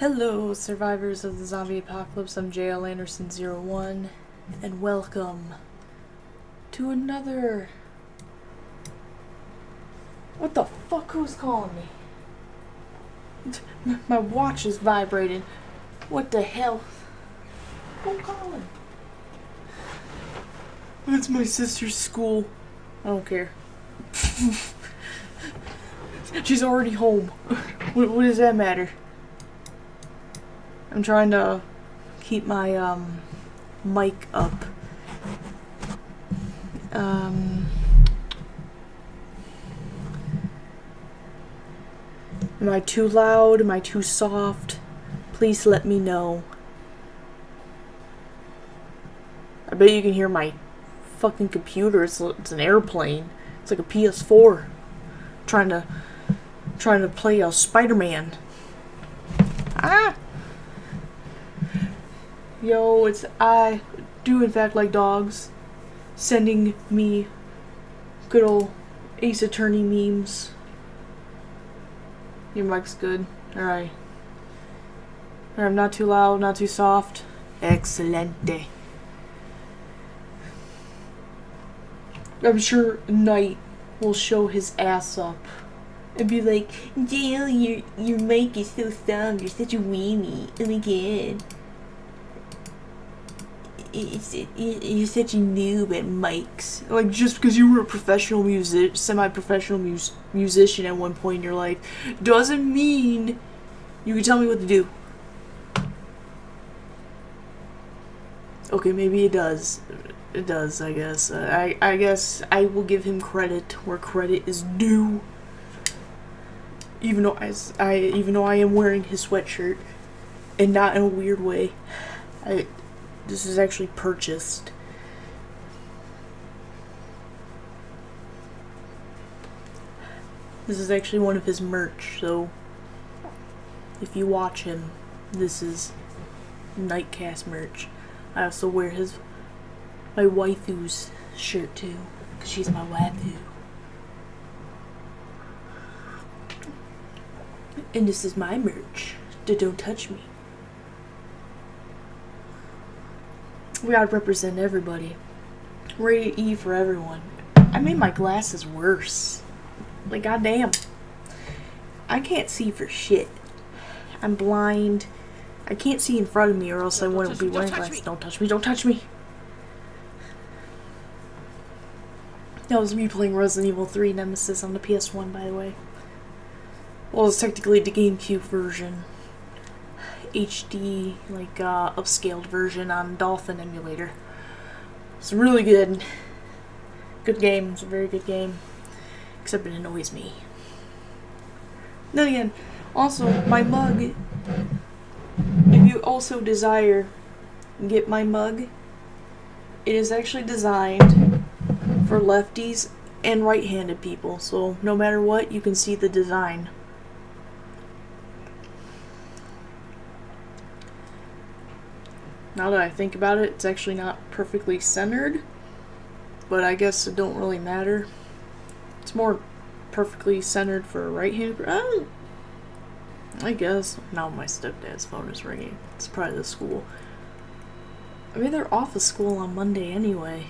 Hello, survivors of the zombie apocalypse. I'm JL Anderson01, and welcome to another. What the fuck? Who's calling me? My watch is vibrating. What the hell? Who's calling? It's my sister's school. I don't care. She's already home. What does that matter? I'm trying to keep my mic up. Am I too loud? Am I too soft? Please let me know. I bet you can hear my fucking computer. It's an airplane. It's like a PS4. Trying to play a Spider-Man. Ah! Yo, it's I do in fact like dogs. Sending me good old Ace Attorney memes. Your mic's good. Alright. I'm not too loud, not too soft. Excelente. I'm sure Knight will show his ass up and be like, Dale, your mic is so soft, you're such a weenie. Oh my god. You're such a noob at mics. Like, just because you were a professional semi-professional musician at one point in your life, doesn't mean you can tell me what to do. Okay, maybe it does. It does, I guess. I guess I will give him credit where credit is due. Even though I am wearing his sweatshirt, and not in a weird way. This is actually purchased. This is actually one of his merch, so if you watch him, this is Nightcast merch. I also wear my waifu's shirt too, because she's my waifu. And this is my merch, the Don't Touch Me. We gotta represent everybody. Rated E for everyone. I made my glasses worse. Like, goddamn. I can't see for shit. I'm blind. I can't see in front of me or else I wouldn't be wearing glasses. Don't touch me, don't touch me. That was me playing Resident Evil 3 Nemesis on the PS1, by the way. Well, it's technically the GameCube version. HD, like, upscaled version on Dolphin emulator. It's really good. Good game. It's a very good game. Except it annoys me. Then again, also, my mug, if you also desire, get my mug, it is actually designed for lefties and right-handed people, so no matter what, you can see the design. Now that I think about it, it's actually not perfectly centered, but I guess it don't really matter. It's more perfectly centered for a right-handed. I guess. Now my stepdad's phone is ringing. It's probably the school. I mean, they're off of school on Monday anyway.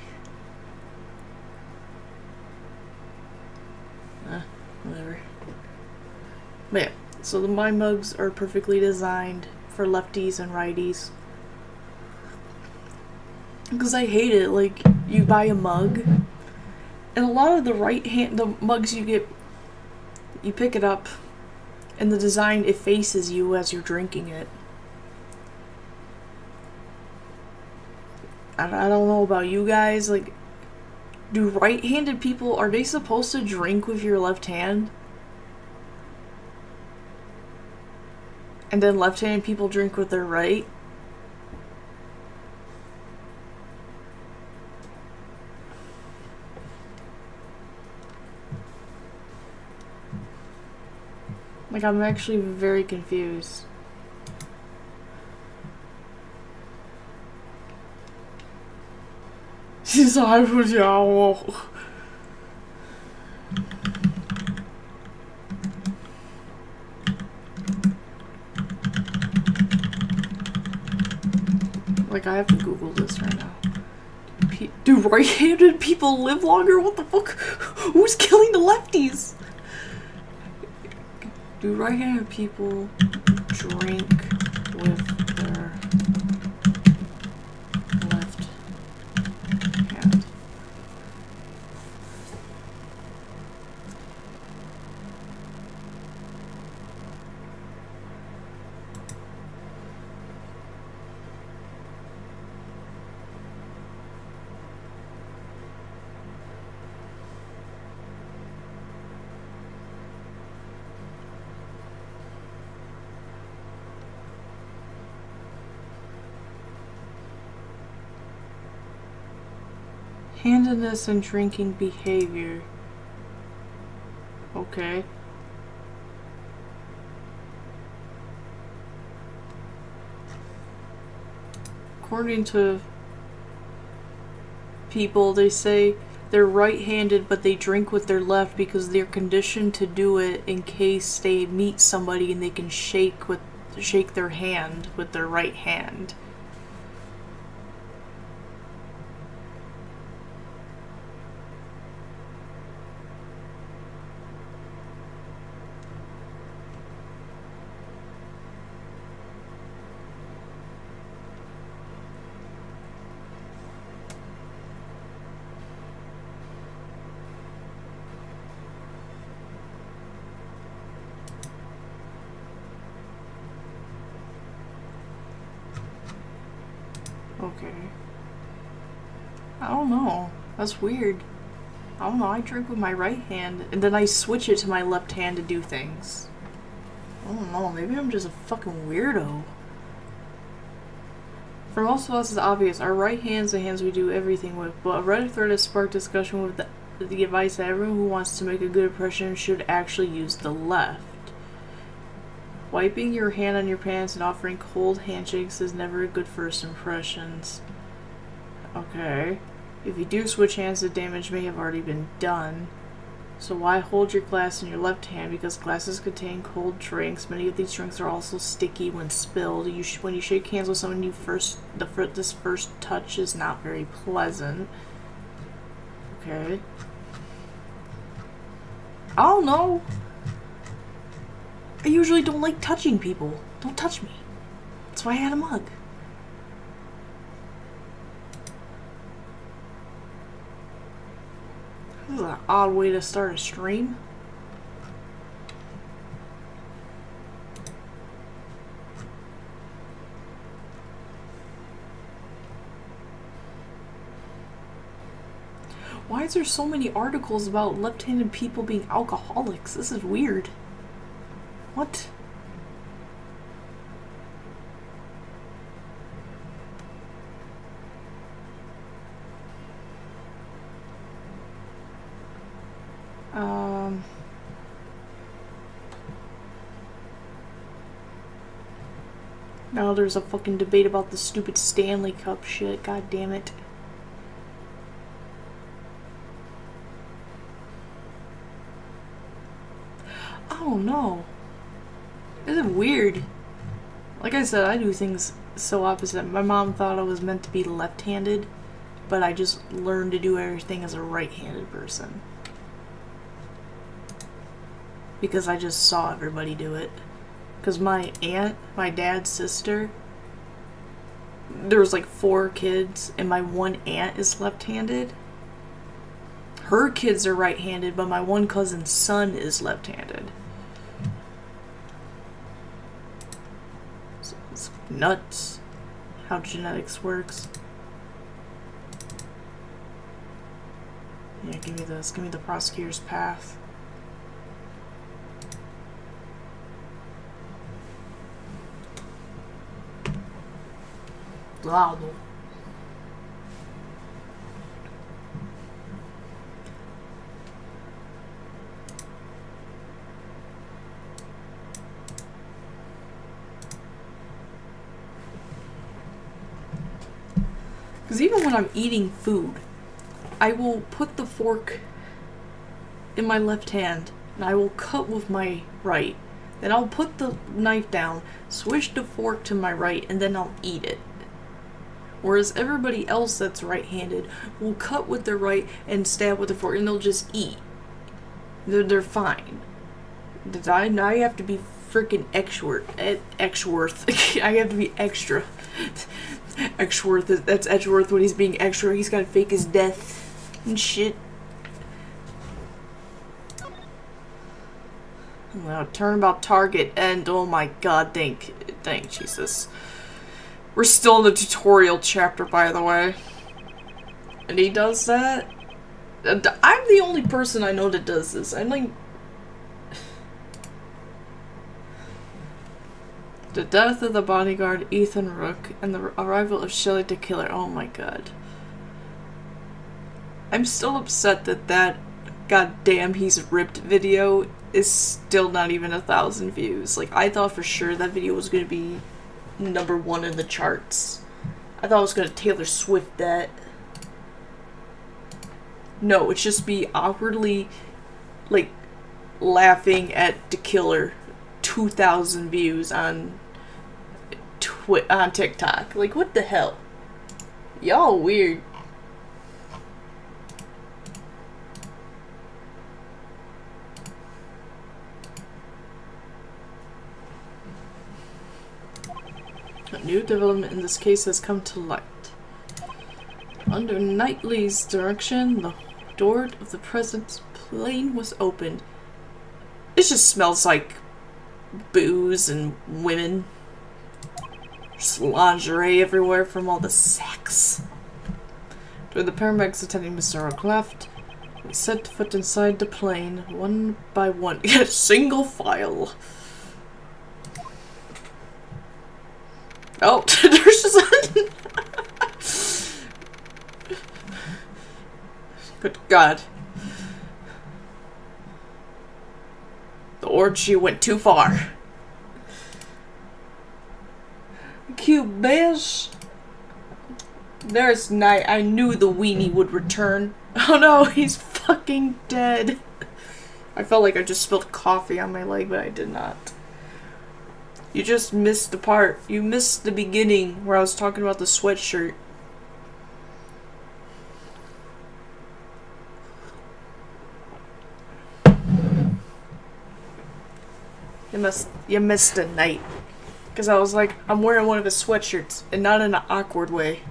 Whatever. But yeah, so my mugs are perfectly designed for lefties and righties. Because I hate it, like, you buy a mug, and a lot of the mugs you get, you pick it up, and the design, it faces you as you're drinking it. I don't know about you guys, like, do right-handed people, are they supposed to drink with your left hand? And then left-handed people drink with their right? Like, I'm actually very confused. She's like, Like, I have to Google this right now. Do right-handed people live longer? What the fuck? Who's killing the lefties? Do right-handed people drink with their left hand? Handedness and drinking behavior. Okay. According to people, they say they're right-handed, but they drink with their left because they're conditioned to do it in case they meet somebody and they can shake their hand with their right hand. Okay. I don't know. That's weird. I don't know. I drink with my right hand and then I switch it to my left hand to do things. I don't know. Maybe I'm just a fucking weirdo. For most of us, it's obvious. Our right hand's the hands we do everything with, but a Reddit thread has sparked discussion with the advice that everyone who wants to make a good impression should actually use the left. Wiping your hand on your pants and offering cold handshakes is never a good first impressions. Okay. If you do switch hands, the damage may have already been done. So why hold your glass in your left hand? Because glasses contain cold drinks. Many of these drinks are also sticky when spilled. When you shake hands with someone, this first touch is not very pleasant. Okay. I don't know. I usually don't like touching people. Don't touch me. That's why I had a mug. This is an odd way to start a stream. Why is there so many articles about left-handed people being alcoholics? This is weird. What? Now there's a fucking debate about the stupid Stanley Cup shit. God damn it. Oh no. This is weird. Like I said, I do things so opposite. My mom thought I was meant to be left-handed, but I just learned to do everything as a right-handed person. Because I just saw everybody do it. Because my aunt, my dad's sister, there was like 4 kids, and my one aunt is left-handed. Her kids are right-handed, but my one cousin's son is left-handed. So it's nuts how genetics works. Yeah, give me this. Give me the prosecutor's path. Lado. Because even when I'm eating food, I will put the fork in my left hand and I will cut with my right. Then I'll put the knife down, switch the fork to my right, and then I'll eat it. Whereas everybody else that's right-handed will cut with their right and stab with their fork, and they'll just eat. They're fine. Now you have to be freaking Exworth. I have to be extra. Exworth, that's Edgeworth when he's being extra. He's gotta fake his death and shit. Now turnabout target and oh my god, thank Jesus. We're still in the tutorial chapter, by the way. And he does that? I'm the only person I know that does this. I'm like... The death of the bodyguard Ethan Rook and the arrival of Shelley the Killer. Oh my god. I'm still upset that goddamn he's ripped video is still not even 1,000 views. Like, I thought for sure that video was gonna be #1 in the charts. I thought I was gonna Taylor Swift that. No, it's just be awkwardly, like, laughing at the killer. 2,000 views on TikTok. Like, what the hell? Y'all weird. A new development in this case has come to light. Under Knightley's direction, the door of the president's plane was opened. It just smells like booze and women. Just lingerie everywhere from all the sex. During the paramedics attending Mr. Rook left, we set foot inside the plane, one by one. Single file. Oh, there's just good God. The orgy went too far. Cute beige. There's Night. I knew the weenie would return. Oh no, he's fucking dead. I felt like I just spilled coffee on my leg, but I did not. You just missed the part. You missed the beginning where I was talking about the sweatshirt. You missed the night. Because I was like, I'm wearing one of his sweatshirts, and not in an awkward way.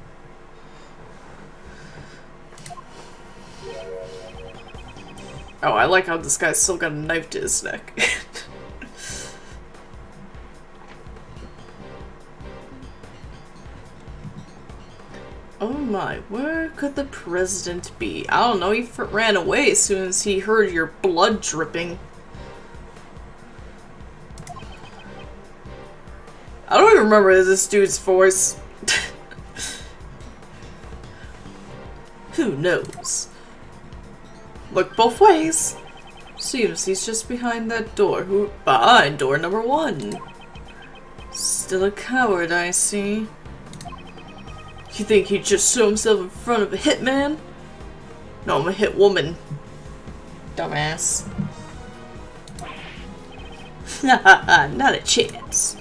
Oh, I like how this guy's still got a knife to his neck. Oh my, where could the president be? I don't know, he ran away as soon as he heard your blood dripping. I don't even remember this dude's voice. Who knows? Look both ways. Seems he's just behind that door. Behind door #1. Still a coward, I see. You think he'd just show himself in front of a hitman? No, I'm a hit woman. Dumbass. Not a chance.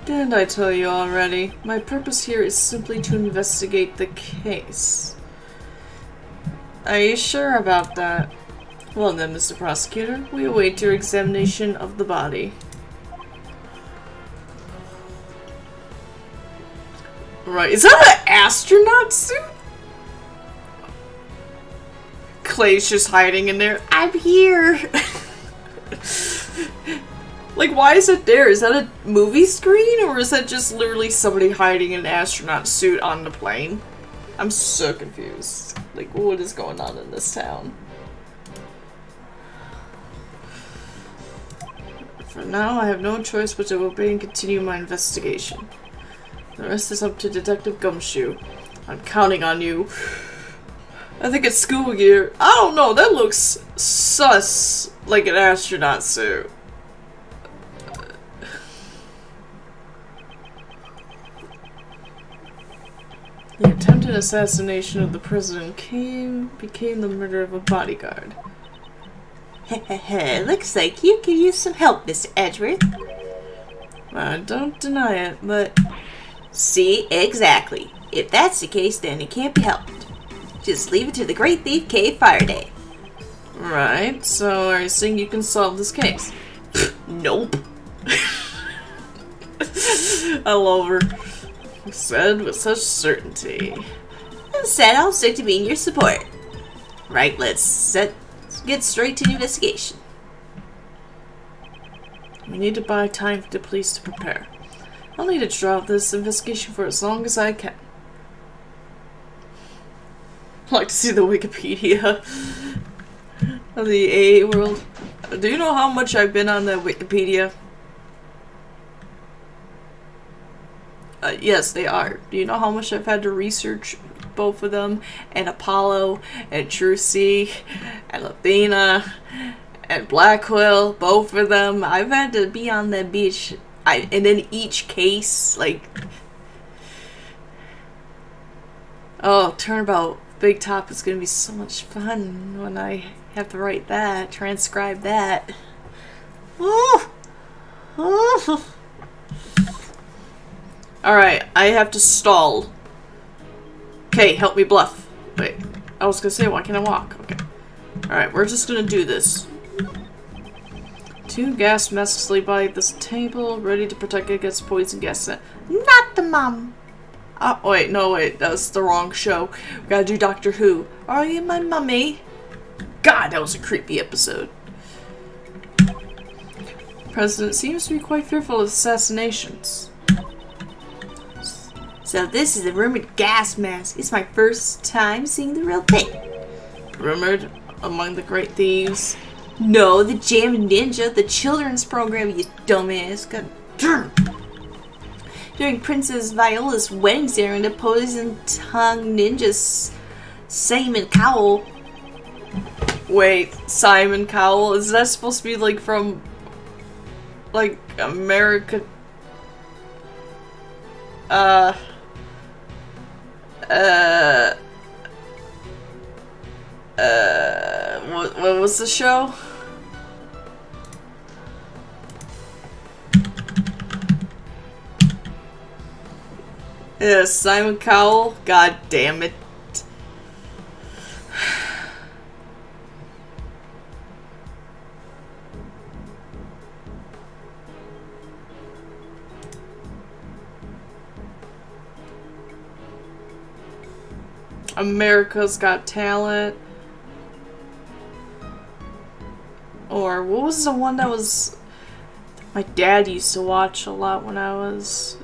Didn't I tell you already? My purpose here is simply to investigate the case. Are you sure about that? Well then, Mr. Prosecutor, we await your examination of the body. Right, is that an astronaut suit? Clay's just hiding in there. I'm here! Like, why is it there? Is that a movie screen? Or is that just literally somebody hiding in an astronaut suit on the plane? I'm so confused. Like, what is going on in this town? For now, I have no choice but to obey and continue my investigation. The rest is up to Detective Gumshoe. I'm counting on you. I think it's school gear. I don't know, that looks sus like an astronaut suit. The attempted assassination of the president became the murder of a bodyguard. Heh, looks like you could use some help, Mr. Edgeworth. I don't deny it, but See, exactly. If that's the case, then it can't be helped. Just leave it to the Great Thief Cave Faraday. Right, so are you saying you can solve this case? Nope. I love her. Said with such certainty. Instead, I'll stick to being your support. Right, let's get straight to the investigation. We need to buy time for the police to prepare. I'll need to draw out this investigation for as long as I can. I'd like to see the Wikipedia of the AA world. Do you know how much I've been on the Wikipedia? Yes, they are. Do you know how much I've had to research both of them? And Apollo, and Trucy, and Athena, and Blackwell, both of them. I've had to be on that beach. And then each case, like... Oh, turnabout Big Top is going to be so much fun when I have to write that, transcribe that. Oh! Oh! Alright, I have to stall. Okay, help me bluff. Wait, I was gonna say, why can't I walk? Okay. Alright, we're just gonna do this. 2 gas masks lay by this table, ready to protect against poison gas. Not the mom. Oh, wait, no, wait, that's the wrong show. We gotta do Doctor Who. Are you my mummy? God, that was a creepy episode. The president seems to be quite fearful of assassinations. So this is the rumored gas mask. It's my first time seeing the real thing. Rumored among the great thieves. No, the Jam Ninja, the children's program, you dumbass. God damn. During Princess Viola's wedding ceremony, the poison tongue ninjas Simon Cowell. Wait, Simon Cowell? Is that supposed to be like from like America? What was the show? Yeah, Simon Cowell. God damn it. America's Got Talent. Or what was the one that was my dad used to watch a lot when I was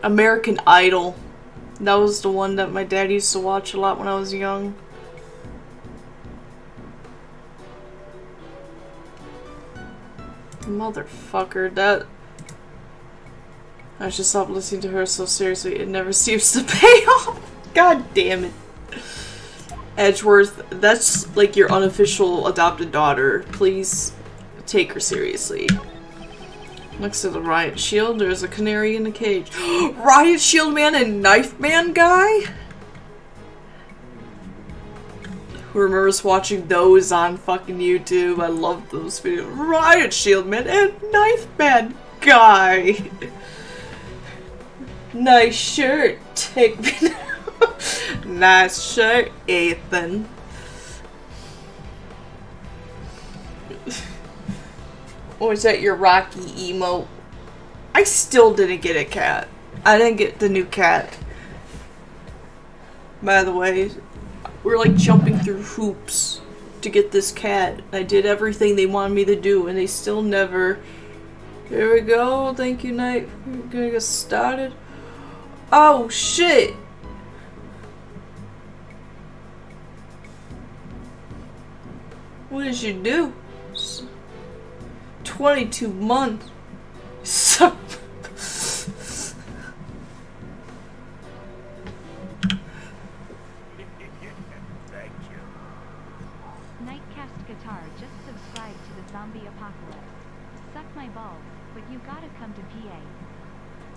American Idol. That was the one that my dad used to watch a lot when I was young. Motherfucker, that I should stop listening to her so seriously. It never seems to pay off. God damn it. Edgeworth, that's like your unofficial adopted daughter. Please take her seriously. Next to the Riot Shield, there's a canary in a cage. Riot Shield Man and Knife Man guy? Who remembers watching those on fucking YouTube? I love those videos. Riot Shield Man and Knife Man guy. Nice shirt. Take me now. Nice shirt, Ethan. Or is that your Rocky emote? I still didn't get a cat. I didn't get the new cat. By the way, we're like jumping through hoops to get this cat. I did everything they wanted me to do and they still never... Here we go. Thank you, Knight. We're gonna get started. Oh, shit. What did you do? 22 months. So Nightcast Guitar just subscribed to the zombie apocalypse. Suck my balls, but you gotta come to PA.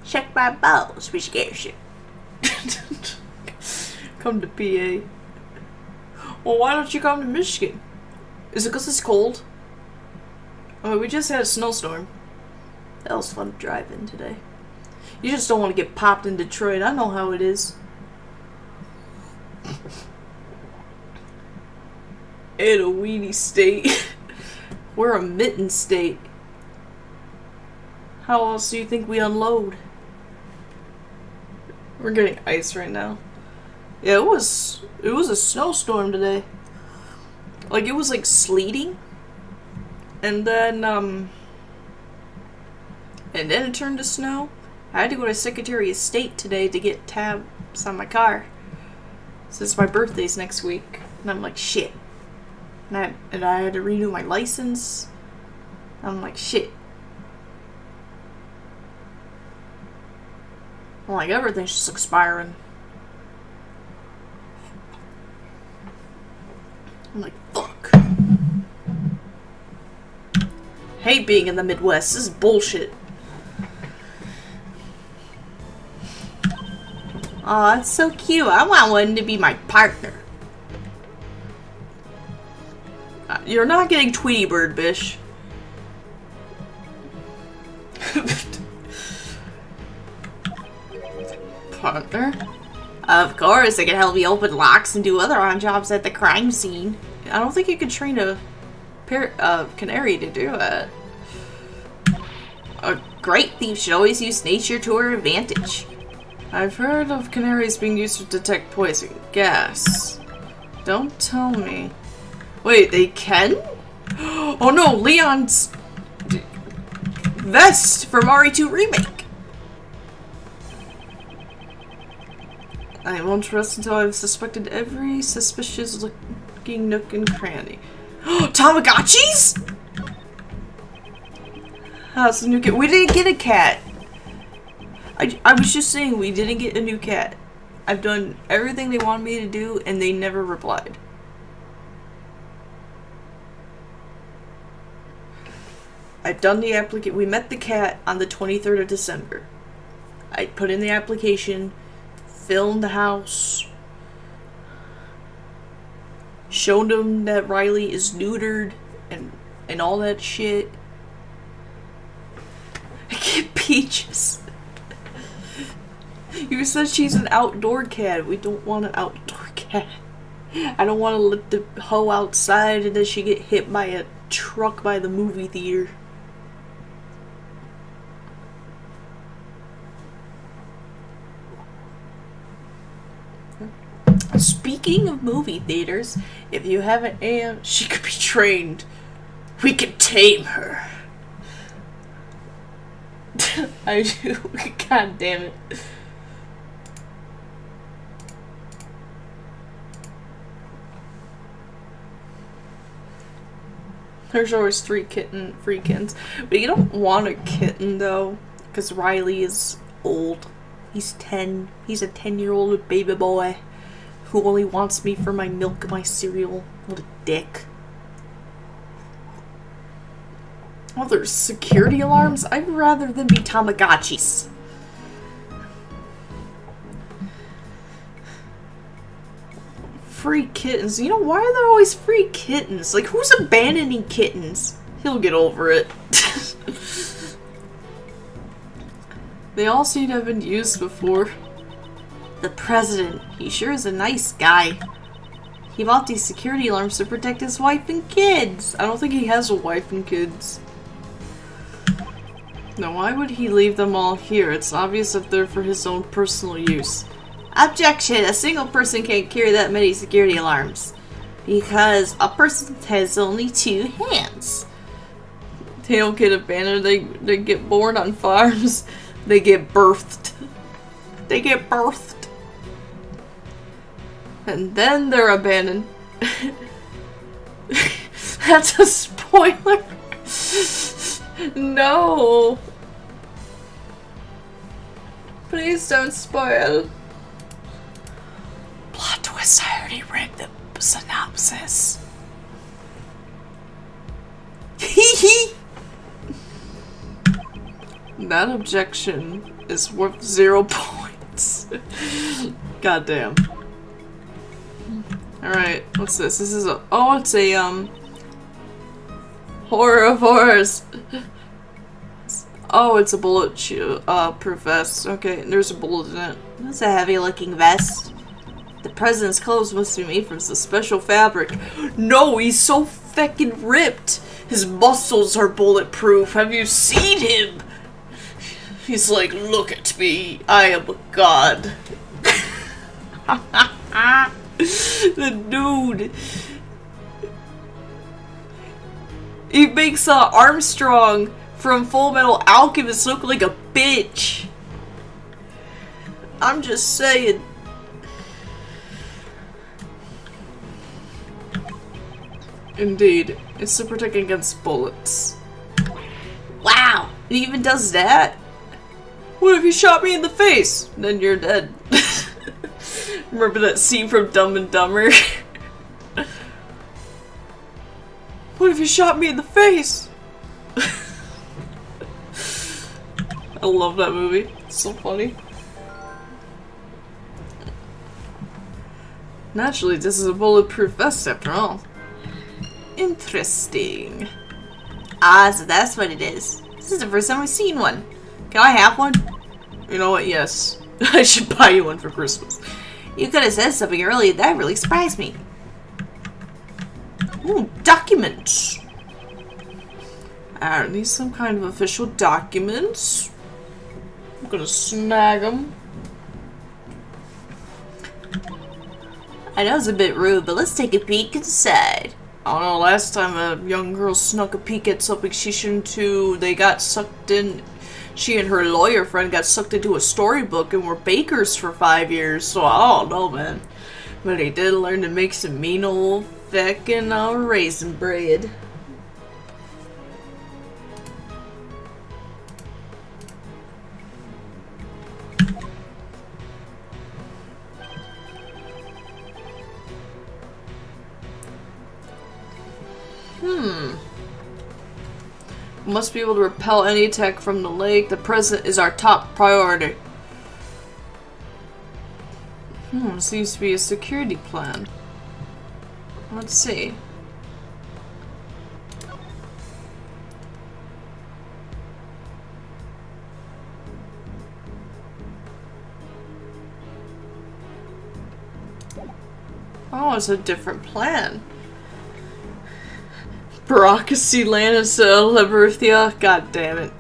Check my balls, we scares you. Come to PA. Well, why don't you come to Michigan? Is it because it's cold? I mean, we just had a snowstorm. That was fun driving today. You just don't want to get popped in Detroit. I know how it is. In a weenie state. We're a mitten state. How else do you think we unload? We're getting ice right now. Yeah, it was a snowstorm today. Like, it was like sleeting. And then it turned to snow. I had to go to Secretary of State today to get tabs on my car. Since my birthday's next week. And I'm like, shit. And I had to renew my license. I'm like, shit. I'm like, everything's just expiring. I'm like, fuck. Hate being in the Midwest. This is bullshit. Aw, it's so cute. I want one to be my partner. You're not getting Tweety Bird, bish. Partner? Of course, it can help me open locks and do other odd jobs at the crime scene. I don't think you could train a canary to do it. A great thief should always use nature to her advantage. I've heard of canaries being used to detect poison gas. Don't tell me. Wait, they can? Oh no, Leon's vest from MEAAI2 Remake. I won't rest until I've suspected every suspicious looking nook and cranny. Tamagotchis? How's the new cat? We didn't get a cat. I was just saying we didn't get a new cat. I've done everything they wanted me to do and they never replied. I've done the application. We met the cat on the 23rd of December. I put in the application, filmed the house, showed him that Riley is neutered and all that shit. I get Peaches. You said she's an outdoor cat. We don't want an outdoor cat. I don't want to let the hoe outside and then she get hit by a truck by the movie theater. Speaking of movie theaters, if you have an aunt, she could be trained. We can tame her. I do. God damn it. There's always free kittens. But you don't want a kitten though, because Riley is old. He's 10. He's a 10-year-old baby boy who only wants me for my milk and my cereal. What a dick. Oh, there's security alarms? I'd rather them be Tamagotchis. Free kittens. You know, why are there always free kittens? Like, who's abandoning kittens? He'll get over it. They all seem to have been used before. The president. He sure is a nice guy. He bought these security alarms to protect his wife and kids. I don't think he has a wife and kids. Now, why would he leave them all here? It's obvious that they're for his own personal use. Objection! A single person can't carry that many security alarms. Because a person has only 2 hands. They don't get abandoned. They get born on farms. They get birthed. They get birthed. And then they're abandoned. That's a spoiler. No. Please don't spoil. Plot twist, I already read the synopsis. That objection is worth 0 points. Goddamn. Alright, what's this? This is a- oh, it's a, horror of horrors. Oh, it's a proof vest. Okay, there's a bullet in it. That's a heavy-looking vest. The president's clothes must be made from some special fabric. No, he's so feckin' ripped. His muscles are bulletproof. Have you seen him? He's like, look at me. I am a god. The dude. He makes Armstrong from Full Metal Alchemist look like a bitch. I'm just saying. Indeed, it's to protect against bullets. Wow, It even does that? What if you shot me in the face? Then you're dead. Remember that scene from Dumb and Dumber? What if you shot me in the face? I love that movie. It's so funny. Naturally, this is a bulletproof vest after all. Interesting. Ah, so that's what it is. This is the first time I've seen one. Can I have one? You know what? Yes. I should buy you one for Christmas. You could have said something earlier. That really surprised me. Ooh, documents. Are these some kind of official documents? I'm gonna snag them. I know it's a bit rude, but let's take a peek inside. I don't know, last time a young girl snuck a peek at something she shouldn't to, they got sucked in, she and her lawyer friend got sucked into a storybook and were bakers for 5 years, so I don't know, man. But they did learn to make some mean old feckin' raisin bread. Must be able to repel any attack from the lake. The president is our top priority. Seems to be a security plan. Let's see. Oh, it's a different plan. Bureaucracy Lannis Liberthia. God damn it.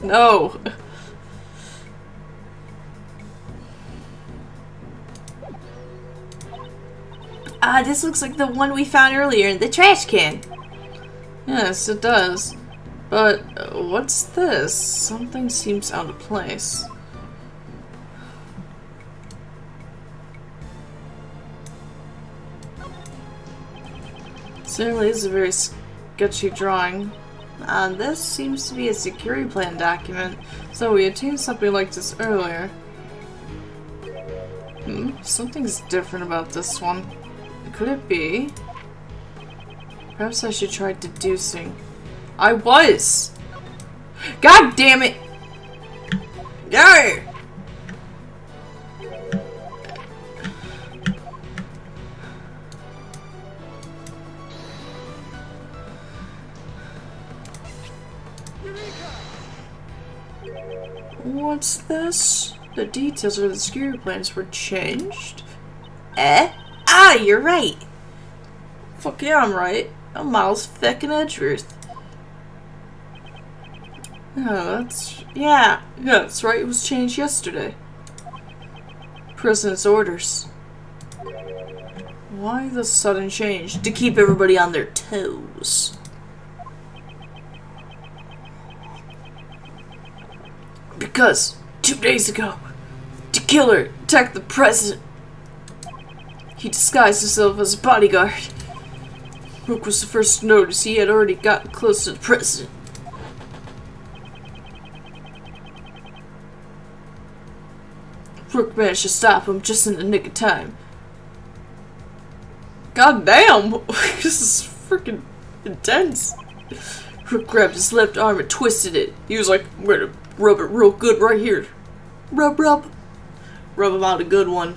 No. Ah, this looks like the one we found earlier in the trash can. Yes, it does. But what's this? Something seems out of place. Certainly is a very sketchy drawing. This seems to be a security plan document. So we obtained something like this earlier. Something's different about this one. Could it be? Perhaps I should try deducing. I was! God damn it! Yeah! What's this? The details of the security plans were changed? Ah, you're right. Fuck yeah, I'm right. I'm Miles feckin' Edgeworth. Yeah, that's right. It was changed yesterday. President's orders. Why the sudden change? To keep everybody on their toes. Because 2 days ago, the killer attacked the president. He disguised himself as a bodyguard. Rook was the first to notice he had already gotten close to the president. Rook managed to stop him just in the nick of time. God damn! This is freaking intense. Rook grabbed his left arm and twisted it. He was like, I'm gonna rub it real good right here. Rub, rub. Rub him out a good one.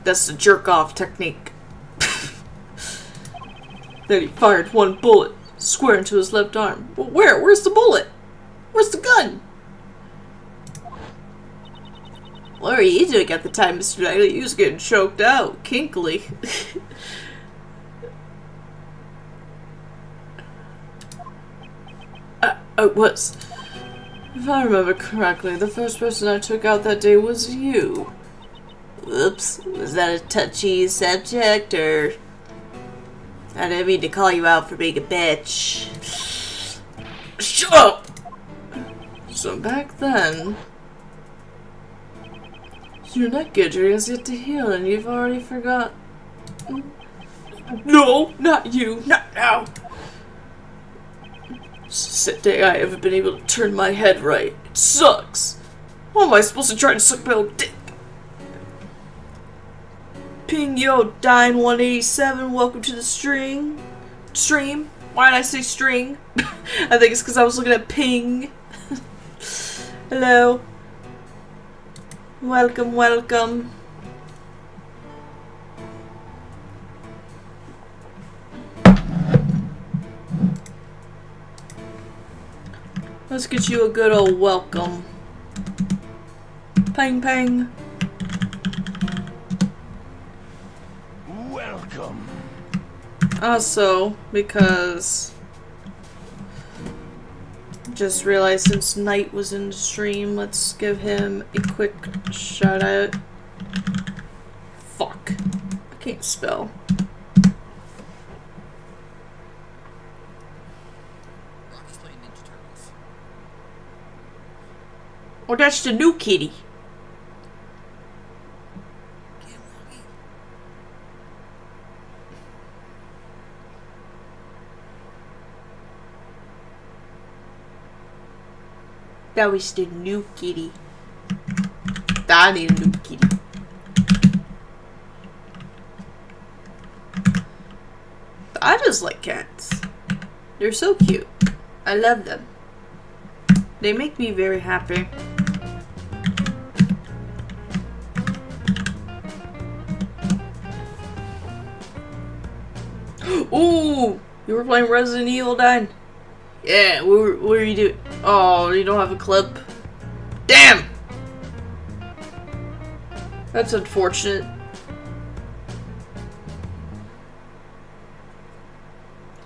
That's the jerk-off technique. Then he fired one bullet, square into his left arm. Well, where's the bullet? Where's the gun? What were you doing at the time, Mr. Knightley? You was getting choked out, kinkily. I was. If I remember correctly, the first person I took out that day was you. Whoops, was that a touchy subject, or... I didn't mean to call you out for being a bitch. Shut up! So back then... Your neck injury has yet to heal and you've already forgot... No, not you, not now! Since that day I haven't been able to turn my head right. It sucks! How am I supposed to try to suck my own dick? Ping yo, Dine 187, welcome to the stream. Why did I say string? I think it's because I was looking at ping. Hello. Welcome, welcome. Let's get you a good old welcome. Pang, pang. Welcome. Also, because just realized since Knight was in the stream, let's give him a quick shout out. Fuck. I can't spell. Oh, that's the new kitty. That was the new kitty. I need a new kitty. I just like cats. They're so cute. I love them. They make me very happy. Ooh! You were playing Resident Evil, Dan? Yeah, what are you doing? Oh, you don't have a clip? Damn! That's unfortunate.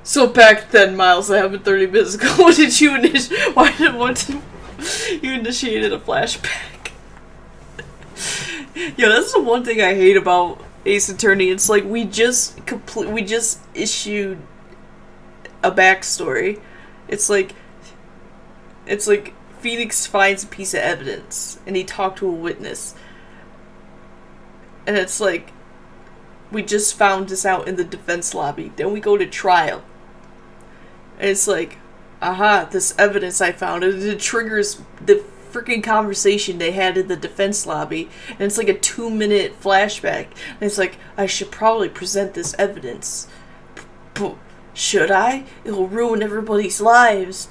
So back then, Miles, that happened 30 minutes ago. What did you initiate? Why did you initiated a flashback? Yeah, that's the one thing I hate about Ace Attorney. It's like we just issued a backstory. It's like Phoenix finds a piece of evidence and he talked to a witness. And it's like we just found this out in the defense lobby. Then we go to trial. And it's like, aha, this evidence I found. And it triggers the freaking conversation they had in the defense lobby. And it's like a 2-minute flashback. And it's like, I should probably present this evidence. Should I? It'll ruin everybody's lives.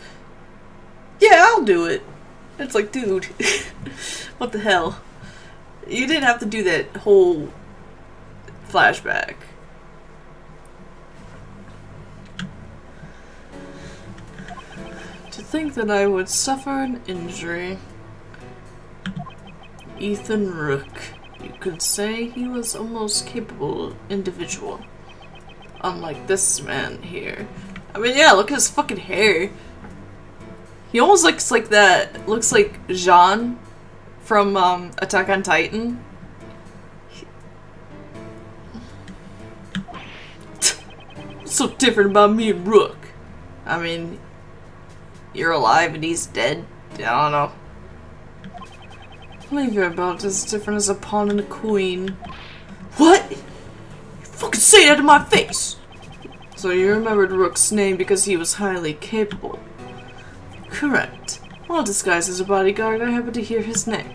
Yeah, I'll do it. It's like, dude, what the hell? You didn't have to do that whole flashback. To think that I would suffer an injury. Ethan Rook. You could say he was a most capable individual. Unlike this man here. I mean, yeah, look at his fucking hair. He almost looks like that. Looks like Jean from Attack on Titan. So different about me and Rook. I mean, you're alive and he's dead. I don't know. Leave your about as different as a pawn and a queen. What? You fucking say that to my face! So you remembered Rook's name because he was highly capable. Correct. While disguised as a bodyguard, I happened to hear his name.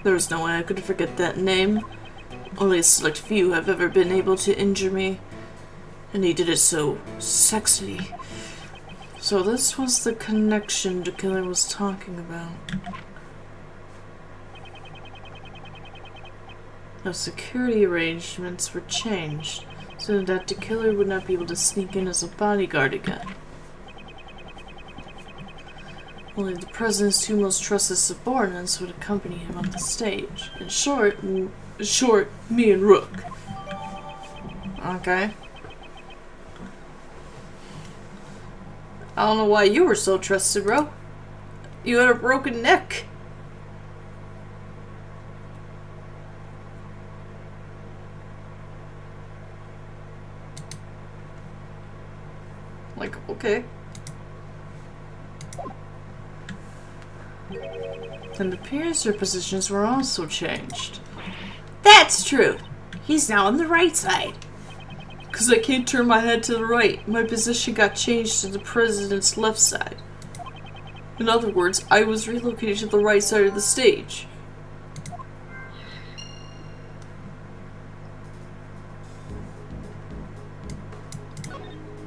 There was no way I could forget that name. Only a select few have ever been able to injure me. And he did it so sexily. So this was the connection the killer was talking about. The security arrangements were changed so that the killer would not be able to sneak in as a bodyguard again. Only the president's two most trusted subordinates would accompany him on the stage. In short, me and Rook. Okay. I don't know why you were so trusted, bro. You had a broken neck. Like, okay. Then it appears their positions were also changed. That's true. He's now on the right side. Because I can't turn my head to the right. My position got changed to the president's left side. In other words, I was relocated to the right side of the stage.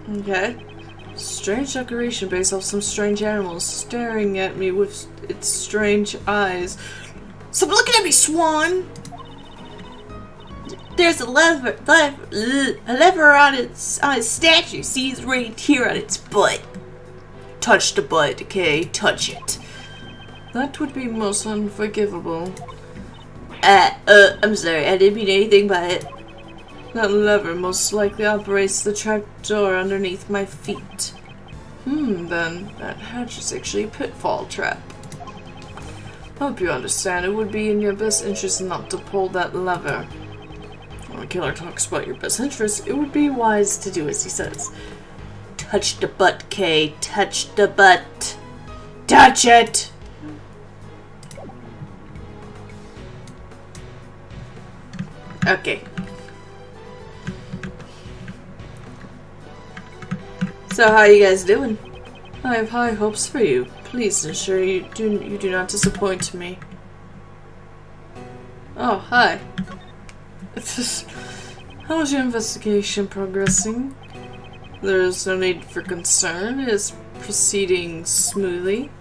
Okay. Strange decoration based off some strange animals staring at me with its strange eyes. Stop looking at me, Swan! There's a lever on its statue. See, it's right here on its butt. Touch the butt, okay? Touch it. That would be most unforgivable. I'm sorry, I didn't mean anything by it. That lever most likely operates the trapdoor underneath my feet. Then that hatch is actually a pitfall trap. Hope you understand, it would be in your best interest not to pull that lever. When a killer talks about your best interest, it would be wise to do as he says. Touch the butt, Kay. Touch the butt. Touch it! Okay. So how you guys doing? I have high hopes for you. Please ensure you do not disappoint me. Oh, hi. How is your investigation progressing? There is no need for concern. It is proceeding smoothly.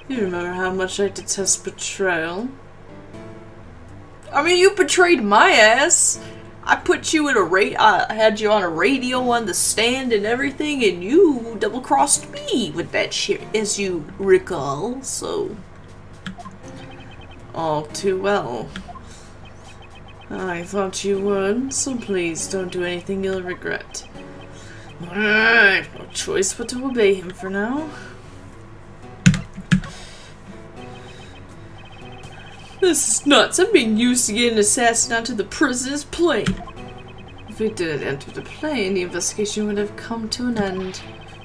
You remember how much I detest betrayal. I mean, you betrayed my ass. I put you in I had you on a radio on the stand and everything, and you double-crossed me with that shit, as you recall, so... All too well. I thought you would, so please don't do anything you'll regret. I have no choice but to obey him for now. This is nuts. I'm being used to get an assassin onto the president's plane. If we didn't enter the plane, the investigation would have come to an end.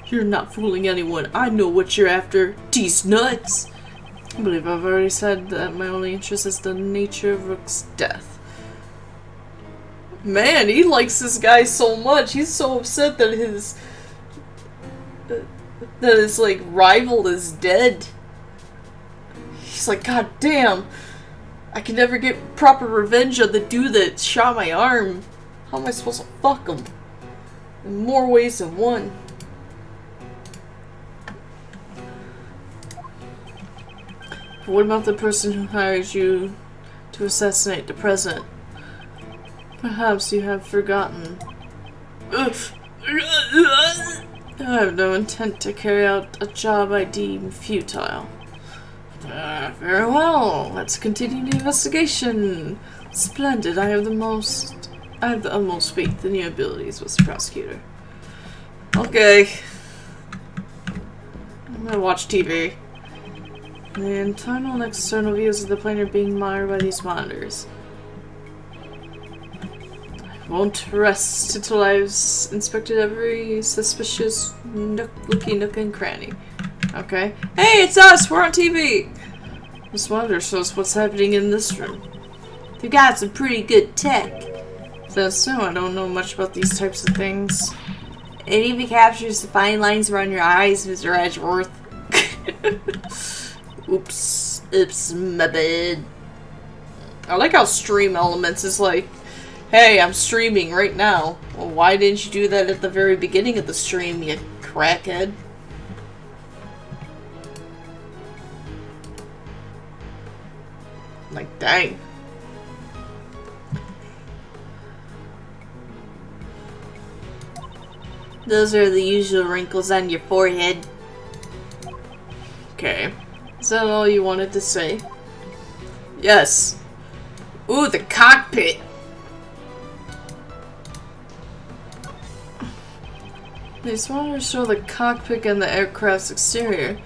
You're not fooling anyone. I know what you're after. These nuts. I believe I've already said that my only interest is the nature of Rook's death. Man, he likes this guy so much. He's so upset that his like rival is dead. He's like, God damn. I can never get proper revenge on the dude that shot my arm. How am I supposed to fuck him? In more ways than one. But what about the person who hired you to assassinate the president? Perhaps you have forgotten. I have no intent to carry out a job I deem futile. Very well. Let's continue the investigation. Splendid. I have the utmost faith in your abilities, was the prosecutor. Okay. I'm gonna watch TV. The internal and external views of the plane are being monitored by these monitors. I won't rest until I've inspected every suspicious nook and cranny. Okay. Hey, it's us! We're on TV! This monitor shows what's happening in this room. You got some pretty good tech. That's no, I don't know much about these types of things. It even captures the fine lines around your eyes, Mr. Edgeworth. Oops, my bad. I like how Stream Elements is like, hey, I'm streaming right now. Well, why didn't you do that at the very beginning of the stream, you crackhead? Like, dang. Those are the usual wrinkles on your forehead. Is that all you wanted to say? Yes. Ooh, the cockpit. They just want to show the cockpit and the aircraft's exterior.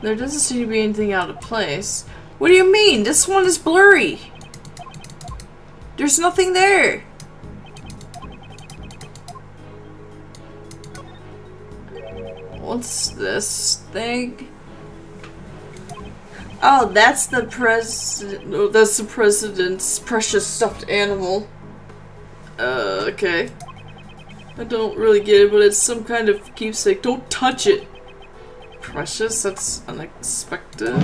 There doesn't seem to be anything out of place. What do you mean? This one is blurry. There's nothing there. What's this thing? Oh, that's the president's precious stuffed animal. Okay. I don't really get it, but it's some kind of keepsake. Don't touch it! Precious? That's unexpected.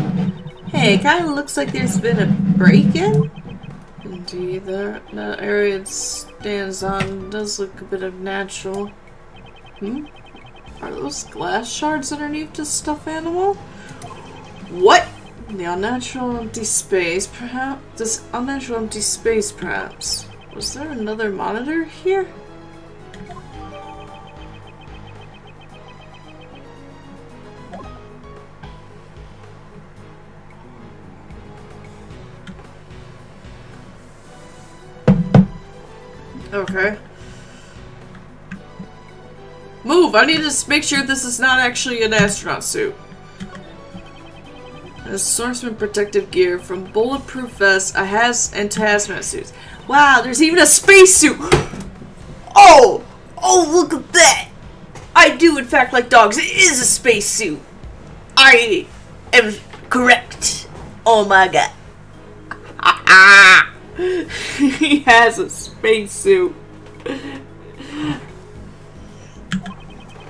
Hey, it kind of looks like there's been a break-in? Indeed, that area it stands on does look a bit unnatural. Are those glass shards underneath this stuffed animal? What? The unnatural empty space, perhaps? This unnatural empty space, perhaps? Was there another monitor here? Okay. Move! I need to make sure this is not actually an astronaut suit. A swordsman protective gear from bulletproof vests, and hazmat suits. Wow, there's even a spacesuit! Oh! Oh, look at that! I do in fact like dogs. It is a spacesuit! I am correct. Oh my god. He has a spacesuit.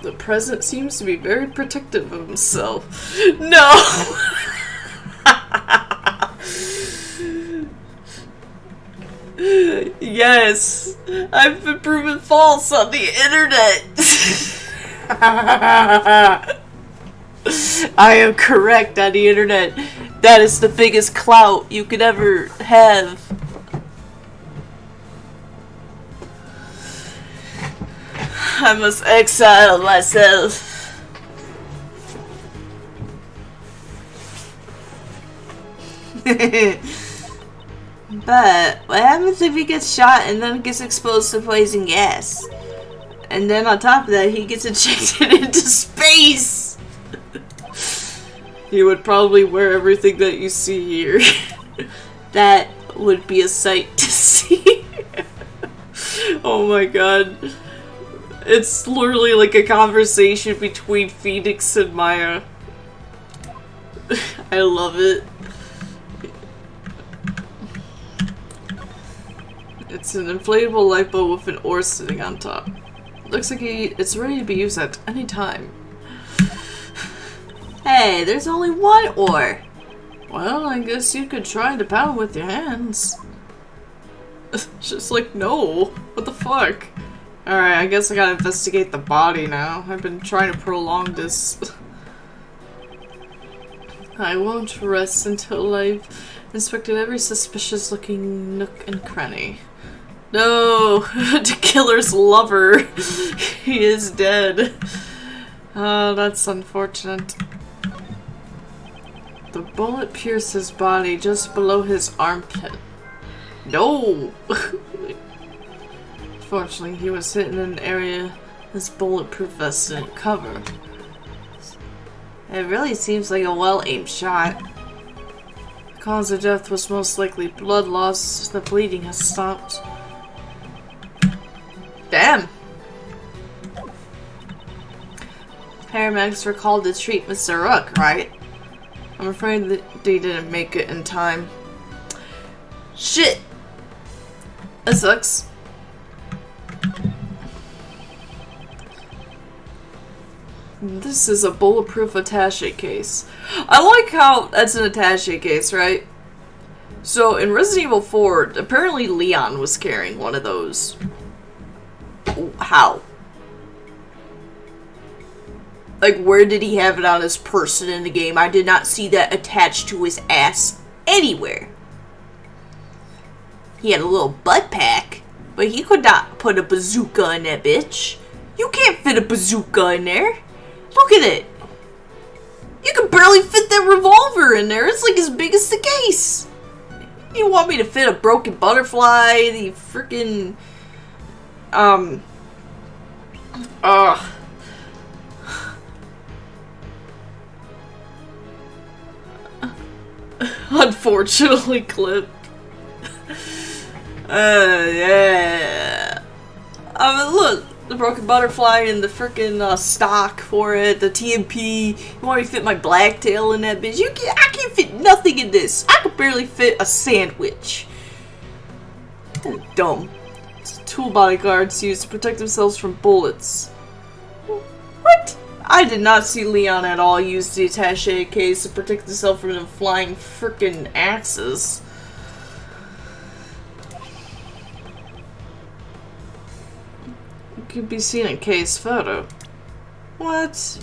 The president seems to be very protective of himself. No! Yes, I've been proven false on the internet. I am correct on the internet. That is the biggest clout you could ever have. I must exile myself. But what happens if he gets shot and then gets exposed to poison gas? And then on top of that, he gets ejected into space! He would probably wear everything that you see here. That would be a sight to see. Oh my god. It's literally like a conversation between Phoenix and Maya. I love it. It's an inflatable lifeboat with an oar sitting on top. Looks like it's ready to be used at any time. Hey, there's only one oar. Well, I guess you could try to paddle with your hands. Just like, no. What the fuck? Alright, I guess I gotta investigate the body now. I've been trying to prolong this. I won't rest until I've inspected every suspicious looking nook and cranny. No! The killer's lover! He is dead. Oh, that's unfortunate. The bullet pierced his body just below his armpit. No! Fortunately, he was hit in an area his bulletproof vest didn't cover. It really seems like a well-aimed shot. The cause of death was most likely blood loss. The bleeding has stopped. Damn! Paramedics were called to treat Mr. Rook, right? I'm afraid that they didn't make it in time. Shit! That sucks. This is a bulletproof attaché case. I like how that's an attaché case, right? So in Resident Evil 4, apparently Leon was carrying one of those. How? Like, where did he have it on his person in the game? I did not see that attached to his ass anywhere. He had a little butt pack, but he could not put a bazooka in that bitch. You can't fit a bazooka in there. Look at it. You can barely fit that revolver in there. It's like as big as the case. You want me to fit a broken butterfly? The freaking unfortunately clipped. Yeah. Look, the broken butterfly and the freaking stock for it, the TMP. You want me to fit my black tail in that bitch? I can't fit nothing in this. I could barely fit a sandwich. Dumb. It's tool bodyguards used to protect themselves from bullets. What? I did not see Leon at all use the attaché case to protect himself from the flying frickin' axes. It could be seen in Kay's photo. What?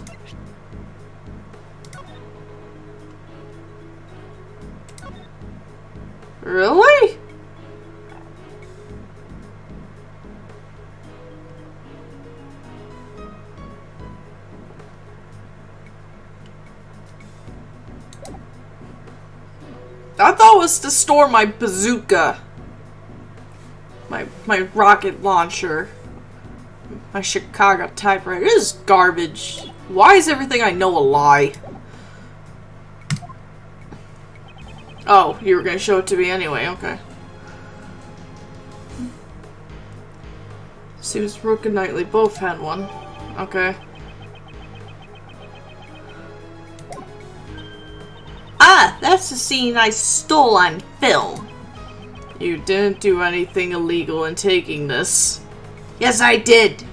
Really? I thought it was to store my bazooka. My rocket launcher. My Chicago typewriter. This is garbage. Why is everything I know a lie? Oh, you were gonna show it to me anyway, okay. Seems Rook and Knightley both had one. Okay. Ah, that's the scene I stole on film. You didn't do anything illegal in taking this. Yes, I did.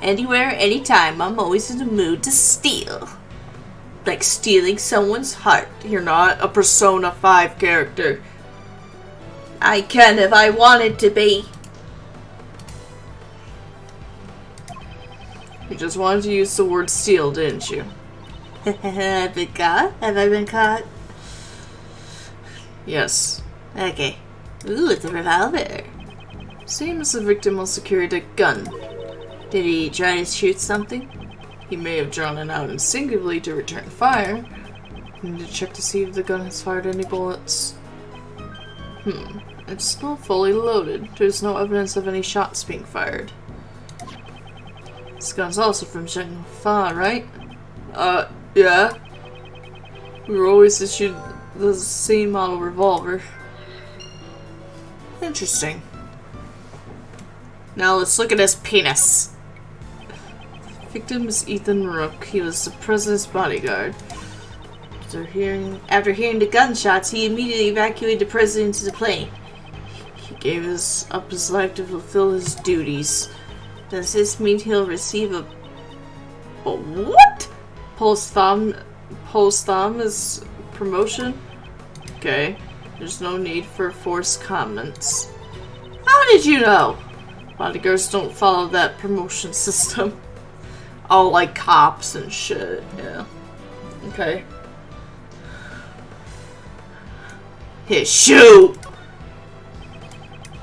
Anywhere, anytime, I'm always in the mood to steal. Like stealing someone's heart. You're not a Persona 5 character. I can if I wanted to be. You just wanted to use the word steal, didn't you? Have been caught? Have I been caught? Yes. Okay. Ooh, it's a revolver. Seems the victim also carried a gun. Did he try to shoot something? He may have drawn it out instinctively to return fire. I need to check to see if the gun has fired any bullets. It's not fully loaded. There's no evidence of any shots being fired. This gun's also from Zheng Fa, right? Yeah. We were always issued the same model revolver. Interesting. Now let's look at his penis. Victim is Ethan Rook. He was the president's bodyguard. After hearing the gunshots, he immediately evacuated the president to the plane. He gave up his life to fulfill his duties. Does this mean he'll receive a what? Posthumous promotion? Okay. There's no need for forced comments. How did you know? Bodyguards don't follow that promotion system. Oh, like cops and shit. Yeah. Okay. His shoe!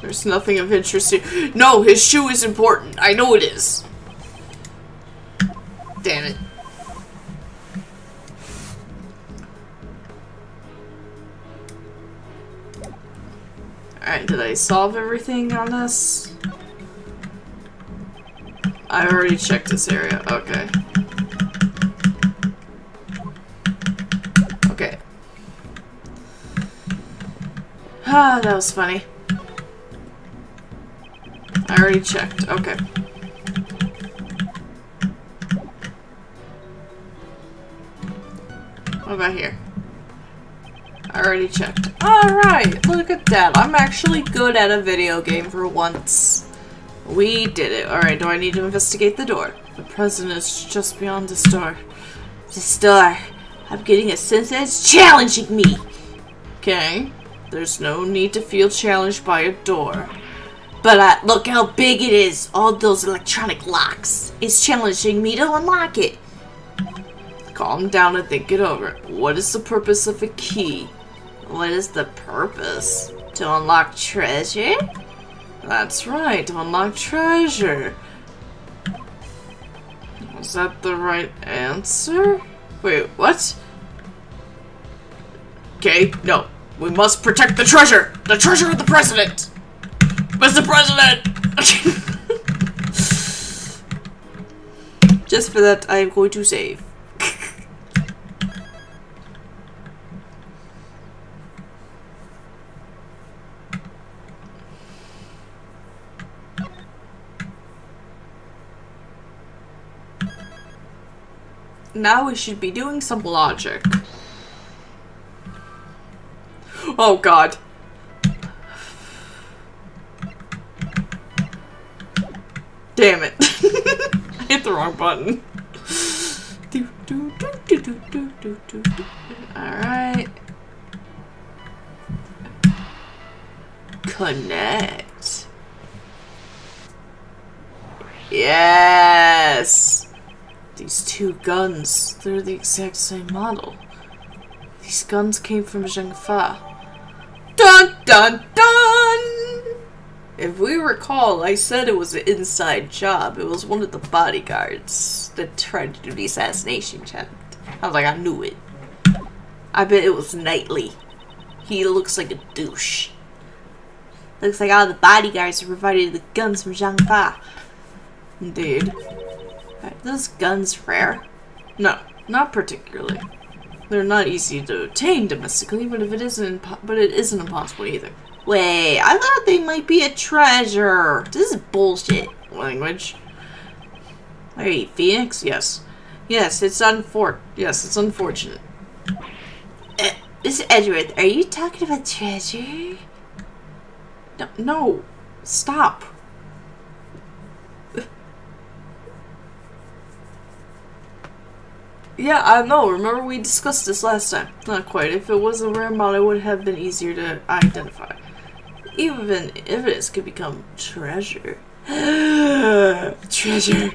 There's nothing of interest here. No, his shoe is important. I know it is. Damn it. Alright, did I solve everything on this? I already checked this area. Okay. Okay. Ah, that was funny. I already checked. Okay. What about here? I already checked. Alright, look at that. I'm actually good at a video game for once. We did it. Alright, do I need to investigate the door? The president is just beyond this door. This door. I'm getting a sense that it's challenging me. Okay. There's no need to feel challenged by a door. But look how big it is. All those electronic locks. It's challenging me to unlock it. Calm down and think it over. What is the purpose of a key? What is the purpose? To unlock treasure? That's right, to unlock treasure. Was that the right answer? Wait, what? Okay, no. We must protect the treasure! The treasure of the president! Mr. President! Just for that, I am going to save. Now we should be doing some logic. Oh god. Damn it. I hit the wrong button. Alright. Connect. Yes! These two guns, they're the exact same model. These guns came from Zheng Fa. Dun dun dun! If we recall, I said it was an inside job. It was one of the bodyguards that tried to do the assassination attempt. I was like, I knew it. I bet it was Knightley. He looks like a douche. Looks like all the bodyguards who provided the guns from Zheng Fa. Indeed. Are those guns rare? No, not particularly. They're not easy to obtain domestically, but it isn't impossible either. Wait, I thought they might be a treasure. This is bullshit. Language. Wait, Phoenix? Yes. Yes, it's unfortunate. Mr. Edgeworth, are you talking about treasure? No. Stop. Yeah, I know. Remember we discussed this last time? Not quite. If it was a rare mod, it would have been easier to identify. Even evidence could become treasure. Treasure.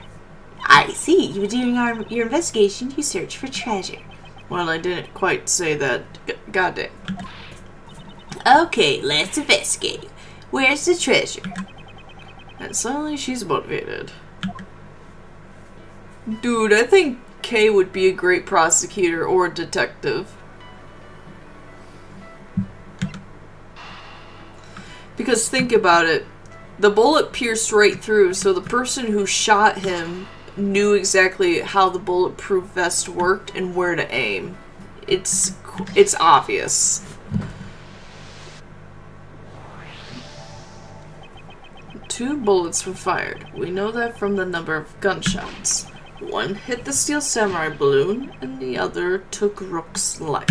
I see. You were doing your investigation. You searched for treasure. Well, I didn't quite say that. Goddamn. Okay, let's investigate. Where's the treasure? And suddenly she's motivated. Dude, I think Kay would be a great prosecutor or detective. Because think about it. The bullet pierced right through, so the person who shot him knew exactly how the bulletproof vest worked and where to aim. It's obvious. Two bullets were fired. We know that from the number of gunshots. One hit the steel samurai balloon, and the other took Rook's life.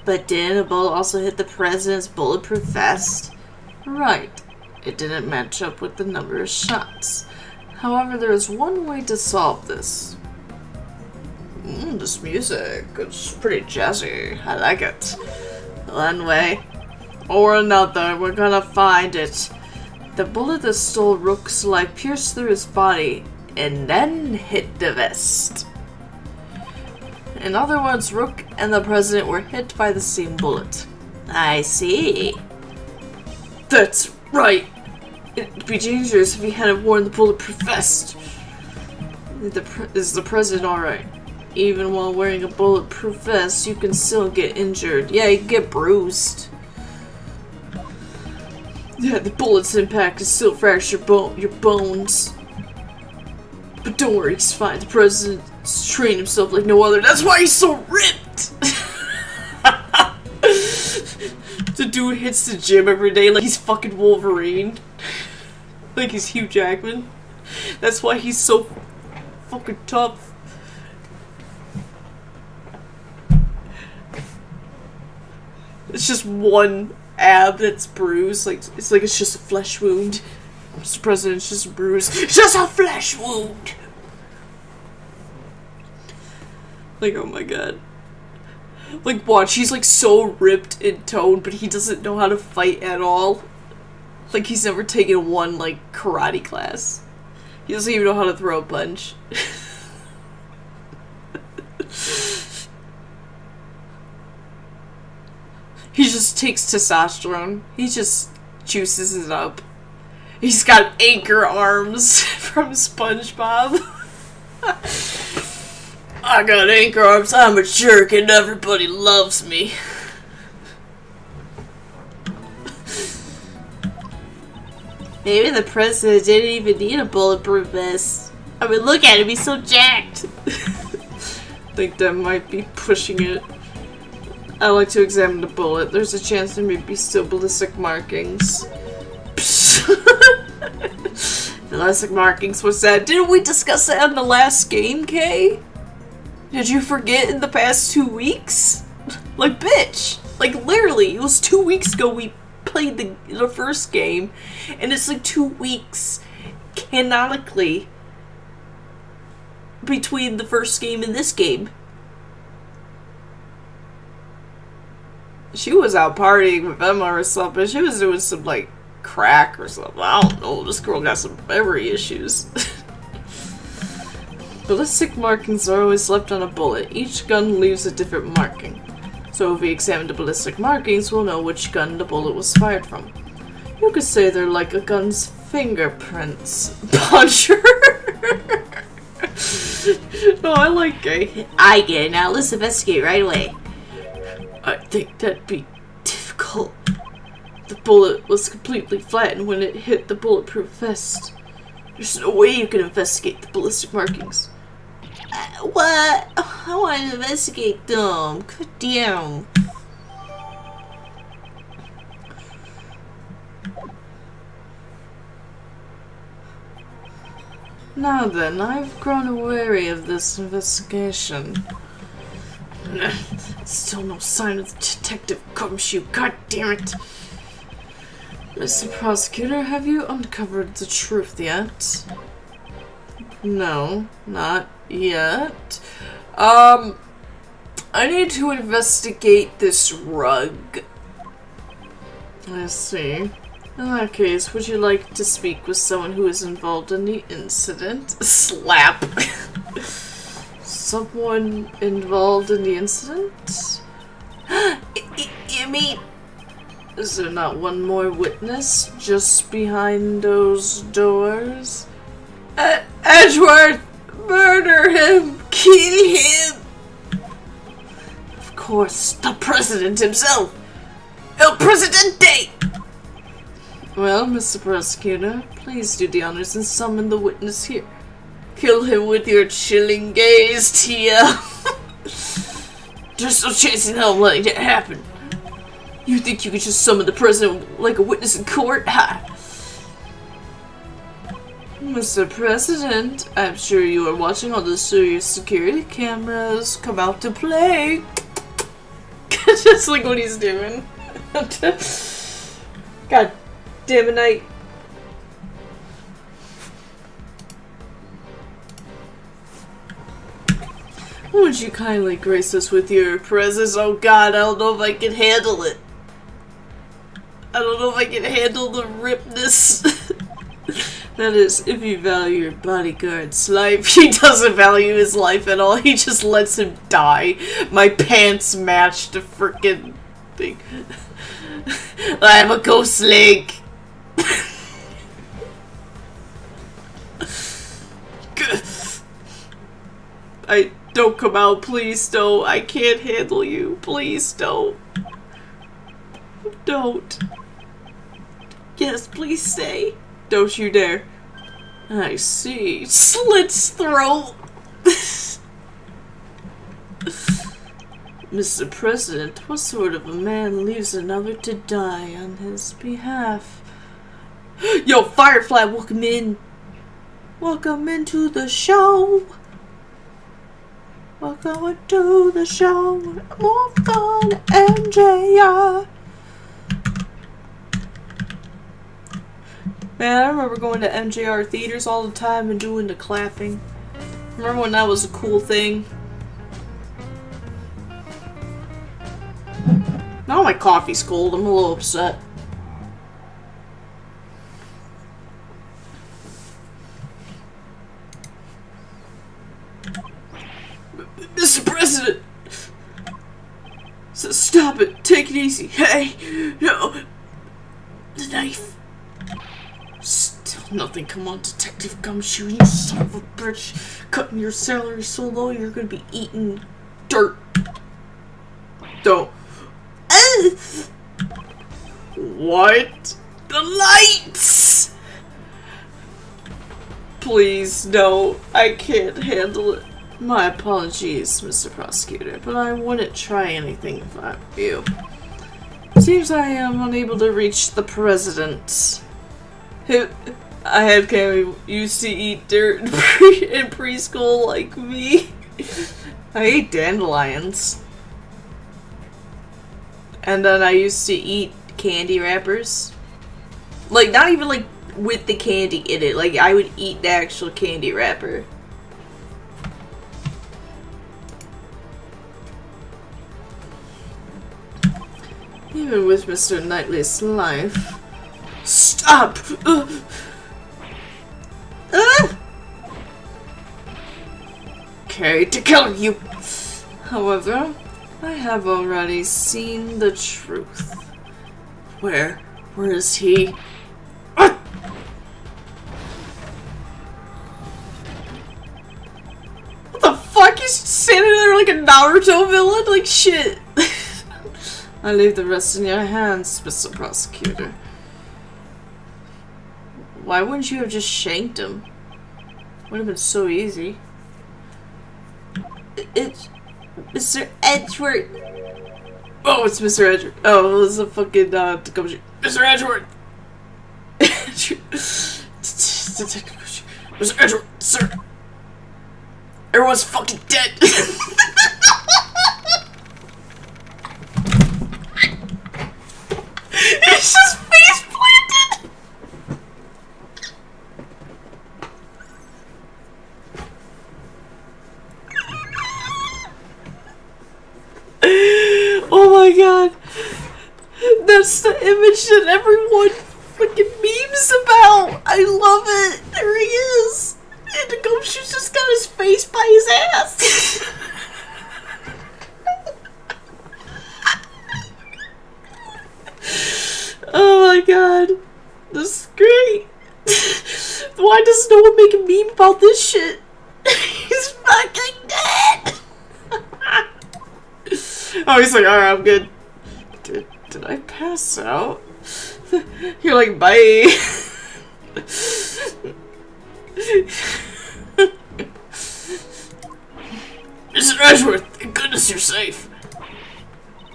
But didn't a bullet also hit the president's bulletproof vest? Right. It didn't match up with the number of shots. However, there is one way to solve this. This music, it's pretty jazzy. I like it. One way or another, we're gonna find it. The bullet that stole Rook's life pierced through his body and then hit the vest. In other words, Rook and the president were hit by the same bullet. I see. That's right. It'd be dangerous if he hadn't worn the bulletproof vest. Is the president alright? Even while wearing a bulletproof vest, you can still get injured. Yeah, you can get bruised. Yeah, the bullet's impact can still fracture your bones. But don't worry, he's fine. The president's trained himself like no other. That's why he's so ripped! The dude hits the gym every day like he's fucking Wolverine. Like he's Hugh Jackman. That's why he's so fucking tough. It's just one ab that's bruised. Like it's just a flesh wound. Mr. President, it's just a bruise. It's just a flesh wound! Like, oh my god. Like, watch, he's like so ripped in tone, but he doesn't know how to fight at all. Like, he's never taken one, like, karate class. He doesn't even know how to throw a punch. He just takes testosterone. He just juices it up. He's got anchor arms from SpongeBob. I got anchor arms, I'm a jerk, and everybody loves me. Maybe the president didn't even need a bulletproof vest. I mean, look at him, he's so jacked. I think that might be pushing it. I like to examine the bullet. There's a chance there may be still ballistic markings. Ballistic markings, what's that? Didn't we discuss that in the last game, Kay? Did you forget in the past 2 weeks? Like, bitch! Like, literally, it was 2 weeks ago we played the first game, and it's like 2 weeks, canonically, between the first game and this game. She was out partying with Emma or something. She was doing some, like, crack or something. I don't know. This girl got some memory issues. Ballistic markings are always left on a bullet. Each gun leaves a different marking. So if we examine the ballistic markings, we'll know which gun the bullet was fired from. You could say they're like a gun's fingerprints. Puncher! No, I like it. I get it. Now let's investigate right away. I think that'd be difficult. The bullet was completely flattened when it hit the bulletproof vest. There's no way you can investigate the ballistic markings. What? I want to investigate them. God damn. Now then, I've grown wary of this investigation. Still no sign of the Detective Gumshoe, god damn it! Mr. Prosecutor, have you uncovered the truth yet? No, not yet. I need to investigate this rug. I see. In that case, would you like to speak with someone who is involved in the incident? Slap! Someone involved in the incident? You mean... Is there not one more witness just behind those doors? Edgeworth! Murder him! Kill him! Of course, the president himself! El Presidente! Well, Mr. Prosecutor, please do the honors and summon the witness here. Kill him with your chilling gaze, Tia. There's no chance in hell of letting that happen. You think you could just summon the president like a witness in court? Ha! Mr. President, I'm sure you are watching all the serious security cameras come out to play. Just like what he's doing. God damn it, Would you kindly grace us with your presence? Oh god, I don't know if I can handle it. I don't know if I can handle the ripness. That is, if you value your bodyguard's life. He doesn't value his life at all. He just lets him die. My pants match the frickin' thing. I'm a ghost leg. Don't come out, please don't. I can't handle you. Please don't. Don't. Yes, please stay. Don't you dare. I see. Slits throat. Mr. President, what sort of a man leaves another to die on his behalf? Yo, Firefly, welcome in. Welcome into the show. Welcome to the show. More fun, MJR. Man, I remember going to MJR theaters all the time and doing the clapping. Remember when that was a cool thing? Now my coffee's cold. I'm a little upset. Mr. President! So stop it. Take it easy. Hey! No! The knife. Still Nothing. Come on, Detective Gumshoe, you son of a bitch. Cutting your salary so low, you're gonna be eating dirt. Don't. What? The lights! Please, no. I can't handle it. My apologies, Mr. Prosecutor, but I wouldn't try anything if I were you. Seems I am unable to reach the president. I had Cammy used to eat dirt in preschool like me. I ate dandelions. And then I used to eat candy wrappers. Like, not even like with the candy in it. Like, I would eat the actual candy wrapper. Even with Mr. Knightley's life. Stop! Okay, to kill you! However, I have already seen the truth. Where is he? What the fuck? He's standing there like a Naruto villain? Like shit. I leave the rest in your hands, Mr. Prosecutor. Why wouldn't you have just shanked him? Would have been so easy. It's Mr. Edgeworth. Oh, it's Mr. Edgeworth. Oh, it's a fucking Mr. Edgeworth. Mr. Edgeworth, sir. Everyone's fucking dead. It's just face planted. Oh my god. That's the image that everyone fucking memes about. I love it. There he is. And the Gumshoe's just got his face by his ass. Oh my god. This is great. Why does no one make a meme about this shit? He's fucking dead. Oh, he's like, alright, I'm good. Did I pass out? You're like, bye. Mr. Ashworth, thank goodness you're safe.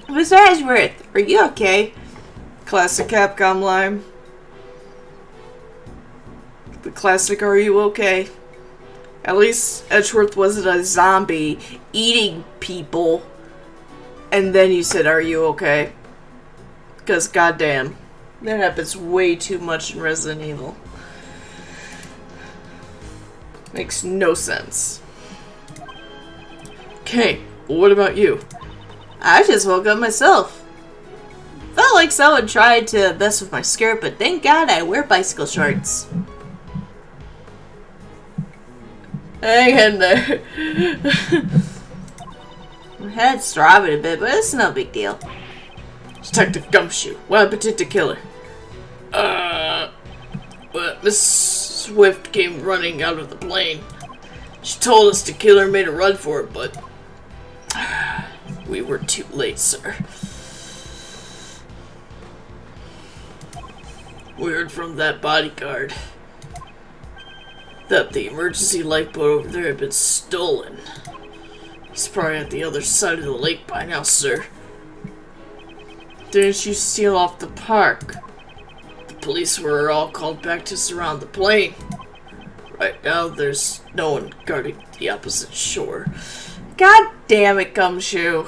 Mr. Ashworth, are you okay? Classic Capcom line. The classic, are you okay? At least Edgeworth wasn't a zombie eating people. And then you said, are you okay? Because goddamn, that happens way too much in Resident Evil. Makes no sense. Okay, well, what about you? I just woke up myself. Felt like someone tried to mess with my skirt, but thank God I wear bicycle shorts. Hang in there. My head's throbbing a bit, but it's no big deal. Detective Gumshoe, what happened to the killer? Well, Miss Swift came running out of the plane. She told us the killer made a run for it, but we were too late, sir. We heard from that bodyguard that the emergency lifeboat over there had been stolen. He's probably at the other side of the lake by now, sir. Didn't you steal off the park? The police were all called back to surround the plane. Right now, there's no one guarding the opposite shore. God damn it, Gumshoe.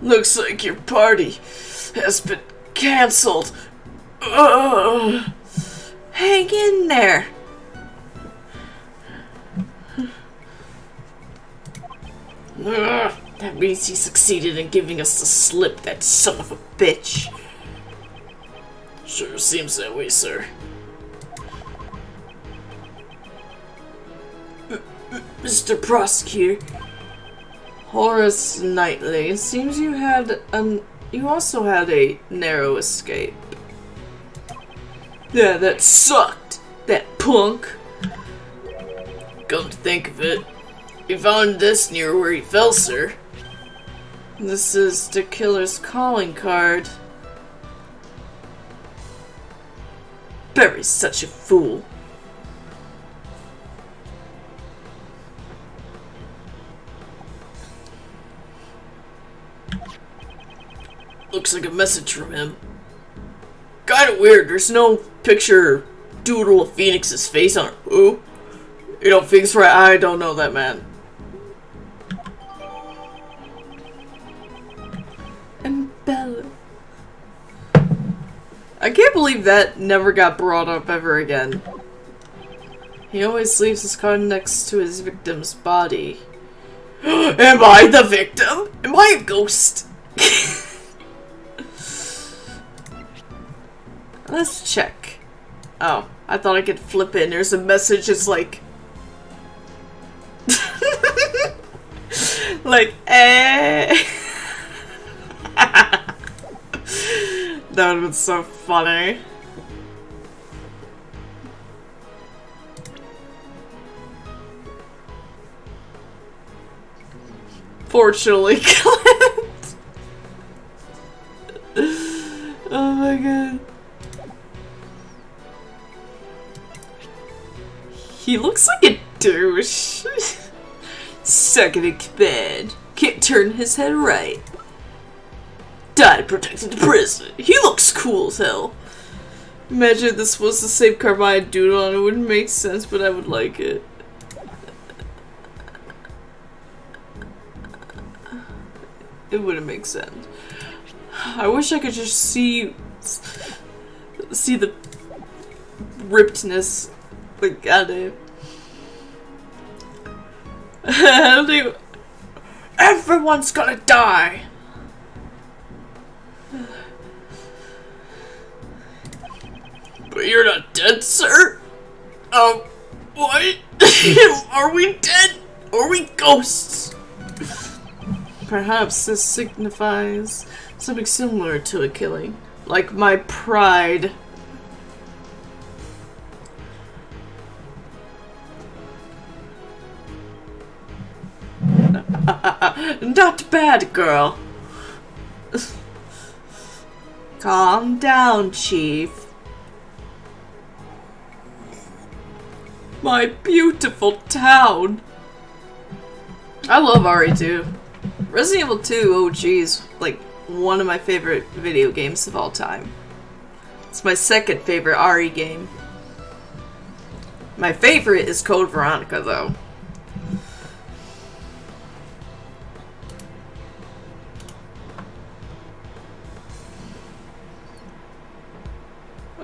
Looks like your party has been cancelled. Ugh. Hang in there. Ugh. That means he succeeded in giving us the slip, that son of a bitch. Sure seems that way, sir. Mr. Prosecutor, Horace Knightley, it seems you also had a narrow escape. Yeah, that sucked. That punk. Come to think of it, he found this near where he fell, sir. This is the killer's calling card. Barry's such a fool. Looks like a message from him. Kinda weird, there's no picture doodle of Phoenix's face on it. Ooh. You know, Phoenix, right? I don't know that man. And Bella. I can't believe that never got brought up ever again. He always leaves his card next to his victim's body. Am I the victim? Am I a ghost? Let's check. Oh, I thought I could flip it and there's a message that's like... like, eh... That would have been so funny. Fortunately, Clint. Oh my god. He looks like a douche. Second in command. Can't turn his head right. Died protecting the president. He looks cool as hell. Imagine if this was the same card I had doodle on. It wouldn't make sense, but I would like it. It wouldn't make sense. I wish I could just see the rippedness. Like, goddamn. Everyone's gonna die. But you're not dead, sir? What? Are we dead? Or are we ghosts? Perhaps this signifies something similar to a killing. Like my pride. Not bad, girl. Calm down, Chief. My beautiful town. I love RE2. Resident Evil 2 OG is like one of my favorite video games of all time. It's my second favorite RE game. My favorite is Code Veronica, though.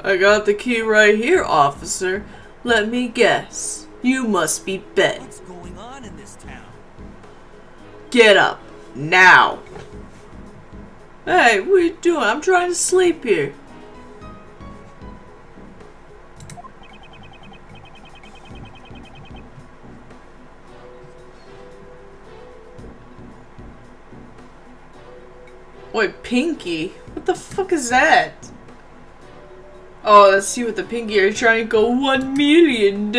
I got the key right here, officer. Let me guess. You must be Ben. What's going on in this town? Get up. Now. Hey, what are you doing? I'm trying to sleep here. Wait, Pinky? What the fuck is that? Oh, let's see what the Pinky are trying to go $1 million.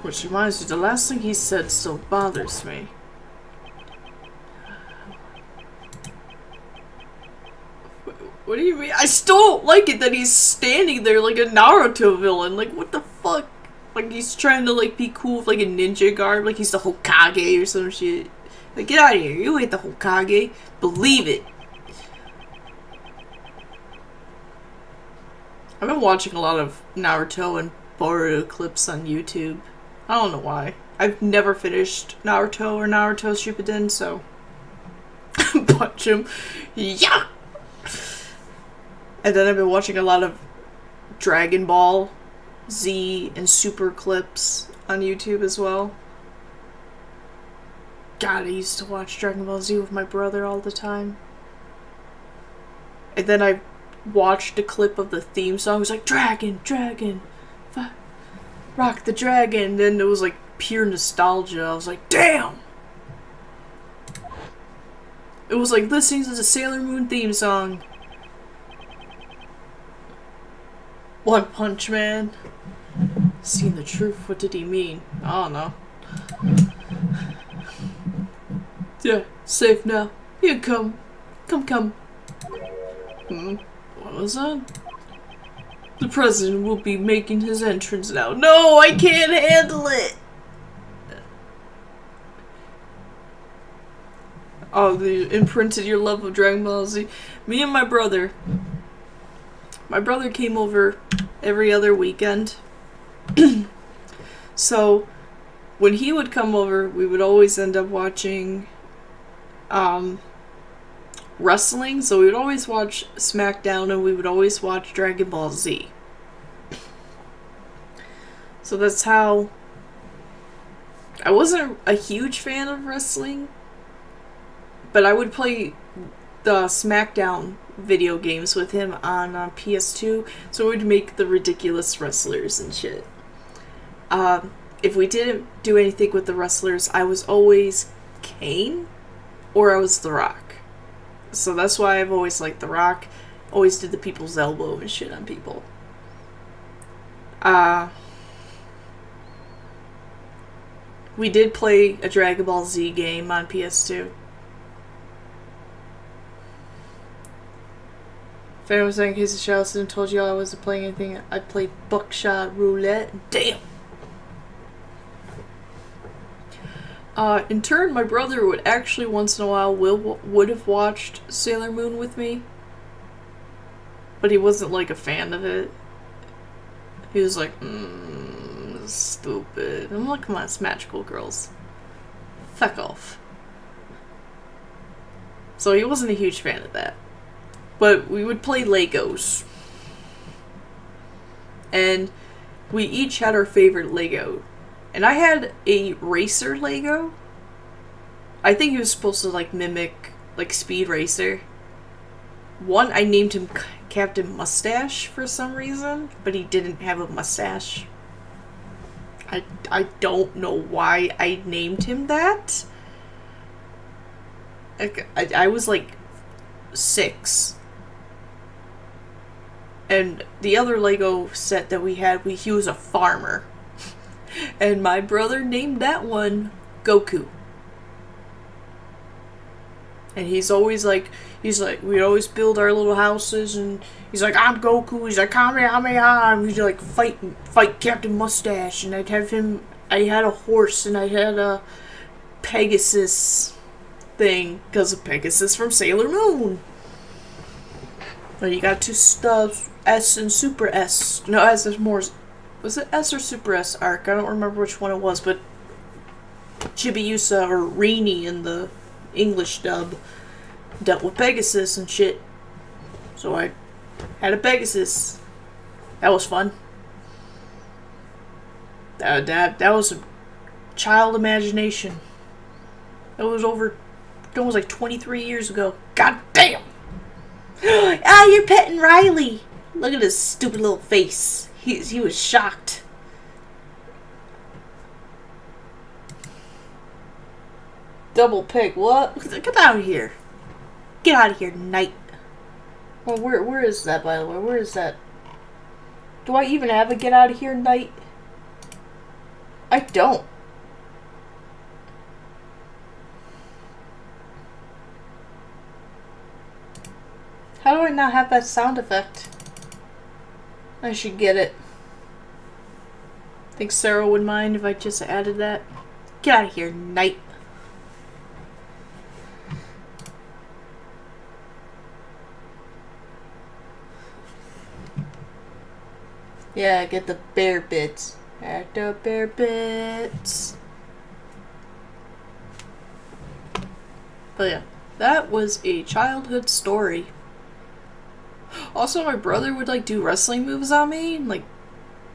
Which reminds me, the last thing he said still bothers me. What do you mean? I still don't like it that he's standing there like a Naruto villain. Like, what the fuck? Like, he's trying to, like, be cool with, like, a ninja garb. Like, he's the Hokage or some shit. Like, get out of here. You ain't the Hokage. Believe it. I've been watching a lot of Naruto and Boruto clips on YouTube. I don't know why. I've never finished Naruto or Naruto Shippuden, so... punch him. Yeah! And then I've been watching a lot of Dragon Ball Z and Super clips on YouTube as well. God, I used to watch Dragon Ball Z with my brother all the time. And then I watched a clip of the theme song. It was like, Dragon, Dragon, rock the dragon. And then it was like pure nostalgia. I was like, damn! It was like listening to the Sailor Moon theme song. One Punch Man. Seen the truth, what did he mean? I don't know. Yeah, safe now. Here, come. Come. What was that? The president will be making his entrance now. No, I can't handle it! Oh, they imprinted your love of Dragon Ball Z. Me and my brother. My brother came over every other weekend. So, when he would come over, we would always end up watching wrestling. So we would always watch SmackDown and we would always watch Dragon Ball Z. So that's how... I wasn't a huge fan of wrestling, but I would play the SmackDown video games with him on PS2, so we'd make the ridiculous wrestlers and shit. If we didn't do anything with the wrestlers, I was always Kane, or I was The Rock. So that's why I've always liked The Rock. Always did the people's elbow and shit on people. We did play a Dragon Ball Z game on PS2. If anyone was saying in case of Charleston and told you I wasn't playing anything, I played Buckshot Roulette. Damn! In turn, my brother would actually once in a while would have watched Sailor Moon with me. But he wasn't like a fan of it. He was like, stupid. I'm like, come on, it's magical girls. Fuck off. So he wasn't a huge fan of that. But we would play Legos. And we each had our favorite Lego. And I had a racer Lego. I think he was supposed to like mimic like Speed Racer. One, I named him Captain Mustache for some reason, but he didn't have a mustache. I don't know why I named him that. I was like 6. And the other Lego set that we had, he was a farmer. And my brother named that one Goku. And he's like, we'd always build our little houses, and he's like, I'm Goku, he's like, Kamehameha, and we'd like fight Captain Mustache, and I had a horse, and I had a Pegasus thing, because of Pegasus from Sailor Moon. But you got 2 stubs, S and Super S. No, S is more... Was it S or Super S arc? I don't remember which one it was, but Chibiusa or Rini in the English dub dealt with Pegasus and shit. So I had a Pegasus. That was fun. That was a child imagination. That was like 23 years ago. God damn! Ah, you're petting Riley! Look at his stupid little face. He was shocked. Double pick, what? Get out of here. Get out of here, knight. Well, where is that, by the way? Where is that? Do I even have a get out of here, knight? I don't. How do I not have that sound effect? I should get it. Think Sarah would mind if I just added that? Get out of here, knight. Yeah, get the bear bits. At the bear bits. But yeah, that was a childhood story. Also, my brother would like do wrestling moves on me, and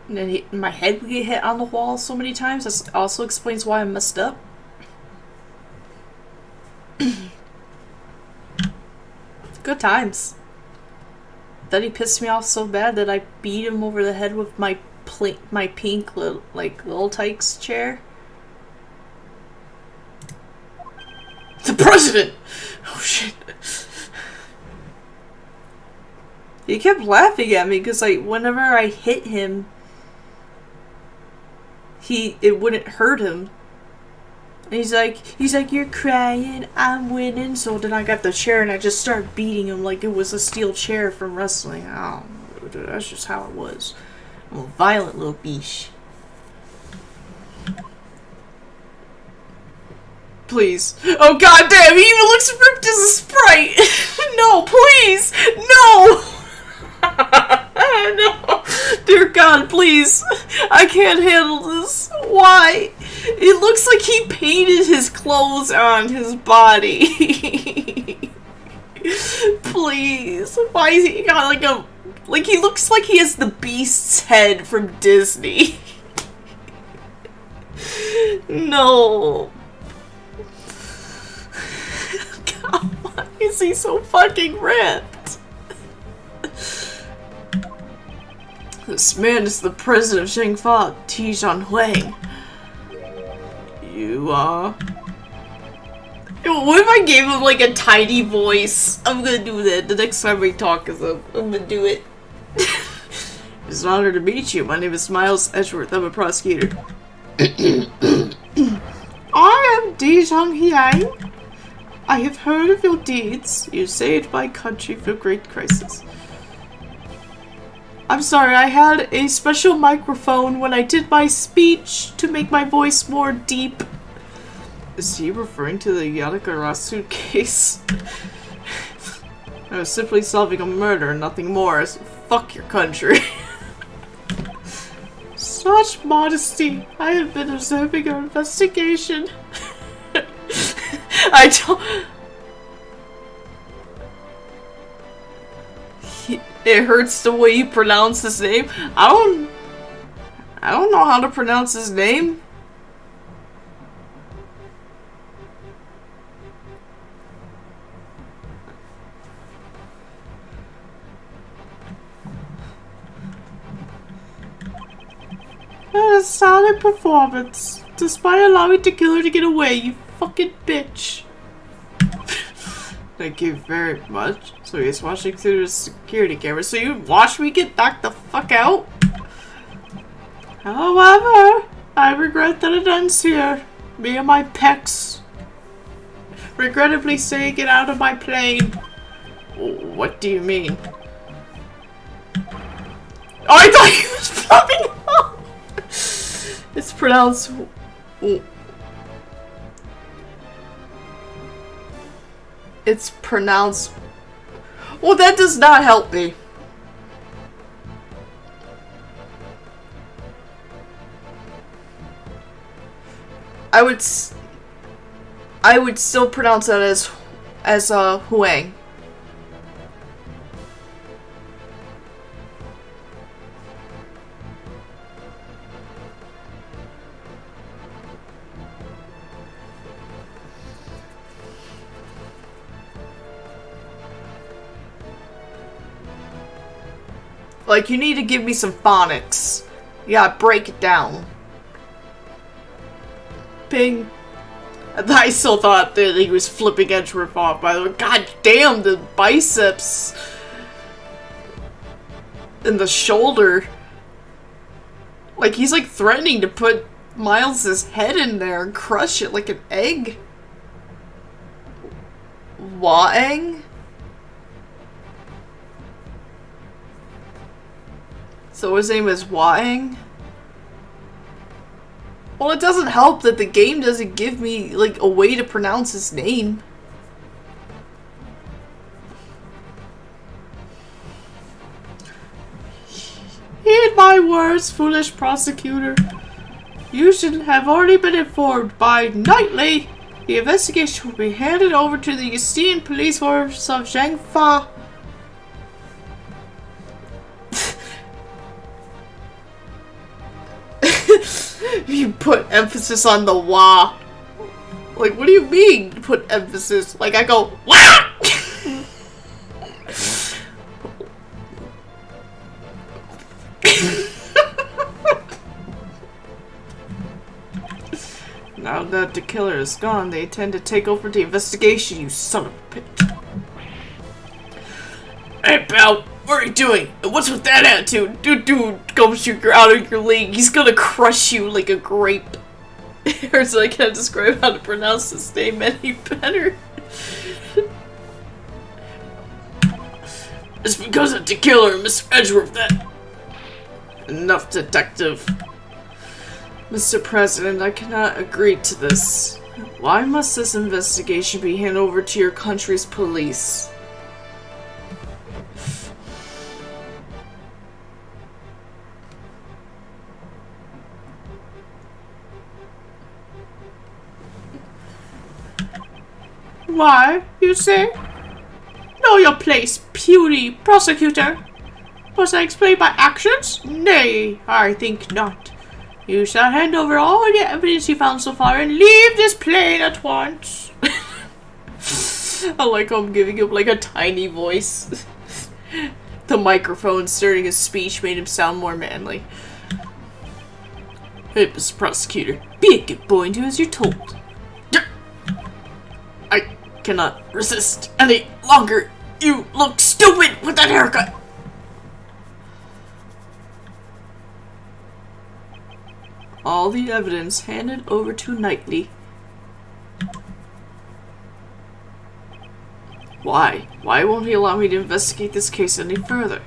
then my head would get hit on the wall so many times. That also explains why I messed up. Good times. Then he pissed me off so bad that I beat him over the head with my pink little tykes chair. The president! Oh shit. He kept laughing at me because, like, whenever I hit him, it wouldn't hurt him. And he's like, you're crying, I'm winning. So then I got the chair and I just started beating him like it was a steel chair from wrestling. Oh, that's just how it was. I'm a violent little biche. Please. Oh god damn, he even looks ripped as a sprite! No, please! No! No! Dear God, please! I can't handle this. Why? It looks like he painted his clothes on his body. Please. Why is he got like a... Like, he looks like he has the Beast's head from Disney. No. God, why is he so fucking ripped? This man is the president of Shangfa, Tijan Huang. You, What if I gave him, like, a tiny voice? I'm gonna do that. The next time we talk, I'm gonna do it. It's an honor to meet you. My name is Miles Edgeworth. I'm a prosecutor. I am Tijan Huang. I have heard of your deeds. You saved my country from a great crisis. I'm sorry, I had a special microphone when I did my speech to make my voice more deep. Is he referring to the Yadagarasu case? I was simply solving a murder, nothing more. So fuck your country. Such modesty. I have been observing your investigation. I don't... It hurts the way you pronounce his name. I don't know how to pronounce his name. A solid performance. Despite allowing the killer to get away, you fucking bitch. Thank you very much. So he's watching through the security camera. So you watch me get knocked the fuck out? However, I regret that it ends here. Me and my pecs regrettably say get out of my plane. What do you mean? Oh, I thought he was flipping off! It's pronounced... It's pronounced... Well, that does not help me. I would still pronounce that as Huang. Like, you need to give me some phonics. Yeah, break it down. Ping. I still thought that he was flipping Edgeworth off, by the way. God damn, the biceps. And the shoulder. Like, he's like threatening to put Miles's head in there and crush it like an egg. Wang? So his name is Wang? Well, it doesn't help that the game doesn't give me, like, a way to pronounce his name. Heed my words, foolish prosecutor. You should have already been informed by Knightley. The investigation will be handed over to the esteemed police force of Shangfa. You put emphasis on the wah. Like, what do you mean, put emphasis? Like, I go, wah! Now that the killer is gone, they intend to take over the investigation, you son of a bitch. Hey, pal, what are you doing? What's with that attitude? Dude, go shoot your out of your league. He's gonna crush you like a grape. Or so I can't describe how to pronounce this name any better. It's because of the killer, Mr. Edgeworth, that... Enough, detective. Mr. President, I cannot agree to this. Why must this investigation be handed over to your country's police? Why, you say? Know your place, puny prosecutor. Must I explain my actions? Nay, I think not. You shall hand over all the evidence you found so far and leave this plane at once. I like how I'm giving him like a tiny voice. The microphone during his speech made him sound more manly. Hey, Mr. Prosecutor, be a good boy and do as you're told. I cannot resist any longer. You look stupid with that haircut. All the evidence handed over to Knightley. Why? Why won't he allow me to investigate this case any further?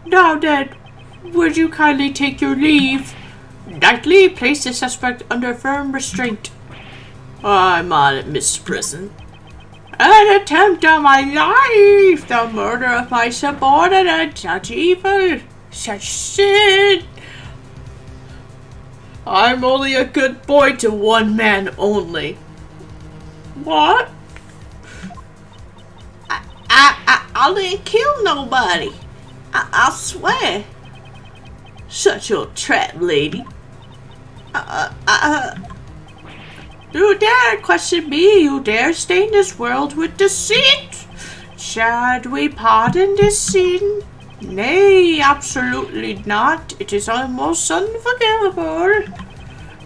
Now then, would you kindly take your leave? Knightley, place the suspect under firm restraint. I'm on it, Mr. President. An attempt on my life! The murder of my subordinate! Such evil! Such sin! I'm only a good boy to one man only. What? I didn't kill nobody. I swear. Shut your trap, lady. You dare question me, you dare stain this world with deceit. Shall we pardon this sin? Nay, absolutely not. It is almost unforgivable.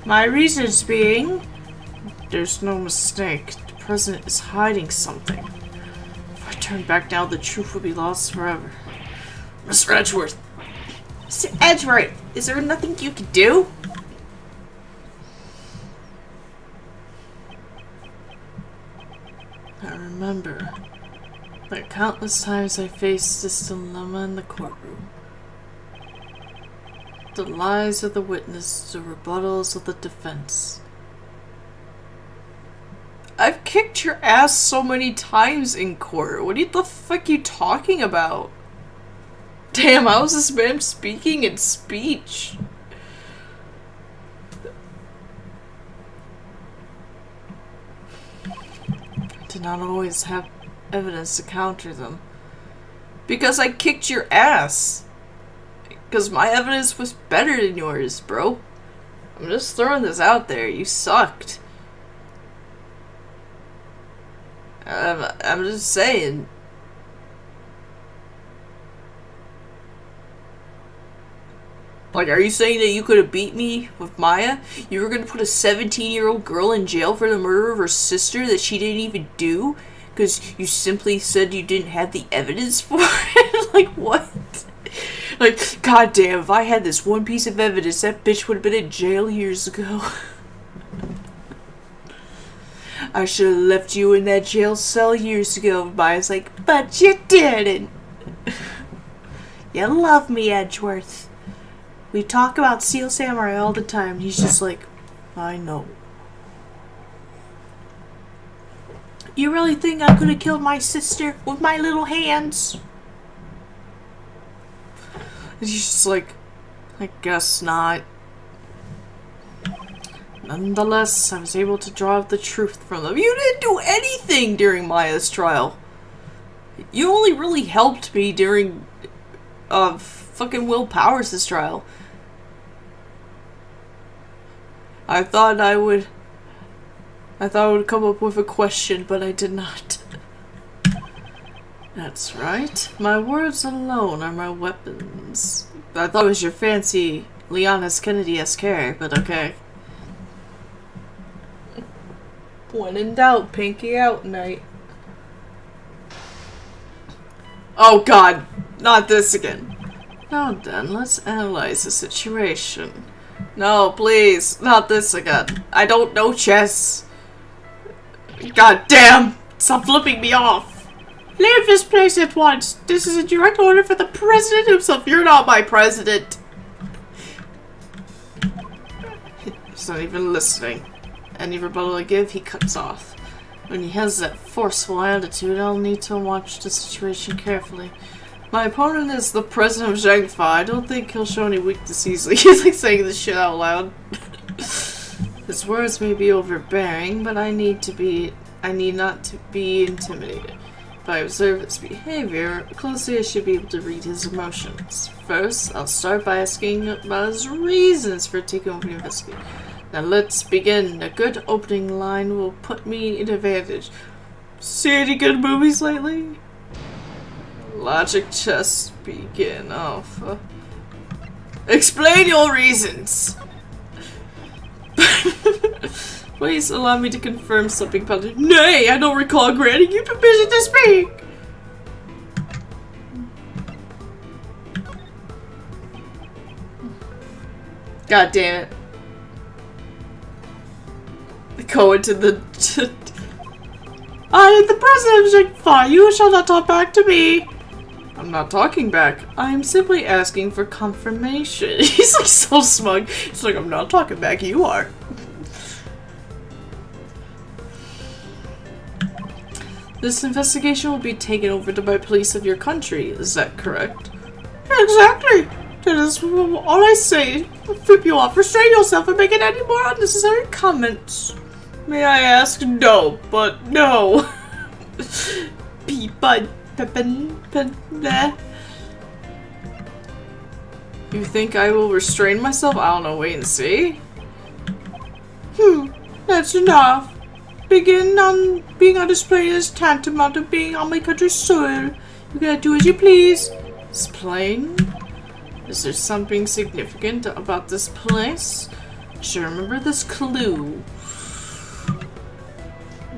My reasons being, there's no mistake. The president is hiding something. If I turn back now, the truth will be lost forever. Mr. Edgeworth. Mr. Edgeworth, is there nothing you can do? I remember the countless times I faced this dilemma in the courtroom. The lies of the witness, the rebuttals of the defense. I've kicked your ass so many times in court. What the fuck are you talking about? Damn, how is this man speaking in speech? I did not always have evidence to counter them. Because I kicked your ass. Because my evidence was better than yours, bro. I'm just throwing this out there. You sucked. I'm just saying. Like, are you saying that you could have beat me with Maya? You were gonna put a 17-year-old girl in jail for the murder of her sister that she didn't even do? Because you simply said you didn't have the evidence for it? Like, what? Like, goddamn, if I had this one piece of evidence, that bitch would have been in jail years ago. I should have left you in that jail cell years ago. Maya's like, but you didn't. You love me, Edgeworth. We talk about Steel Samurai all the time. He's just like, I know. You really think I could have killed my sister with my little hands? And he's just like, I guess not. Nonetheless, I was able to draw out the truth from them. You didn't do anything during Maya's trial. You only really helped me during fucking Will Powers' trial. I thought I would come up with a question, but I did not. That's right. My words alone are my weapons. I thought it was your fancy Leonis Kennedy-esque hair, but okay. When in doubt, pinky out night. Oh god, not this again. Now then, let's analyze the situation. No, please, not this again. I don't know chess. God damn! Stop flipping me off! Leave this place at once! This is a direct order for the president himself. You're not my president! He's not even listening. Any rebuttal I give, he cuts off. When he has that forceful attitude, I'll need to watch the situation carefully. My opponent is the president of Zhangfa. I don't think he'll show any weakness easily. He's like saying this shit out loud. His words may be overbearing, but I need not to be intimidated. If I observe his behavior closely, I should be able to read his emotions. First, I'll start by asking about his reasons for taking over the investigation. Now let's begin. A good opening line will put me in advantage. See any good movies lately? Logic chess begin. Oh, fuck. Explain your reasons! Please allow me to confirm something about it. Nay, I don't recall granting you permission to speak! God damn it. Go into the... I am the president of Zhangfa. You shall not talk back to me. I'm not talking back. I'm simply asking for confirmation. He's like so smug. He's like, I'm not talking back. You are. This investigation will be taken over by police of your country. Is that correct? Exactly. That is all I say. Flip you off. Restrain yourself and make it any more unnecessary comments. May I ask? No, but no. You think I will restrain myself? I don't know, wait and see. That's enough. Being on display is tantamount to being on my country's soil. You gotta do as you please. It's plain. Is there something significant about this place? I should remember this clue.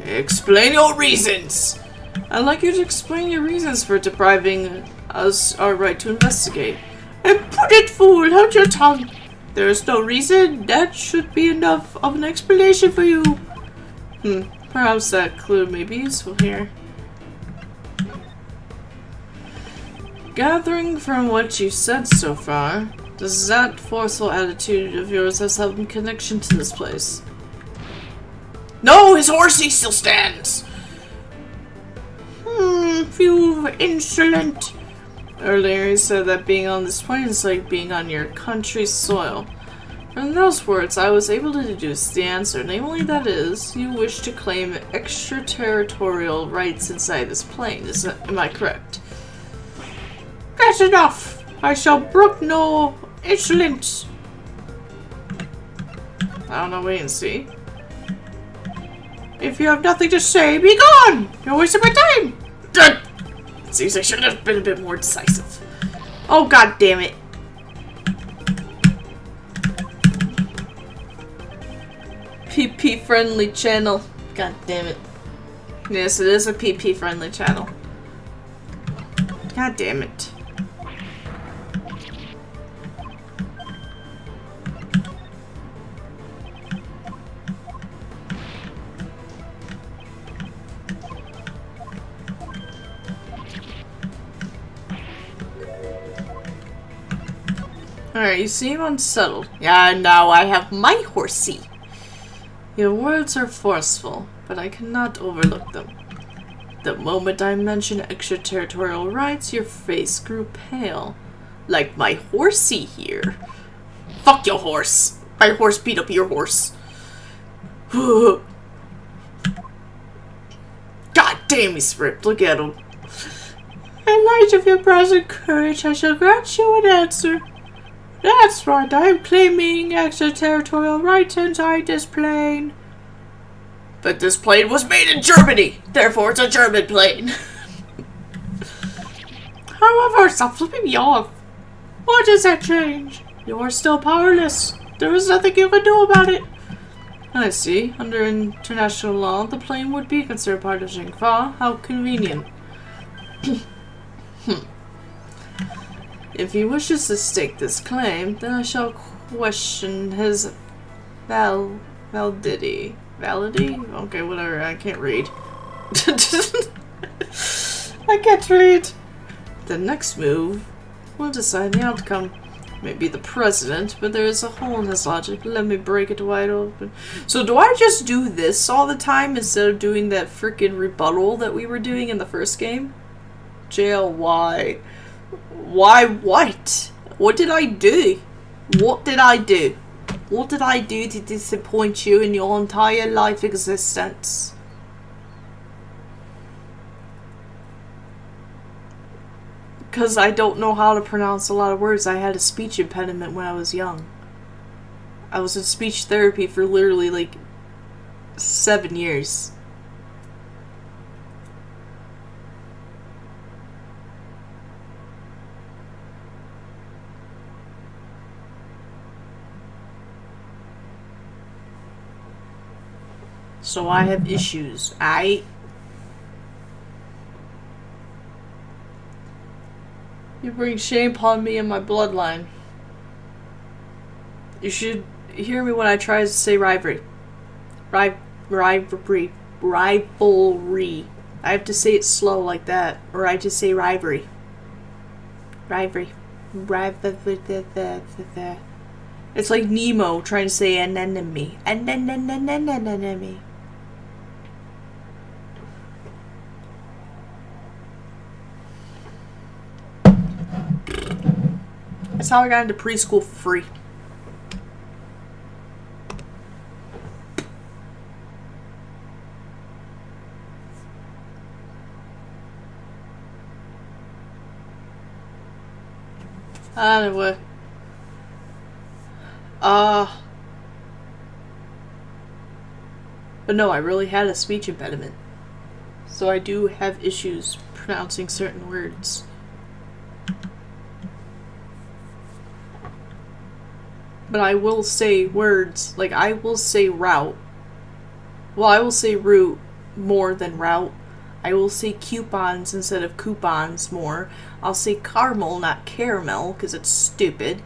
Explain your reasons! I'd like you to explain your reasons for depriving us our right to investigate. Impudent fool! Hold your tongue! There is no reason. That should be enough of an explanation for you. Perhaps that clue may be useful here. Gathering from what you said so far, does that forceful attitude of yours have some connection to this place? No, his horsey still stands! You insolent. Earlier he said that being on this plane is like being on your country's soil. From those words, I was able to deduce the answer, namely that is, you wish to claim extraterritorial rights inside this plane. Am I correct? That's enough! I shall brook no insolence! I don't know, wait and see. If you have nothing to say, be gone! You're wasting my time! Seems I should have been a bit more decisive. Oh, god damn it. PP friendly channel. God damn it. Yes, it is a PP friendly channel. God damn it. Alright, you seem unsettled. Yeah, now I have my horsey. Your words are forceful, but I cannot overlook them. The moment I mentioned extraterritorial rights, your face grew pale. Like my horsey here. Fuck your horse. My horse beat up your horse. God damn, he's ripped. Look at him. In light of your present courage, I shall grant you an answer. That's right, I am claiming extraterritorial rights inside this plane. But this plane was made in Germany, therefore it's a German plane. However, stop flipping me off. What does that change? You are still powerless. There is nothing you can do about it. I see. Under international law, the plane would be considered part of Jingfa. How convenient. If he wishes to stake this claim, then I shall question his validity. Validity? Okay, whatever. I can't read. I can't read. The next move will decide the outcome. Maybe the president, but there is a hole in his logic. Let me break it wide open. So do I just do this all the time instead of doing that freaking rebuttal that we were doing in the first game? Jail, why? Why what? What did I do? What did I do? What did I do to disappoint you in your entire life existence? Because I don't know how to pronounce a lot of words. I had a speech impediment when I was young. I was in speech therapy for literally like 7 years. So I have issues. You bring shame upon me and my bloodline. You should hear me when I try to say rivalry. Rivalry. I have to say it slow like that, or I just say rivalry. Rivalry. It's like Nemo trying to say anemone. Anemone. That's how I got into preschool for free. Anyway. But no, I really had a speech impediment. So I do have issues pronouncing certain words. But I will say words, like I will say route. Well, I will say route more than route. I will say coupons instead of coupons more. I'll say caramel, not caramel, because it's stupid.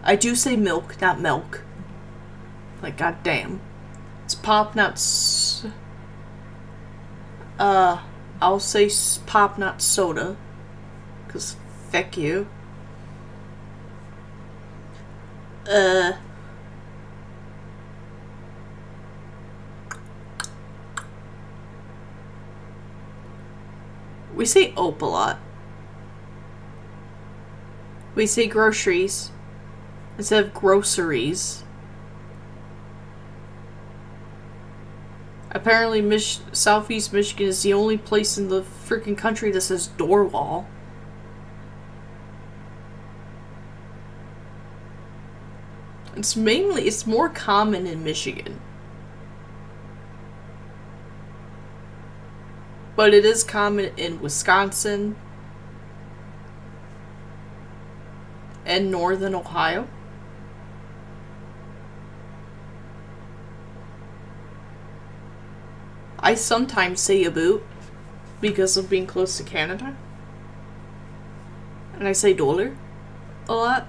I do say milk, not milk. Like, goddamn. It's pop, not I'll say pop, not soda. Because feck you. We say ope a lot. We say groceries instead of groceries. Apparently, Southeast Michigan is the only place in the freaking country that says door wall. It's more common in Michigan. But it is common in Wisconsin and northern Ohio. I sometimes say a boot because of being close to Canada. And I say dollar a lot.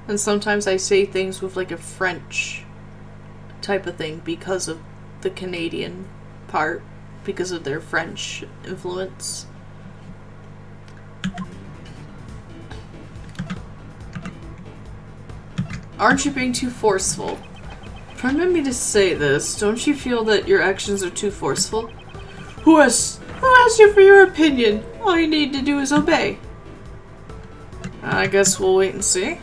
And sometimes I say things with like a French type of thing because of the Canadian part, because of their French influence. Aren't you being too forceful? Permit me to say this, don't you feel that your actions are too forceful? Who asked you for your opinion? All you need to do is obey. I guess we'll wait and see.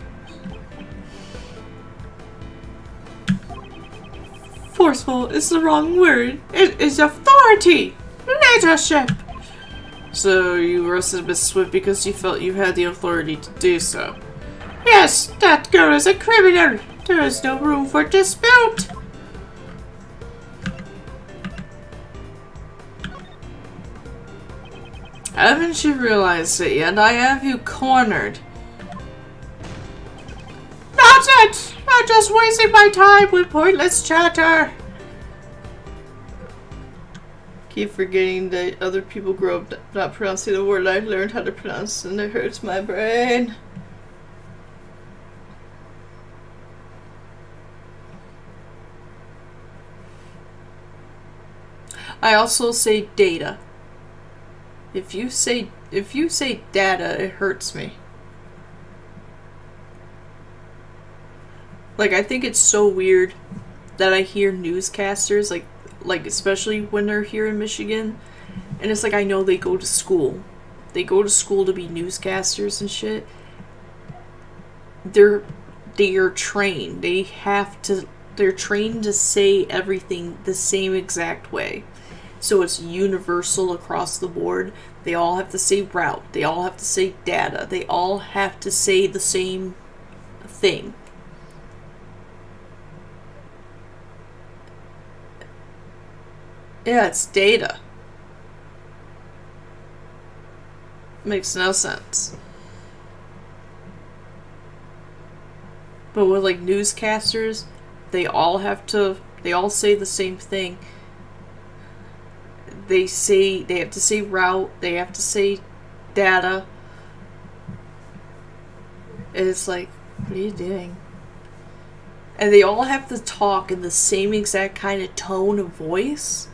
Forceful is the wrong word. It is authority! Leadership! So you arrested Miss Swift because you felt you had the authority to do so. Yes, that girl is a criminal. There is no room for dispute. Haven't you realized it yet? I have you cornered. Not it! I'm just wasting my time with pointless chatter. Keep forgetting that other people grow up not pronouncing the word I've learned how to pronounce, and it hurts my brain. I also say data. If you say data, it hurts me. Like, I think it's so weird that I hear newscasters, like especially when they're here in Michigan, and it's like I know they go to school. They go to school to be newscasters and shit. They are trained. They're trained to say everything the same exact way. So it's universal across the board. They all have to say route. They all have to say data. They all have to say the same thing. Yeah, it's data. Makes no sense. But with like newscasters, they all say the same thing. They have to say route, they have to say data. And it's like, what are you doing? And they all have to talk in the same exact kind of tone of voice.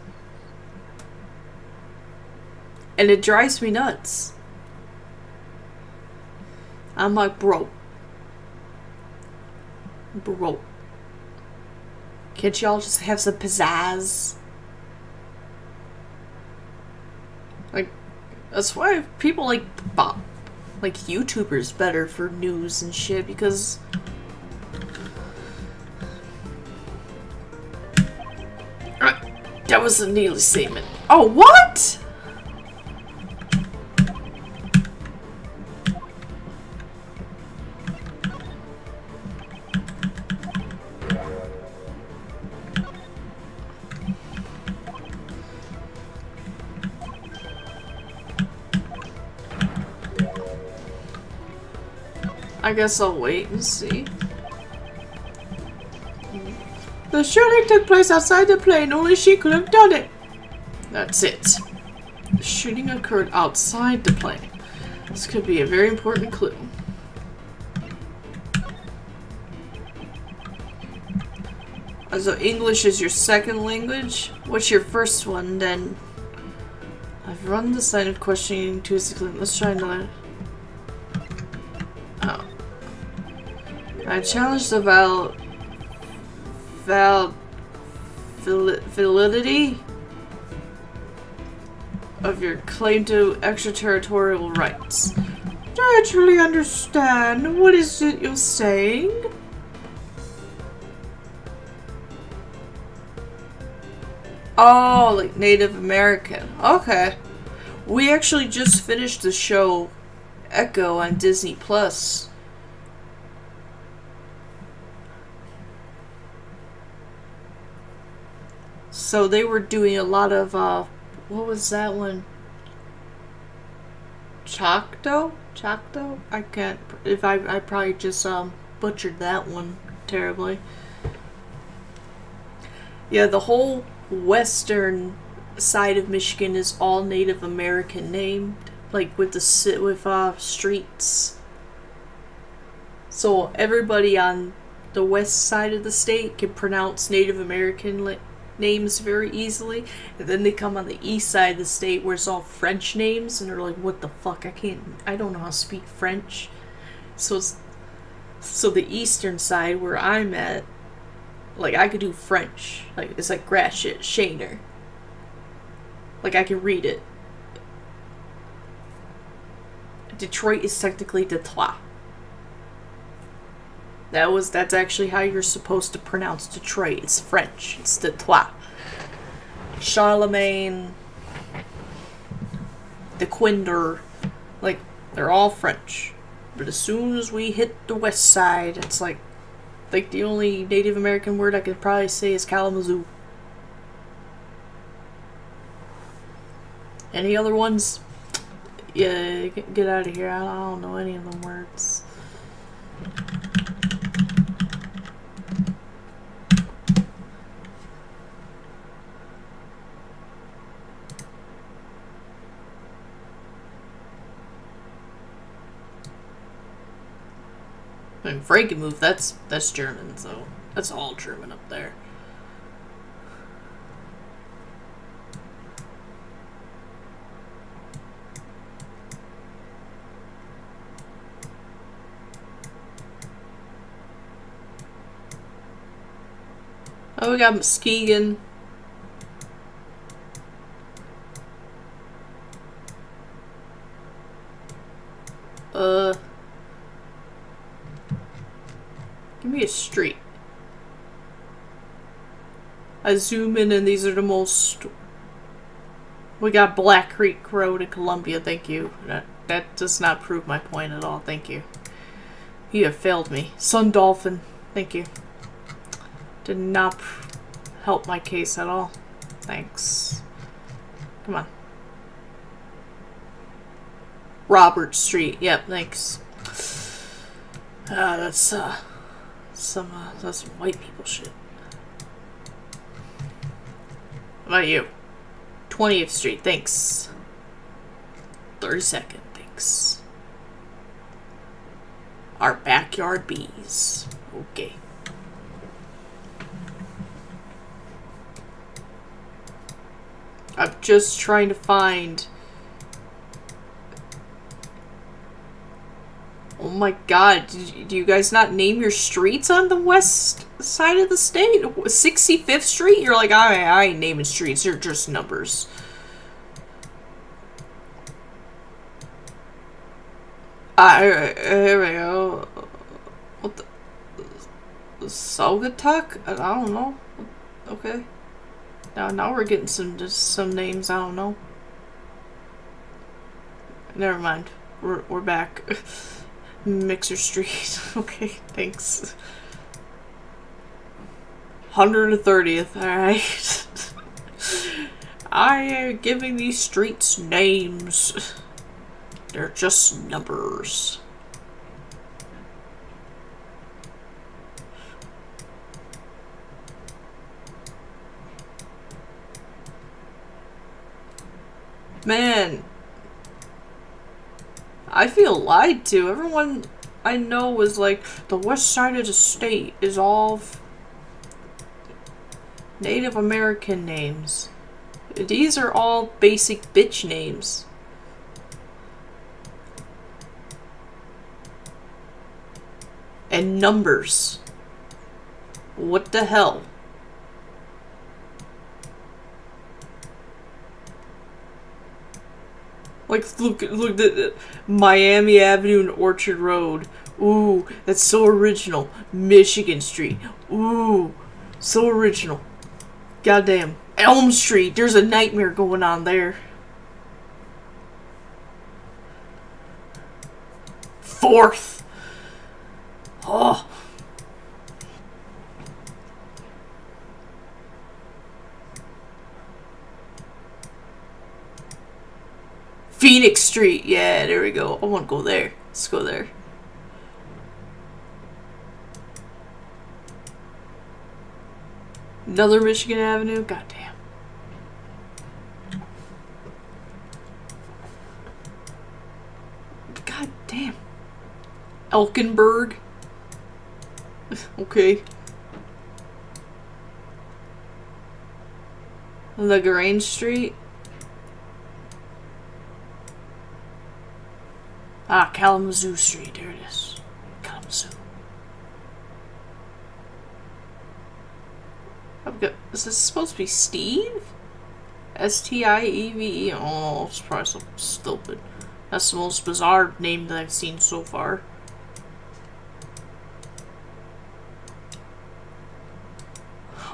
And it drives me nuts. I'm like, bro. Can't y'all just have some pizzazz? Like, that's why people like YouTubers better for news and shit, because that was a needless statement. Oh, what? I guess I'll wait and see. The shooting took place outside the plane. Only she could have done it. That's it. The shooting occurred outside the plane. This could be a very important clue. So English is your second language? What's your first one then? I've run the sign of questioning to a Let's try another. Oh. I challenge the validity of your claim to extraterritorial rights. Do I truly understand? What is it you're saying? Oh, like Native American. Okay. We actually just finished the show Echo on Disney Plus. So they were doing a lot of what was that one? Choctaw? I can't. If I probably just butchered that one terribly. Yeah, the whole western side of Michigan is all Native American named, like with streets. So everybody on the west side of the state can pronounce Native American names very easily, and then they come on the east side of the state where it's all French names, and they're like, what the fuck, I don't know how to speak French. So the eastern side where I'm at, like, I could do French. Like, it's like Gratiot, Shaner. Like, I can read it. Detroit is technically Detroit. That's actually how you're supposed to pronounce Detroit. It's French. It's Detroit. Charlemagne, Dequinder, like, they're all French. But as soon as we hit the west side, it's like the only Native American word I could probably say is Kalamazoo. Any other ones? Yeah, get out of here. I don't know any of them words. I mean, Frankenmuth, that's German, so that's all German up there. Oh, we got Muskegon. Give me a street. I zoom in and these are the most... We got Black Creek Road in Columbia, thank you. That does not prove my point at all, thank you. You have failed me. Sun Dolphin, thank you. Did not help my case at all. Thanks. Come on. Robert Street, yep, thanks. That's some white people shit. How about you? 20th Street, thanks. 32nd, thanks. Our backyard bees. Okay. I'm just trying to find... Oh my god, do you guys not name your streets on the west side of the state? 65th Street? You're like, I ain't naming streets, they're just numbers. Here we go. What the... Saugatuck? I don't know. Okay. Now we're getting some names, I don't know. Never mind. We're back. Mixer Street. Okay, thanks. 130th, alright. I am giving these streets names. They're just numbers. Man, I feel lied to. Everyone I know was like, the west side of the state is all Native American names. These are all basic bitch names. And numbers. What the hell? Like, look at Miami Avenue and Orchard Road. Ooh, that's so original. Michigan Street. Ooh, so original. Goddamn. Elm Street. There's a nightmare going on there. 4th. Oh. Phoenix Street. Yeah, there we go. I want to go there. Let's go there. Another Michigan Avenue. Goddamn. God damn. Elkenberg. Okay. LaGrange Street. Ah, Kalamazoo Street. There it is. Kalamazoo. Is this supposed to be Steve? S-T-I-E-V-E? Oh, it's probably something stupid. That's the most bizarre name that I've seen so far.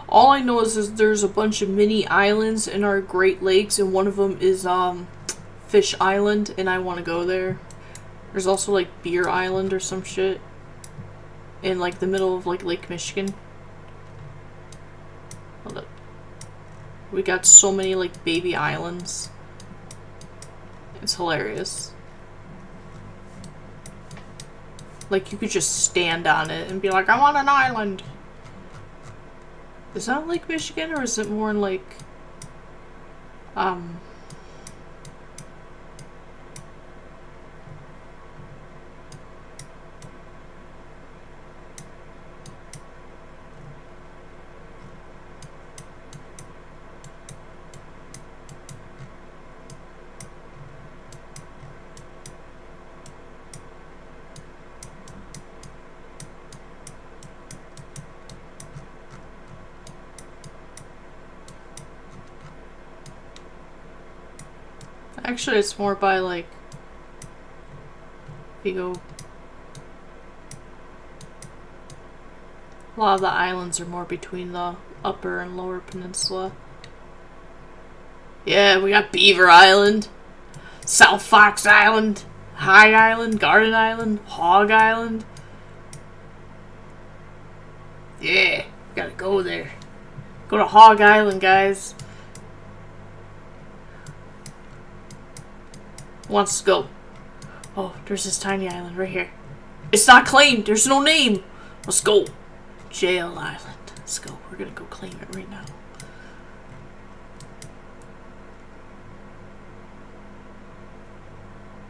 All I know is there's a bunch of mini islands in our Great Lakes, and one of them is Fish Island, and I want to go there. There's also like Beer Island or some shit in like the middle of like Lake Michigan. Hold up. We got so many like baby islands. It's hilarious. Like, you could just stand on it and be like, I'm on an island. Is that Lake Michigan, or is it more in like, actually it's more by like, if you go, a lot of the islands are more between the upper and lower peninsula. Yeah, we got Beaver Island, South Fox Island, High Island, Garden Island, Hog Island. Yeah, gotta go there. Go to Hog Island, guys. Wants to go. Oh, there's this tiny island right here. It's not claimed. There's no name. Let's go. Jail Island. Let's go. We're gonna go claim it right now.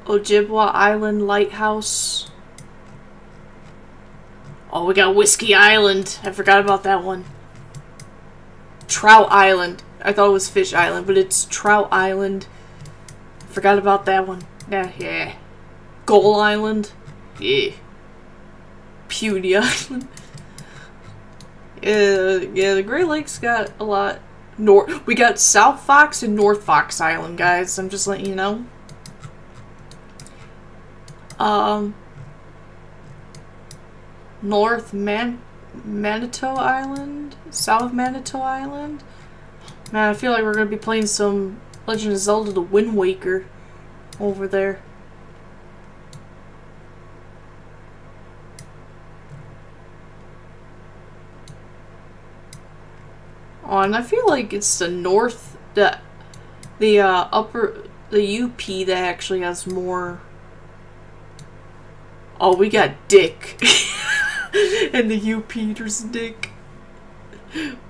Ojibwa Island Lighthouse. Oh, we got Whiskey Island. I forgot about that one. Trout Island. I thought it was Fish Island, but it's Trout Island. Forgot about that one. Yeah. Gull Island. Yeah. Puny Island. Yeah, the Great Lakes got a lot. We got South Fox and North Fox Island, guys. I'm just letting you know. North Manitou Island? South Manitou Island? Man, I feel like we're gonna be playing some Legend of Zelda The Wind Waker over there. Oh, and I feel like it's the north, the UP that actually has more. Oh, we got Dick. And the UP, there's Dick.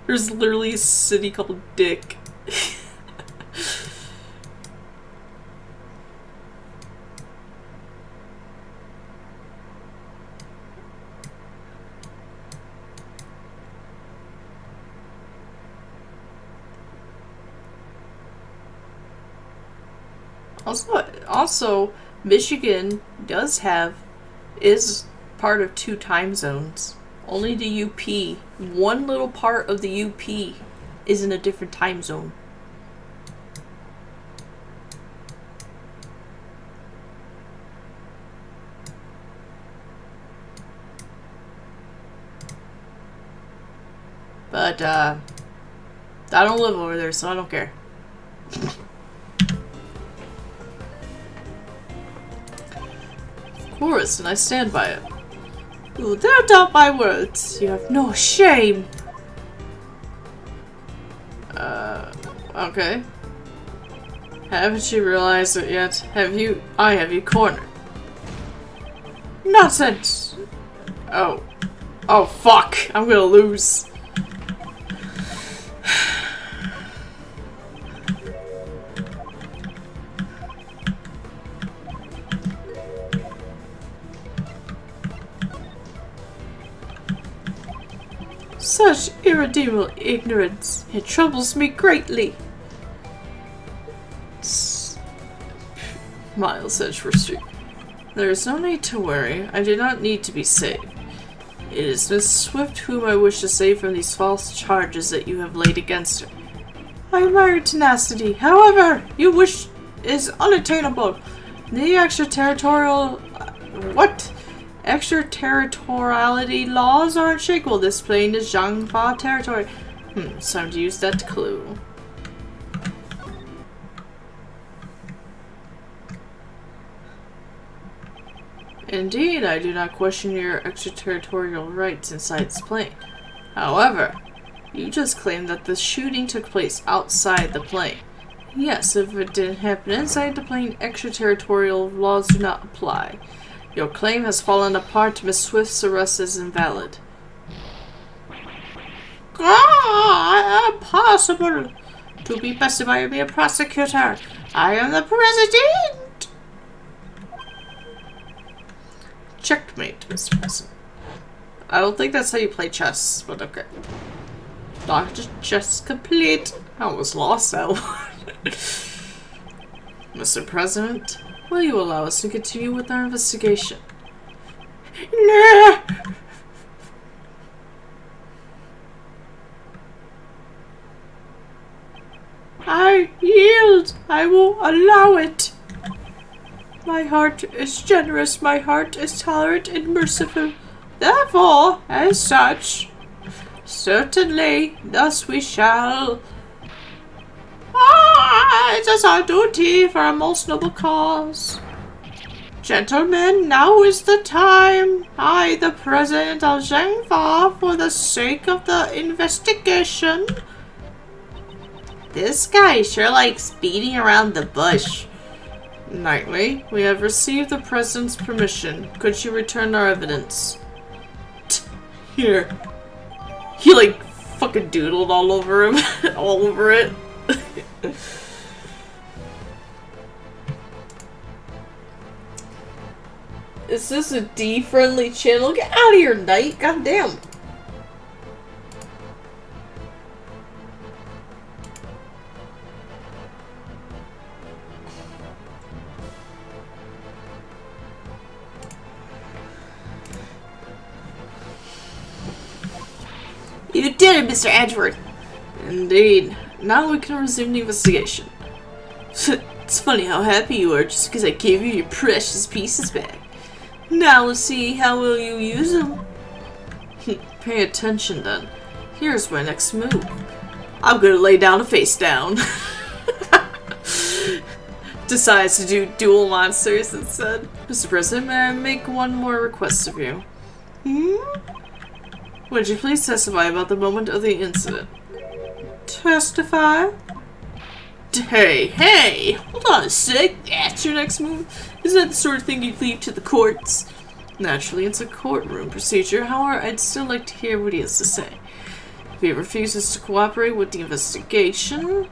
There's literally a city called Dick. Also, Michigan is part of 2 time zones. Only the UP, one little part of the UP is in a different time zone. But, I don't live over there, so I don't care. Of course, and I stand by it. You dare doubt my words. You have no shame. Okay. Haven't you realized it yet? I have you cornered. Nonsense. Oh, fuck. I'm gonna lose. Such irredeemable ignorance. It troubles me greatly. Miles Edgeworth Street. There is no need to worry. I do not need to be saved. It is Miss Swift whom I wish to save from these false charges that you have laid against her. I admire your tenacity. However, your wish is unattainable. The extraterritorial... What? Extraterritoriality laws are unshakable. This plane is Zhangfa territory. It's time to use that clue. Indeed, I do not question your extraterritorial rights inside this plane. However, you just claimed that the shooting took place outside the plane. Yes, if it didn't happen inside the plane, extraterritorial laws do not apply. Your claim has fallen apart. Miss Swift's arrest is invalid. Impossible to be bested by a mere prosecutor. I am the president. Checkmate, Mr. President. I don't think that's how you play chess, but okay. Dr. Chess complete. I almost lost that one. Mr. President, will you allow us to continue with our investigation? Nah. I yield. I will allow it. My heart is generous. My heart is tolerant and merciful. Therefore, as such, certainly, thus we shall. It is our duty for a most noble cause. Gentlemen, now is the time. I, the President of Zhengfa, for the sake of the investigation. This guy sure likes beating around the bush. Knightley, we have received the President's permission. Could you return our evidence? Here. He like fucking doodled all over him. All over it. Is this a D-friendly channel? Get out of here, Knight! God damn! You did it, Mr. Edgeworth! Indeed. Now we can resume the investigation. It's funny how happy you are just because I gave you your precious pieces back. Now let's see how will you use them. Pay attention then. Here's my next move. I'm gonna lay down a face down. Decides to do dual monsters instead. Mr. President, may I make one more request of you? Would you please testify about the moment of the incident? Testify? Hey! Hold on a sec. That's your next move? Isn't that the sort of thing you'd leave to the courts? Naturally, it's a courtroom procedure. However, I'd still like to hear what he has to say. If he refuses to cooperate with the investigation,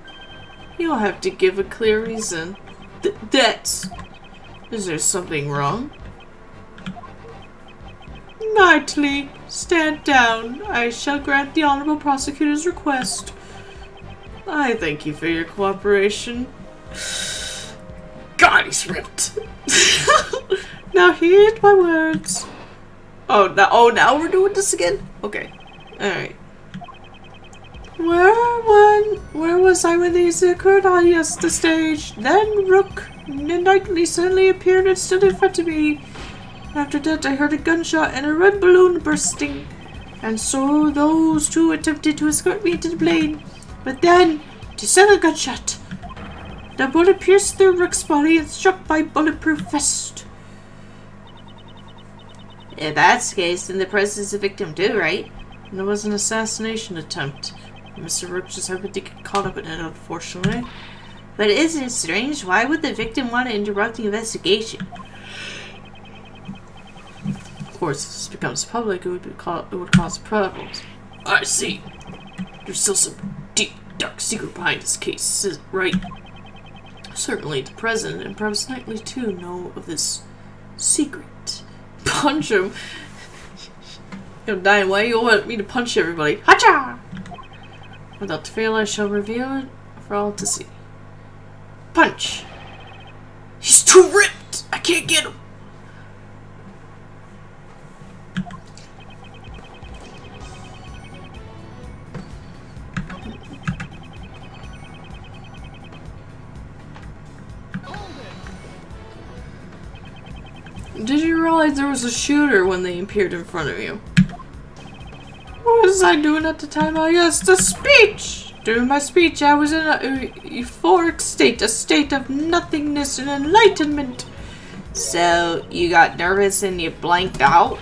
you'll have to give a clear reason. That's... Is there something wrong? Knightley, stand down. I shall grant the Honorable Prosecutor's request. I thank you for your cooperation. God, he's ripped. Now heed my words. Now we're doing this again? Okay. Alright. Where was I when these occurred? Ah, yes, the stage. Then Rook Knightley suddenly appeared and stood in front of me. After that, I heard a gunshot and a red balloon bursting. And so those two attempted to escort me into the plane. But then, the second gunshot. The bullet pierced through Rook's body and struck my bulletproof vest. If that's the case, then the President's a victim too, right? And it was an assassination attempt. Mr. Rook just happened to get caught up in it, unfortunately. But isn't it strange? Why would the victim want to interrupt the investigation? Of course, if this becomes public, it would cause problems. I see. There's still some deep, dark secret behind this case, right? Certainly the President and perhaps Knightley too know of this secret. Punch him. I'm dying. Why do you want me to punch everybody? Hacha! Without fail, I shall reveal it for all to see. Punch! He's too ripped! I can't get him! Did you realize there was a shooter when they appeared in front of you? What was I doing at the time? Oh yes, the speech! During my speech, I was in a euphoric state, a state of nothingness and enlightenment. So, you got nervous and you blanked out?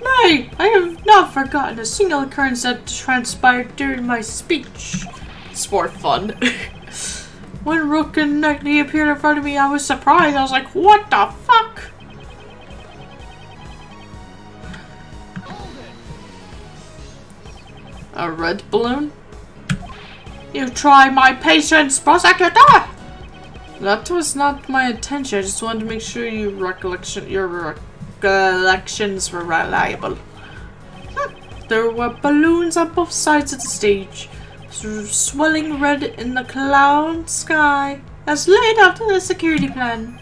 Nay, I have not forgotten a single occurrence that transpired during my speech. It's more fun. When Rook and Knightley appeared in front of me, I was surprised. I was like, what the fuck? A red balloon? You try my patience, prosecutor! That was not my intention. I just wanted to make sure your recollections were reliable. There were balloons on both sides of the stage, swelling red in the cloud sky, as laid out in the security plan.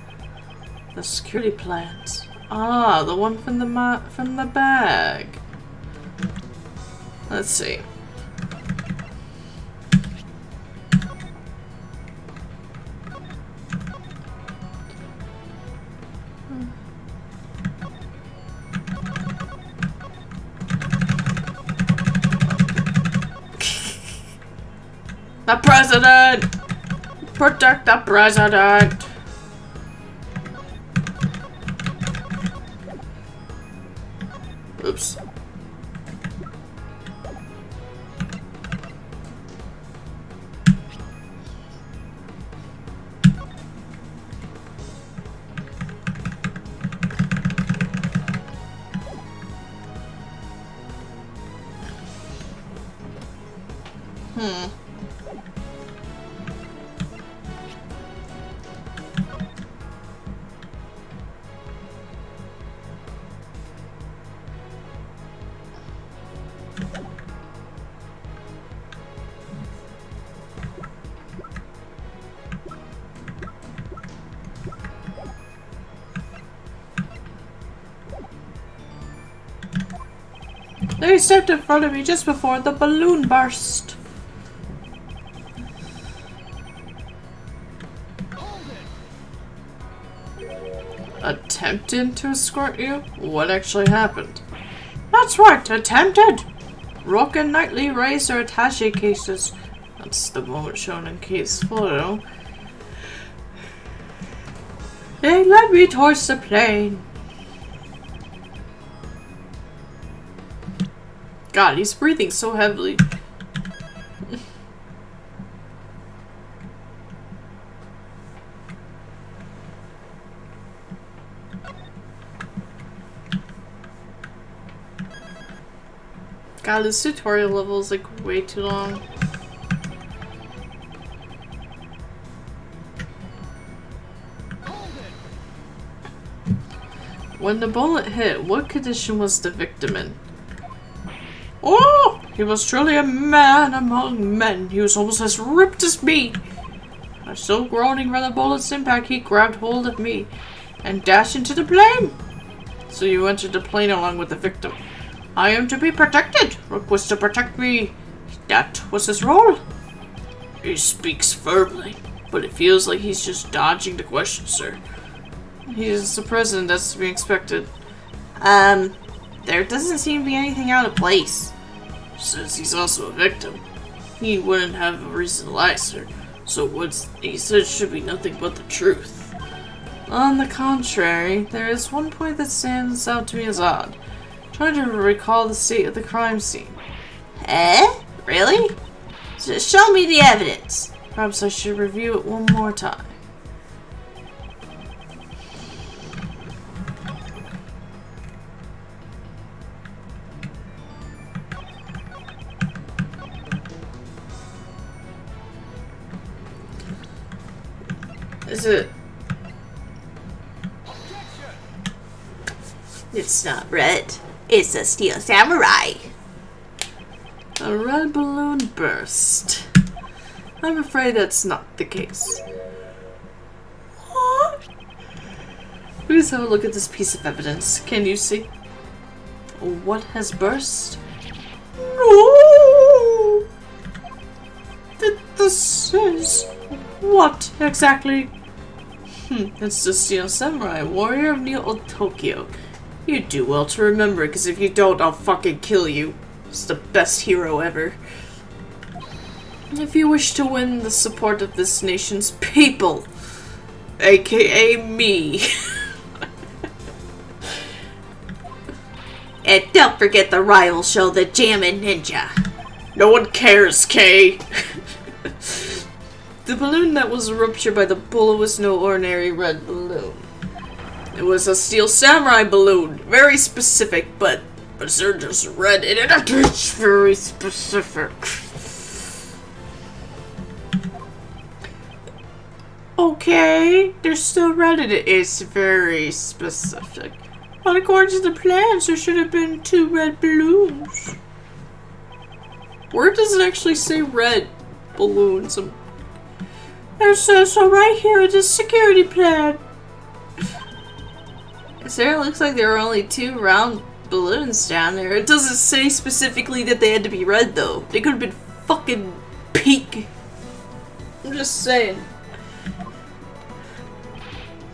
The security plans. Ah, the one from the bag. Let's see. The president! Protect the president! Oops. They stepped in front of me just before the balloon burst. Attempted to escort you? What actually happened? That's right, attempted! Rook and Knightley raised their attaché cases. That's the moment shown in case photo. They led me towards the plane. God, he's breathing so heavily. God, this tutorial level is like way too long. When the bullet hit, what condition was the victim in? Oh! He was truly a man among men. He was almost as ripped as me. Still groaning from the bullet's impact, he grabbed hold of me and dashed into the plane. So you entered the plane along with the victim. I am to be protected. Rook was to protect me. That was his role. He speaks firmly, but it feels like he's just dodging the question, sir. He's the president, that's to be expected. There doesn't seem to be anything out of place. Since he's also a victim, he wouldn't have a reason to lie, sir. So what he said should be nothing but the truth. On the contrary, there is one point that stands out to me as odd. Trying to recall the state of the crime scene. Really? Show me the evidence. Perhaps I should review it one more time. Is it? It's not red. It's a steel samurai. A red balloon burst. I'm afraid that's not the case. What? Please have a look at this piece of evidence. Can you see? What has burst? No! This is... what exactly? It's the Steel Samurai, warrior of Neo Tokyo. You do well to remember it, because if you don't, I'll fucking kill you. It's the best hero ever. If you wish to win the support of this nation's people, aka me. And don't forget the rival show, the Jammin' Ninja. No one cares, Kay. The balloon that was ruptured by the bullet was no ordinary red balloon. It was a Steel Samurai balloon. Very specific, but But they're just red and it's very specific. Okay, they're still red and it is very specific. But according to the plans, there should have been 2 red balloons. Where does it actually say red balloons? It says so right here in the security plan. Sarah, looks like there were only 2 round balloons down there. It doesn't say specifically that they had to be red, though. They could have been fucking pink. I'm just saying.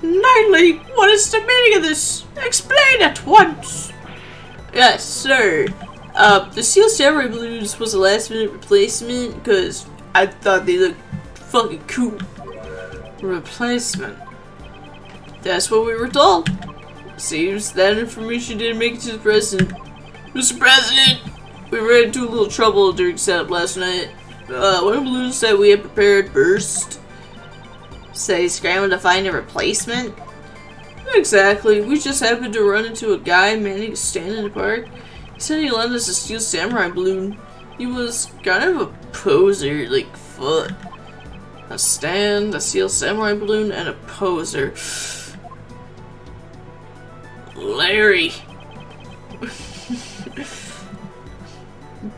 Knightley, what is the meaning of this? Explain at once. Yes, sir. The Steel Samurai balloons was a last minute replacement because I thought they looked fucking cool. Replacement. That's what we were told. Seems that information didn't make it to the president. Mr. President, we ran into a little trouble during setup last night. One of the balloons that we had prepared burst. So he scrambled to find a replacement? Exactly. We just happened to run into a guy manning a stand in the park. He said he lent us a Steel Samurai balloon. He was kind of a poser, like foot. A stand, a Steel Samurai balloon, and a poser. Larry.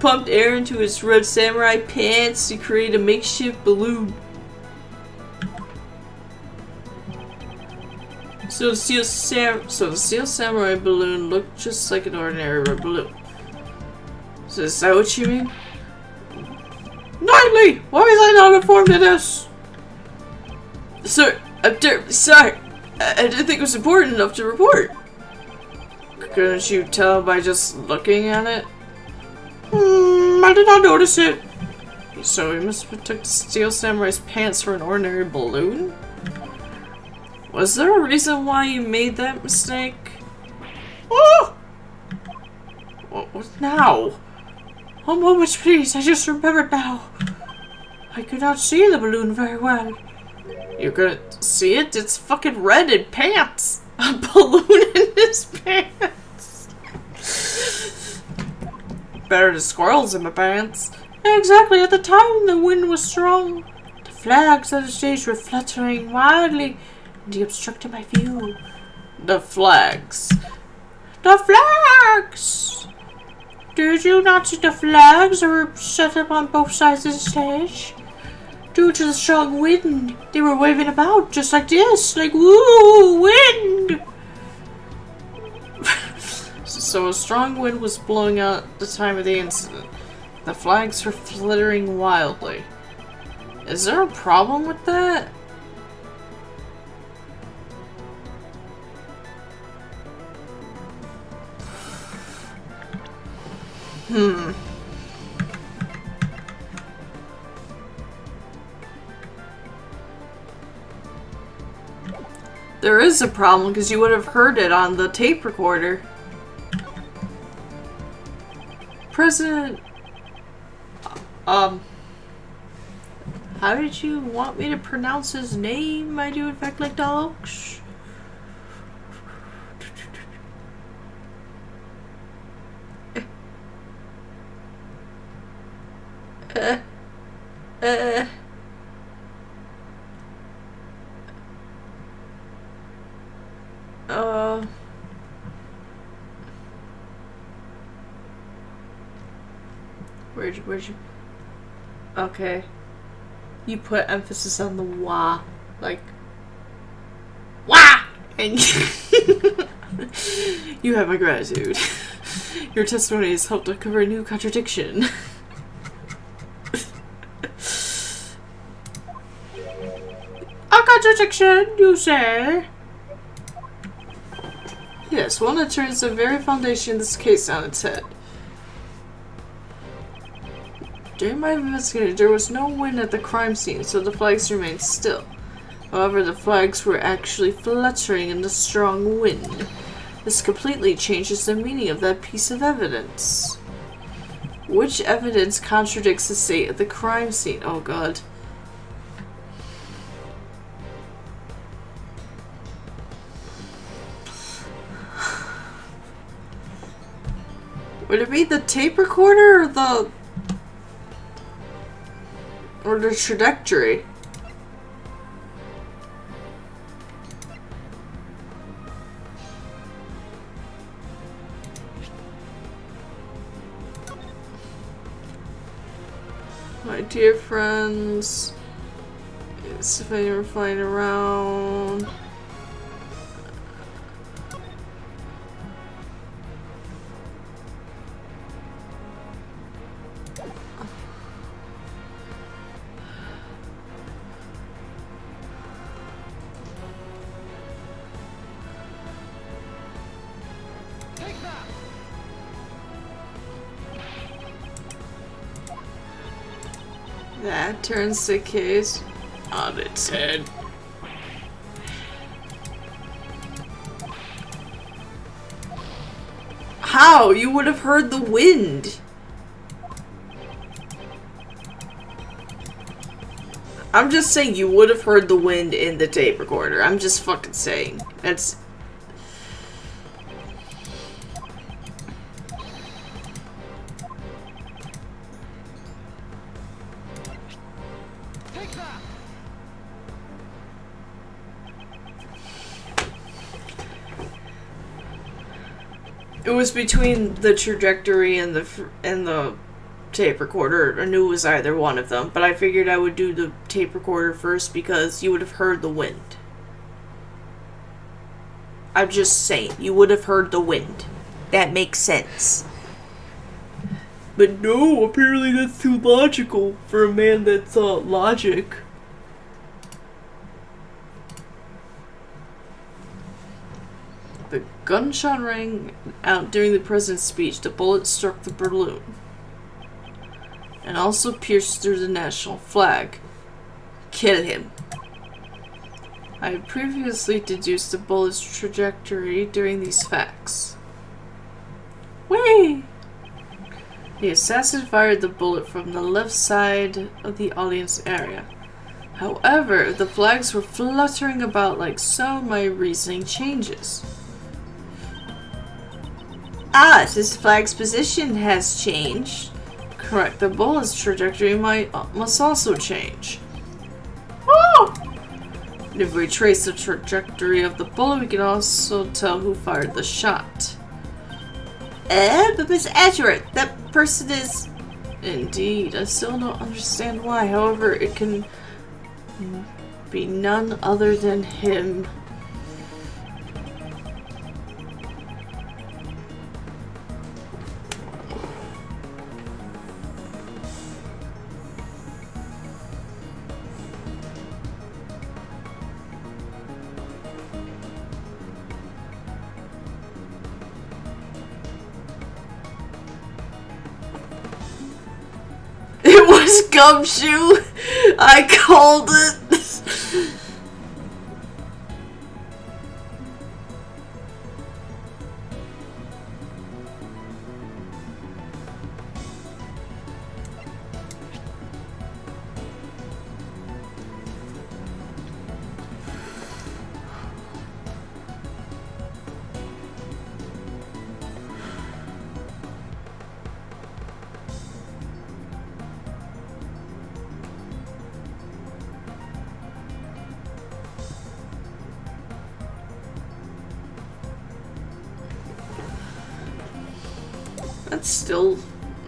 Pumped air into his red samurai pants to create a makeshift balloon. So the Steel Samurai balloon looked just like an ordinary red balloon. So is that what you mean? Knightley, why was I not informed of this? Sir, I'm terribly sorry. I didn't think it was important enough to report. Couldn't you tell by just looking at it? I did not notice it. So we must have took the Steel Samurai's pants for an ordinary balloon? Was there a reason why you made that mistake? Oh! What now? A moment, please. I just remembered now. I could not see the balloon very well. You couldn't see it? It's fucking red in pants! A balloon in his pants! Better than squirrels in my pants. Exactly. At the time, the wind was strong. The flags on the stage were fluttering wildly, and they obstructed my view. The flags. The flags! Did you not see the flags that were set up on both sides of the stage? Due to the strong wind, they were waving about just like this, like woo, wind! So a strong wind was blowing out at the time of the incident. The flags were flittering wildly. Is there a problem with that? There is a problem because you would have heard it on the tape recorder. President... How did you want me to pronounce his name? I do in fact like dogs. Where'd you... Okay. You put emphasis on the wah. Like... Wah! And you have my gratitude. Your testimony has helped uncover a new contradiction. A contradiction, you say? Yes, one that turns the very foundation of this case on its head. During my investigation, there was no wind at the crime scene, so the flags remained still. However, the flags were actually fluttering in the strong wind. This completely changes the meaning of that piece of evidence. Which evidence contradicts the state of the crime scene? Oh god. Would it be the tape recorder or the trajectory? My dear friends, it's if you're flying around. That turns the case on its head. How? You would have heard the wind. I'm just saying you would have heard the wind in the tape recorder. I'm just fucking saying. That's... It was between the trajectory and the tape recorder. I knew it was either one of them, but I figured I would do the tape recorder first because you would have heard the wind. I'm just saying, you would have heard the wind. That makes sense. But no, apparently that's too logical for a man that's logic. The gunshot rang out during the president's speech. The bullet struck the balloon and also pierced through the national flag. Kill him. I had previously deduced the bullet's trajectory during these facts. Whee! The assassin fired the bullet from the left side of the audience area. However, the flags were fluttering about like so, my reasoning changes. Ah, this flag's position has changed. Correct, the bullet's trajectory must also change. Oh! If we trace the trajectory of the bullet, we can also tell who fired the shot. But Miss Accurate, that person is... Indeed, I still don't understand why. However, it can be none other than him. It was Gumshoe! I called it!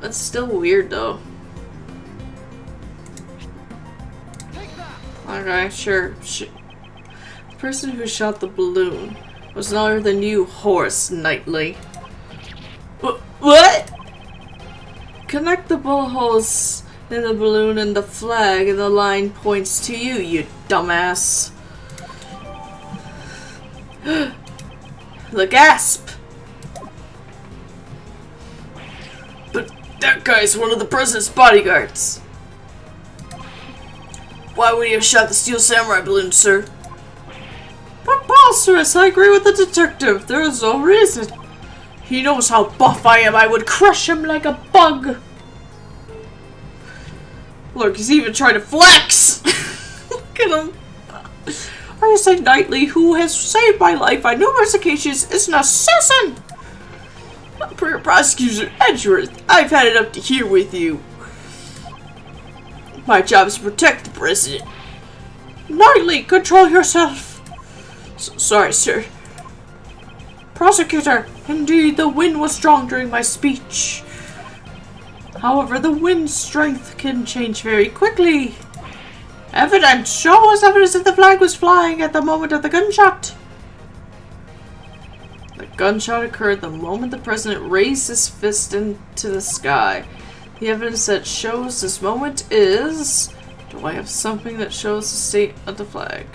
That's still weird though. Okay, sure. The person who shot the balloon was none other than you, Horace Knightley. What? Connect the bullet holes in the balloon and the flag, and the line points to you, you dumbass. The gasp! But that guy's one of the president's bodyguards. Why would he have shot the steel samurai balloon, sir? Preposterous! I agree with the detective. There is no reason. He knows how buff I am. I would crush him like a bug. Look, he's even trying to flex. Look at him. I say Knightley, who has saved my life on numerous occasions, is an assassin. Prosecutor Edgeworth, I've had it up to here with you. My job is to protect the president. Knightley, control yourself. Sorry, sir. Prosecutor, indeed, the wind was strong during my speech. However, the wind's strength can change very quickly. Evidence shows evidence that the flag was flying at the moment of the gunshot. The gunshot occurred the moment the president raised his fist into the sky. The evidence that shows this moment is... Do I have something that shows the state of the flag?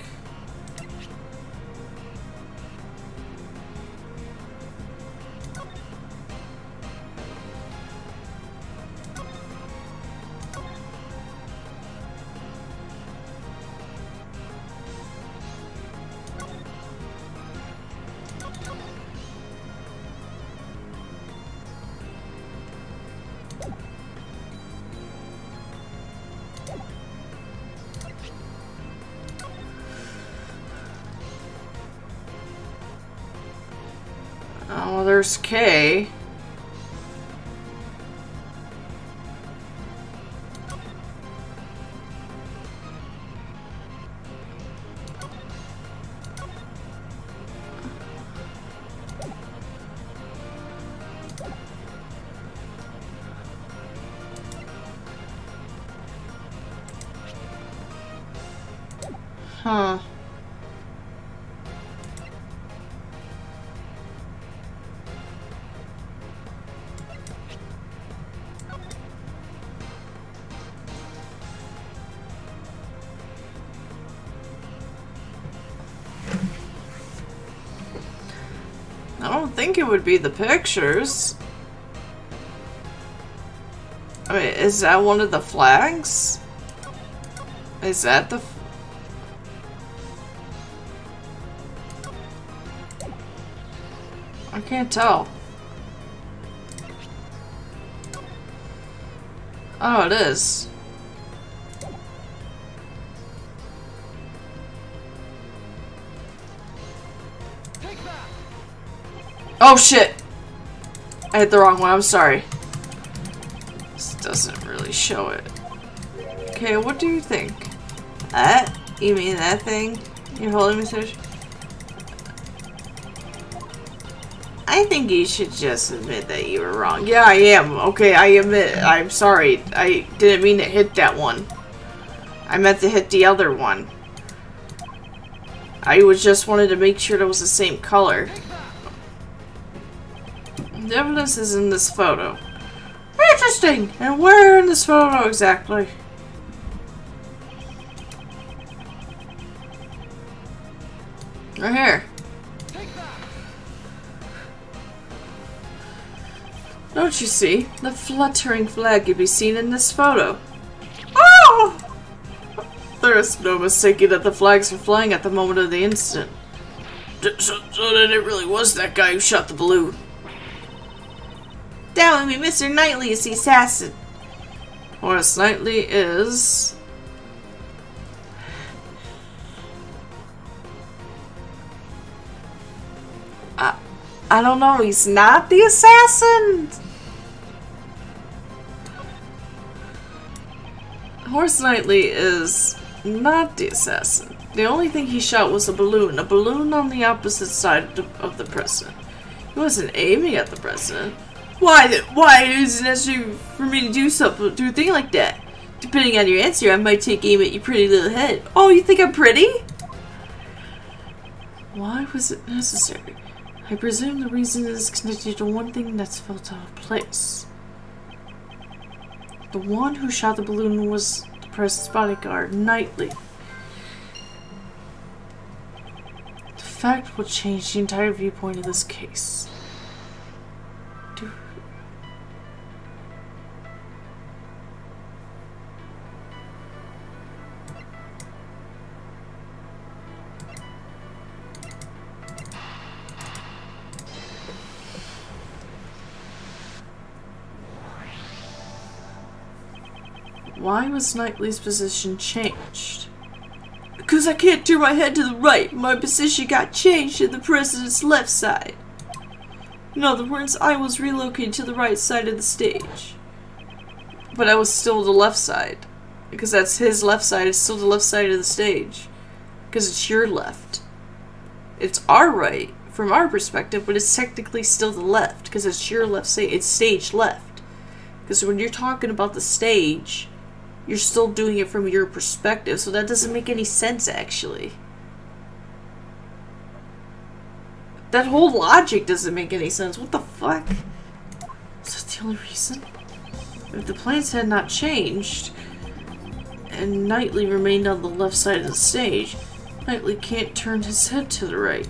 Oh, there's K. Huh. I don't think it would be the pictures. I mean, is that one of the flags? Is that the... I can't tell. Oh, it is. Oh shit! I hit the wrong one, I'm sorry. This doesn't really show it. Okay, what do you think? That? You mean that thing? You're holding me, sir? I think you should just admit that you were wrong. Yeah, I am. Okay, I admit. I'm sorry. I didn't mean to hit that one. I meant to hit the other one. I just wanted to make sure it was the same color. The evidence is in this photo. Interesting! And where in this photo exactly? Right here. Don't you see? The fluttering flag can be seen in this photo. Oh! There is no mistaking that the flags were flying at the moment of the incident. So then it really was that guy who shot the balloon. That would be Mr. Knightley is the assassin. Horace Knightley is... I don't know, he's not the assassin? Horace Knightley is not the assassin. The only thing he shot was a balloon on the opposite side of the president. He wasn't aiming at the president. Why is it necessary for me to do a thing like that? Depending on your answer, I might take aim at your pretty little head. Oh, you think I'm pretty? Why was it necessary? I presume the reason is connected to one thing that's felt out of place. The one who shot the balloon was the president's bodyguard, Knightley. The fact will change the entire viewpoint of this case. Why was Knightley's position changed? Because I can't turn my head to the right. My position got changed to the president's left side. In other words, I was relocated to the right side of the stage. But I was still the left side. Because that's his left side, it's still the left side of the stage. Because it's your left. It's our right, from our perspective, but it's technically still the left. Because it's your left side, it's stage left. Because when you're talking about the stage, you're still doing it from your perspective, so that doesn't make any sense, actually. That whole logic doesn't make any sense. What the fuck? Is that the only reason? If the plans had not changed, and Knightley remained on the left side of the stage, Knightley can't turn his head to the right.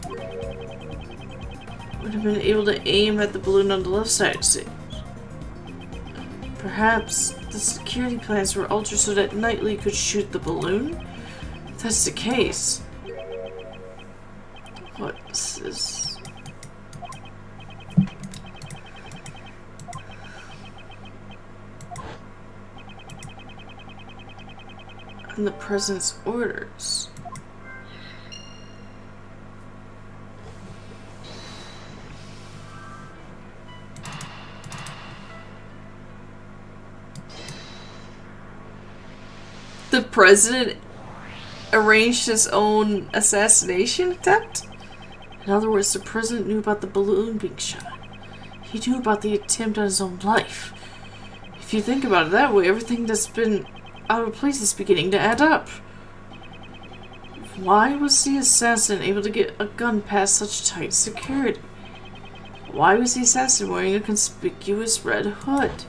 Would have been able to aim at the balloon on the left side of the stage. Perhaps the security plans were altered so that Knightley could shoot the balloon? If that's the case, what is... and the President's orders. The President arranged his own assassination attempt? In other words, the President knew about the balloon being shot. He knew about the attempt on his own life. If you think about it that way, everything that's been out of place is beginning to add up. Why was the assassin able to get a gun past such tight security? Why was the assassin wearing a conspicuous red hood?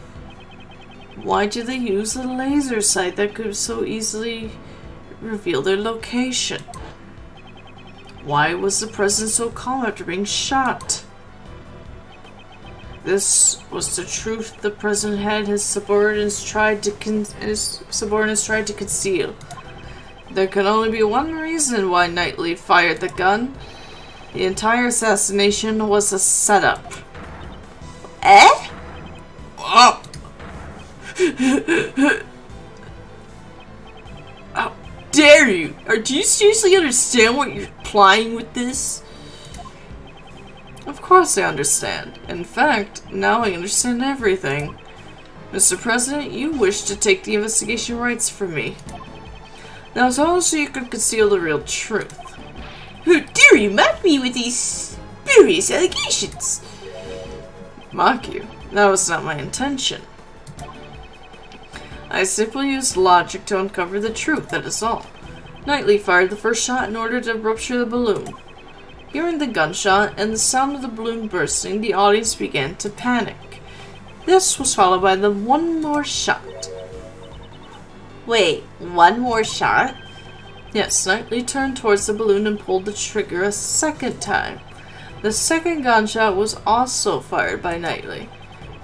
Why did they use a laser sight that could so easily reveal their location? Why was the President so calm after being shot? This was the truth the President had his subordinates tried to conceal. There could only be one reason why Knightley fired the gun. The entire assassination was a setup. Eh? Oh. How dare you? Do you seriously understand what you're implying with this? Of course I understand. In fact, now I understand everything. Mr. President, you wish to take the investigation rights from me. Now as long as you could conceal the real truth. How dare you mock me with these spurious allegations? Mock you? That was not my intention. I simply used logic to uncover the truth, that is all. Knightley fired the first shot in order to rupture the balloon. Hearing the gunshot and the sound of the balloon bursting, the audience began to panic. This was followed by the one more shot. Wait, one more shot? Yes, Knightley turned towards the balloon and pulled the trigger a second time. The second gunshot was also fired by Knightley,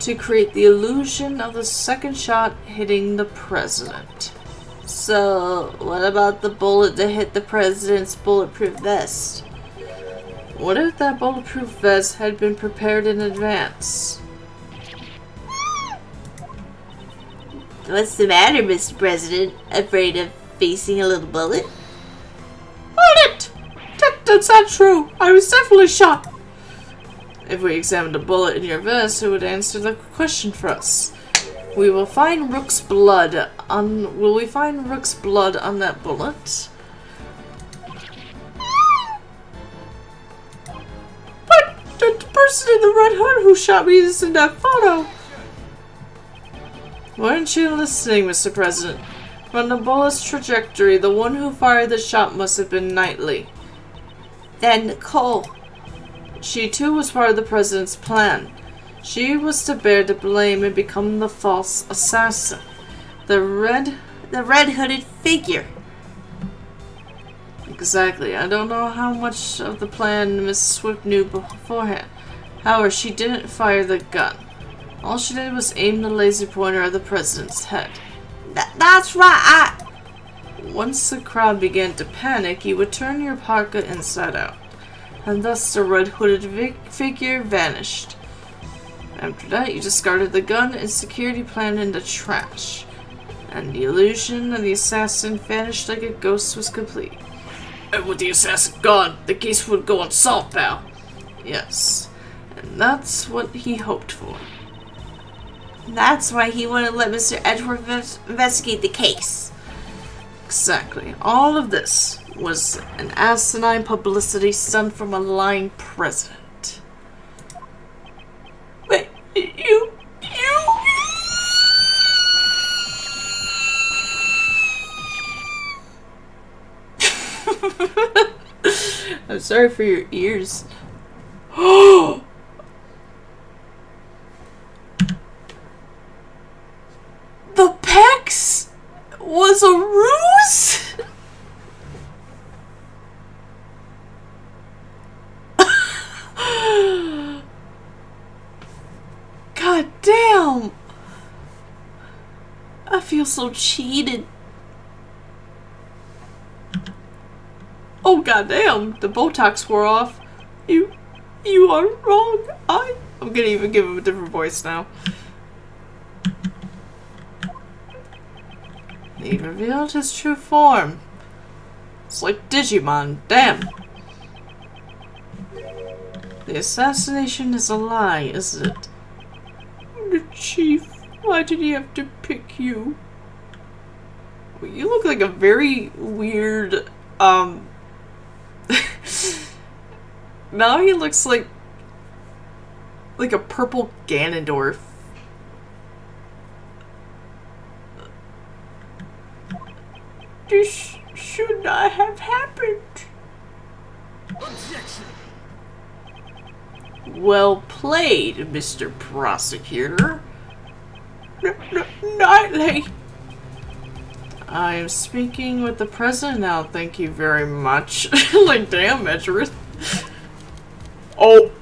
to create the illusion of the second shot hitting the President. So, what about the bullet that hit the President's bulletproof vest? What if that bulletproof vest had been prepared in advance? What's the matter, Mr. President? Afraid of facing a little bullet? Hold it! That's not true. I was definitely shot. If we examined a bullet in your vest, it would answer the question for us. We will find Rook's blood on... Will we find Rook's blood on that bullet? But the person in the red hood who shot me is in that photo. Weren't you listening, Mr. President? From the bullet's trajectory, the one who fired the shot must have been Knightley. Then Nicole. She too was part of the President's plan. She was to bear the blame and become the false assassin. The red hooded figure. Exactly. I don't know how much of the plan Miss Swift knew beforehand. However, she didn't fire the gun. All she did was aim the laser pointer at the President's head. That's right. Once the crowd began to panic, you would turn your pocket inside out, and thus the red hooded figure vanished. After that, you discarded the gun and security plan in the trash, and the illusion of the assassin vanished like a ghost was complete. And with the assassin gone, the case would go unsolved, pal. Yes. And That's what he hoped for. That's why he wouldn't let Mr. Edgeworth investigate the case. Exactly. All of this was an asinine publicity stunt from a lying president. Wait, you... I'm sorry for your ears. The PAX was a ruse? God damn! I feel so cheated. Oh goddamn! The Botox wore off. You are wrong. I'm gonna even give him a different voice now. He revealed his true form. It's like Digimon. Damn. The assassination is a lie, isn't it? The chief. Why did he have to pick you? You look like a very weird, now he looks like a purple Ganondorf. This should not have happened. Objection. Well played, Mr. Prosecutor. Nightly. I am speaking with the president now, thank you very much. Like, damn, Edgeworth. Oh,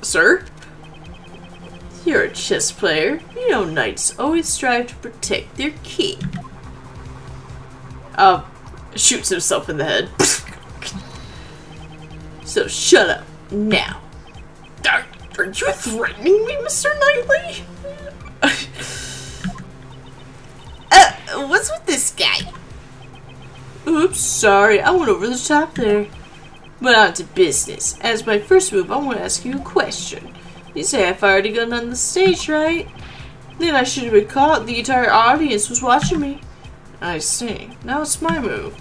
sir? You're a chess player. You know knights always strive to protect their king. Shoots himself in the head. So shut up, now. Are you threatening me, Mr. Knightley? What's with this guy? Oops, sorry, I went over the top there. But on to business. As my first move, I want to ask you a question. You say I fired a gun on the stage, right? Then I should have been caught. The entire audience was watching me. I see. Now it's my move.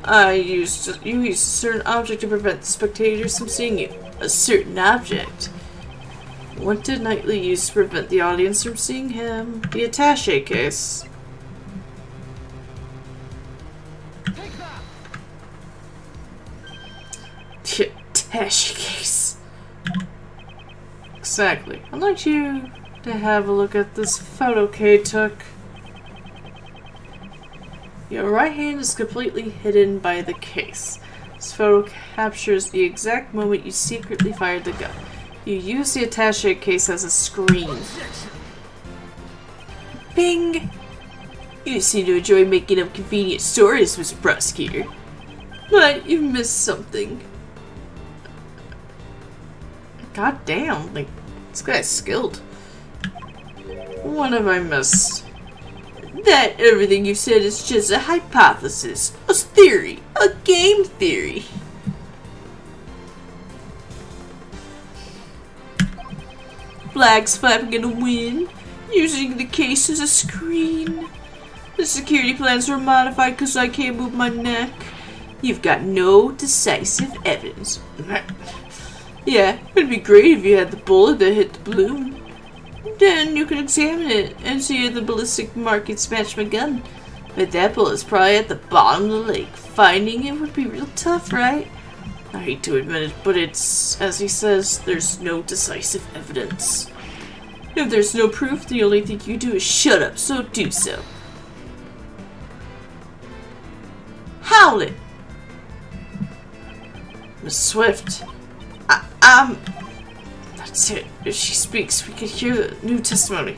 You used a certain object to prevent the spectators from seeing you. A certain object. What did Knightley use to prevent the audience from seeing him? The attaché case. The attaché case. Exactly. I'd like you to have a look at this photo Kay took. Your right hand is completely hidden by the case. This photo captures the exact moment you secretly fired the gun. You use the attaché case as a screen. Bing! You seem to enjoy making up convenient stories, Mr. Prosecutor. But you missed something. God damn, like, this guy's skilled. What have I missed? That everything you said is just a hypothesis, a theory, a game theory. Flags flapping in the wind, using the case as a screen. The security plans were modified because I can't move my neck. You've got no decisive evidence. Yeah, it'd be great if you had the bullet that hit the balloon. Then you could examine it and see if the ballistic markings match my gun. But that bullet's probably at the bottom of the lake. Finding it would be real tough, right? I hate to admit it, but it's, as he says, there's no decisive evidence. If there's no proof, the only thing you do is shut up, so do so. Howlett! Miss Swift. That's it. If she speaks, we can hear the new testimony.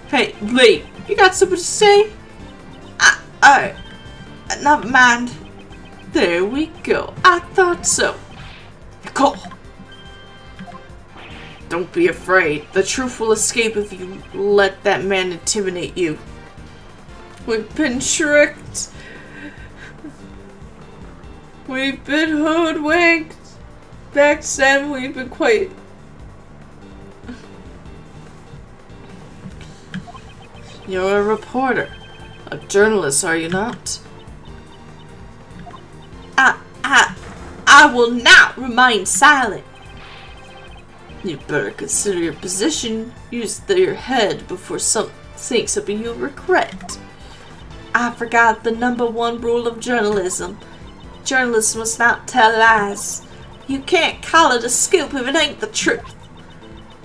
Hey, wait. You got something to say? Never mind. There we go. I thought so. Go. Don't be afraid. The truth will escape if you let that man intimidate you. We've been tricked. We've been hoodwinked. Backstabbed. We've been quite You're a reporter. A journalist, are you not? I will not remain silent. You better consider your position. Use your head before saying something you'll regret. I forgot the #1 rule of journalism. Journalists must not tell lies. You can't call it a scoop if it ain't the truth.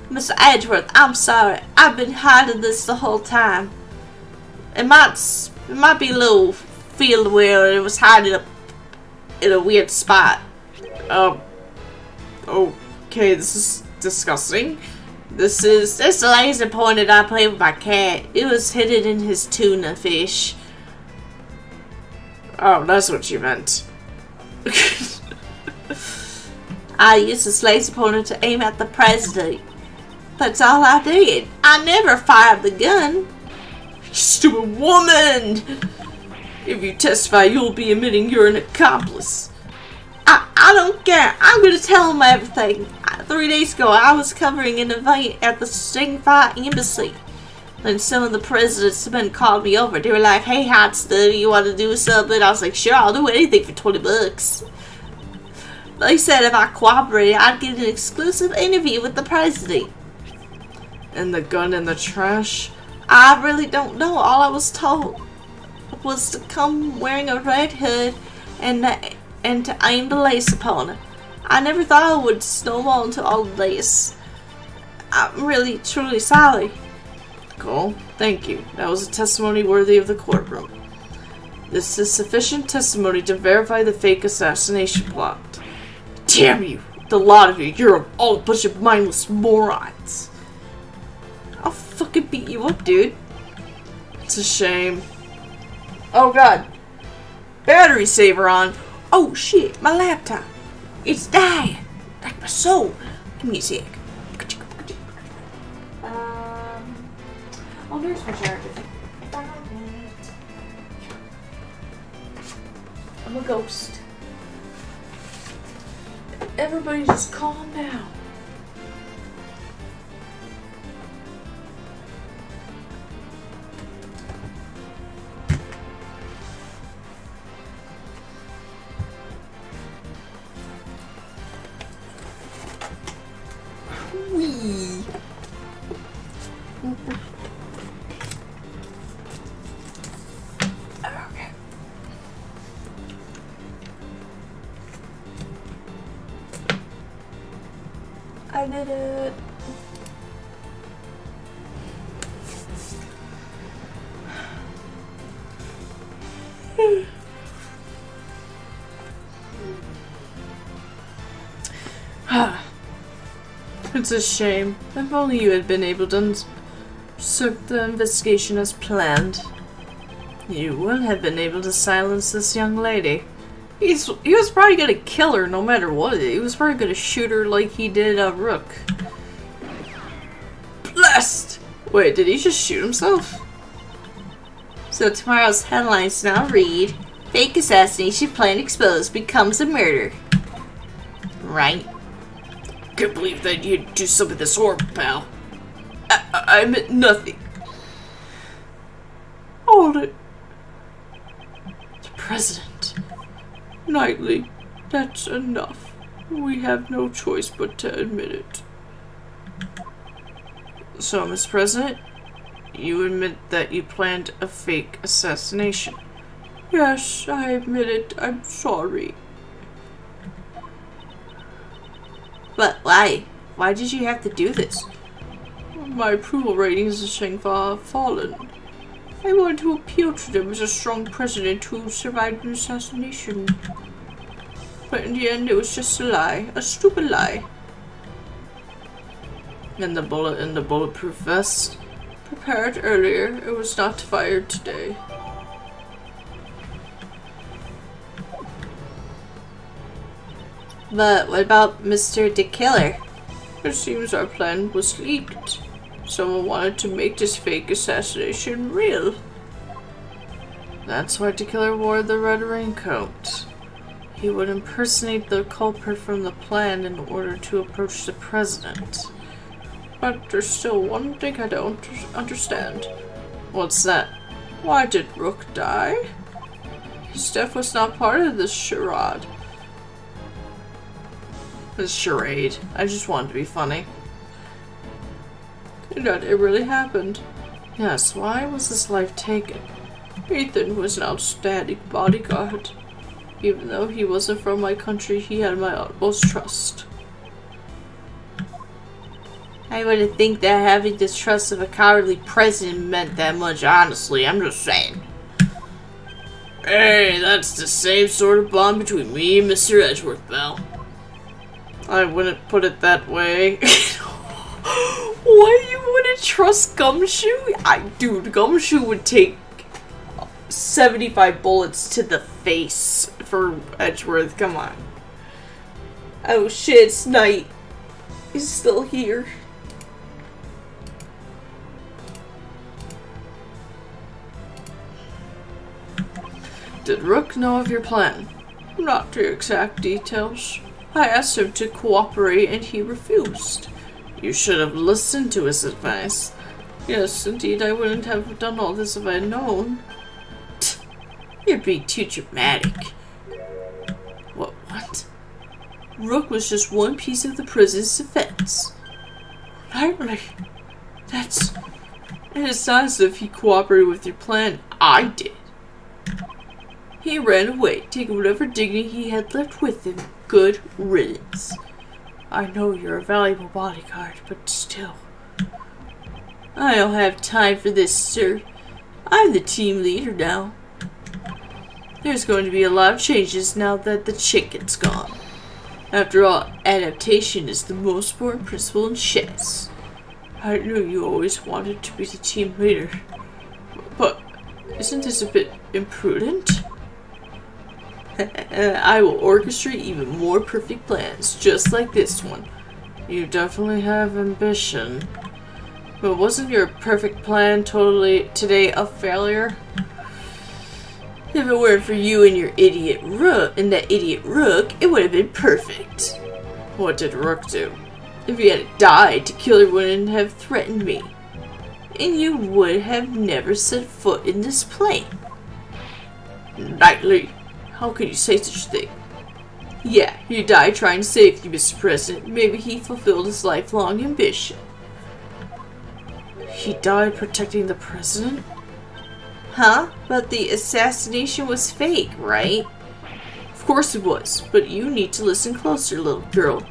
Mr. Edgeworth, I'm sorry. I've been hiding this the whole time. It might be a little field where it was hiding up in a weird spot. Okay, this is disgusting. This laser pointer I played with my cat. It was hidden in his tuna fish. Oh, that's what you meant. I used this laser pointer to aim at the president. That's all I did. I never fired the gun. Stupid woman! If you testify, you'll be admitting you're an accomplice. I don't care. I'm gonna tell him everything. 3 days ago, I was covering an event at the Singapore embassy. Then some of the president's men called me over. They were like, "Hey, hot stuff, you want to do something?" I was like, "Sure, I'll do anything for $20. They said if I cooperated, I'd get an exclusive interview with the president. And the gun in the trash? I really don't know. All I was told was to come wearing a red hood and to aim the laser pointer. I never thought it would snowball into all this. I'm really, truly sorry." Cool. Thank you. That was a testimony worthy of the courtroom. This is sufficient testimony to verify the fake assassination plot. Damn you! The lot of you. You're all a bunch of mindless morons. I'll fucking beat you up, dude. It's a shame. Oh god. Battery saver on. Oh shit, my laptop. It's dying. Like my soul. Give me a sec. Oh, there's my charger. I'm a ghost. Everybody just calm down. Wee. Okay. I did it. It's a shame. If only you had been able to conduct the investigation as planned. You would have been able to silence this young lady. He was probably gonna kill her no matter what. He was probably gonna shoot her like he did a Rook. Blast! Wait, did he just shoot himself? So tomorrow's headlines now read, "Fake assassination plan exposed becomes a murder." Right? Can't believe that you'd do something this horrible, pal. I meant nothing. Hold it. The president. Knightley, that's enough. We have no choice but to admit it. So, Mr. President, you admit that you planned a fake assassination? Yes, I admit it. I'm sorry. But why? Why did you have to do this? My approval ratings in Shangfa have fallen. I wanted to appeal to them as a strong president who survived an assassination. But in the end, it was just a lie. A stupid lie. And the bullet in the bulletproof vest? Prepared earlier, it was not fired today. But what about Mr. the Killer? It seems our plan was leaked. Someone wanted to make this fake assassination real. That's why the Killer wore the red raincoat. He would impersonate the culprit from the plan in order to approach the president. But there's still one thing I don't understand. What's that? Why did Rook die? His death was not part of this charade. This charade. I just wanted to be funny. That it really happened. Yes, why was his life taken? Ethan was an outstanding bodyguard. Even though he wasn't from my country, he had my utmost trust. I wouldn't think that having the trust of a cowardly president meant that much, honestly. I'm just saying. Hey, that's the same sort of bond between me and Mr. Edgeworth, Bell. I wouldn't put it that way. Why you wouldn't trust Gumshoe? Dude, Gumshoe would take 75 bullets to the face for Edgeworth. Come on. Oh shit, it's night. He's still here. Did Rook know of your plan? Not the exact details. I asked him to cooperate and he refused. You should have listened to his advice. Yes, indeed, I wouldn't have done all this if I had known. You're being too dramatic. What? Rook was just one piece of the prison's defense. Really? It is not as if he cooperated with your plan. I did. He ran away, taking whatever dignity he had left with him. Good riddance. I know you're a valuable bodyguard, but still. I don't have time for this, sir. I'm the team leader now. There's going to be a lot of changes now that the chicken's gone. After all, adaptation is the most important principle in chess. I knew you always wanted to be the team leader. But isn't this a bit imprudent? I will orchestrate even more perfect plans, just like this one. You definitely have ambition. But wasn't your perfect plan today a failure? If it weren't for you and your idiot Rook, it would have been perfect. What did Rook do? If he had died, the killer wouldn't have threatened me. And you would have never set foot in this plane. Knightley, how could you say such a thing? Yeah, he died trying to save you, Mr. President. Maybe he fulfilled his lifelong ambition. He died protecting the president? Huh? But the assassination was fake, right? Of course it was, but you need to listen closer, little girl.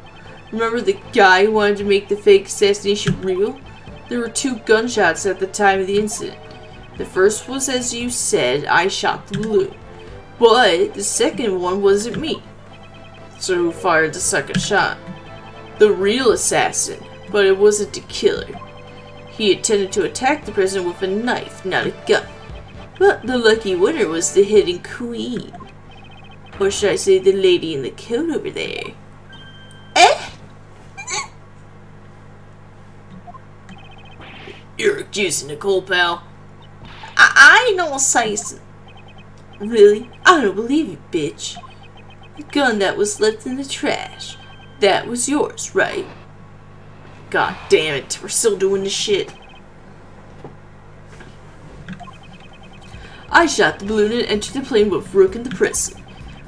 Remember the guy who wanted to make the fake assassination real? There were 2 gunshots at the time of the incident. The first was, as you said, I shot the balloon. But the second one wasn't me. So who fired the second shot? The real assassin, but it wasn't the killer. He intended to attack the president with a knife, not a gun. But the lucky winner was the hidden queen. Or should I say the lady in the coat over there? Eh? You're accusing Nicole, pal. I don't say so. Really? I don't believe you, bitch. The gun that was left in the trash. That was yours, right? God damn it, we're still doing this shit. I shot the balloon and entered the plane with Rook and the president.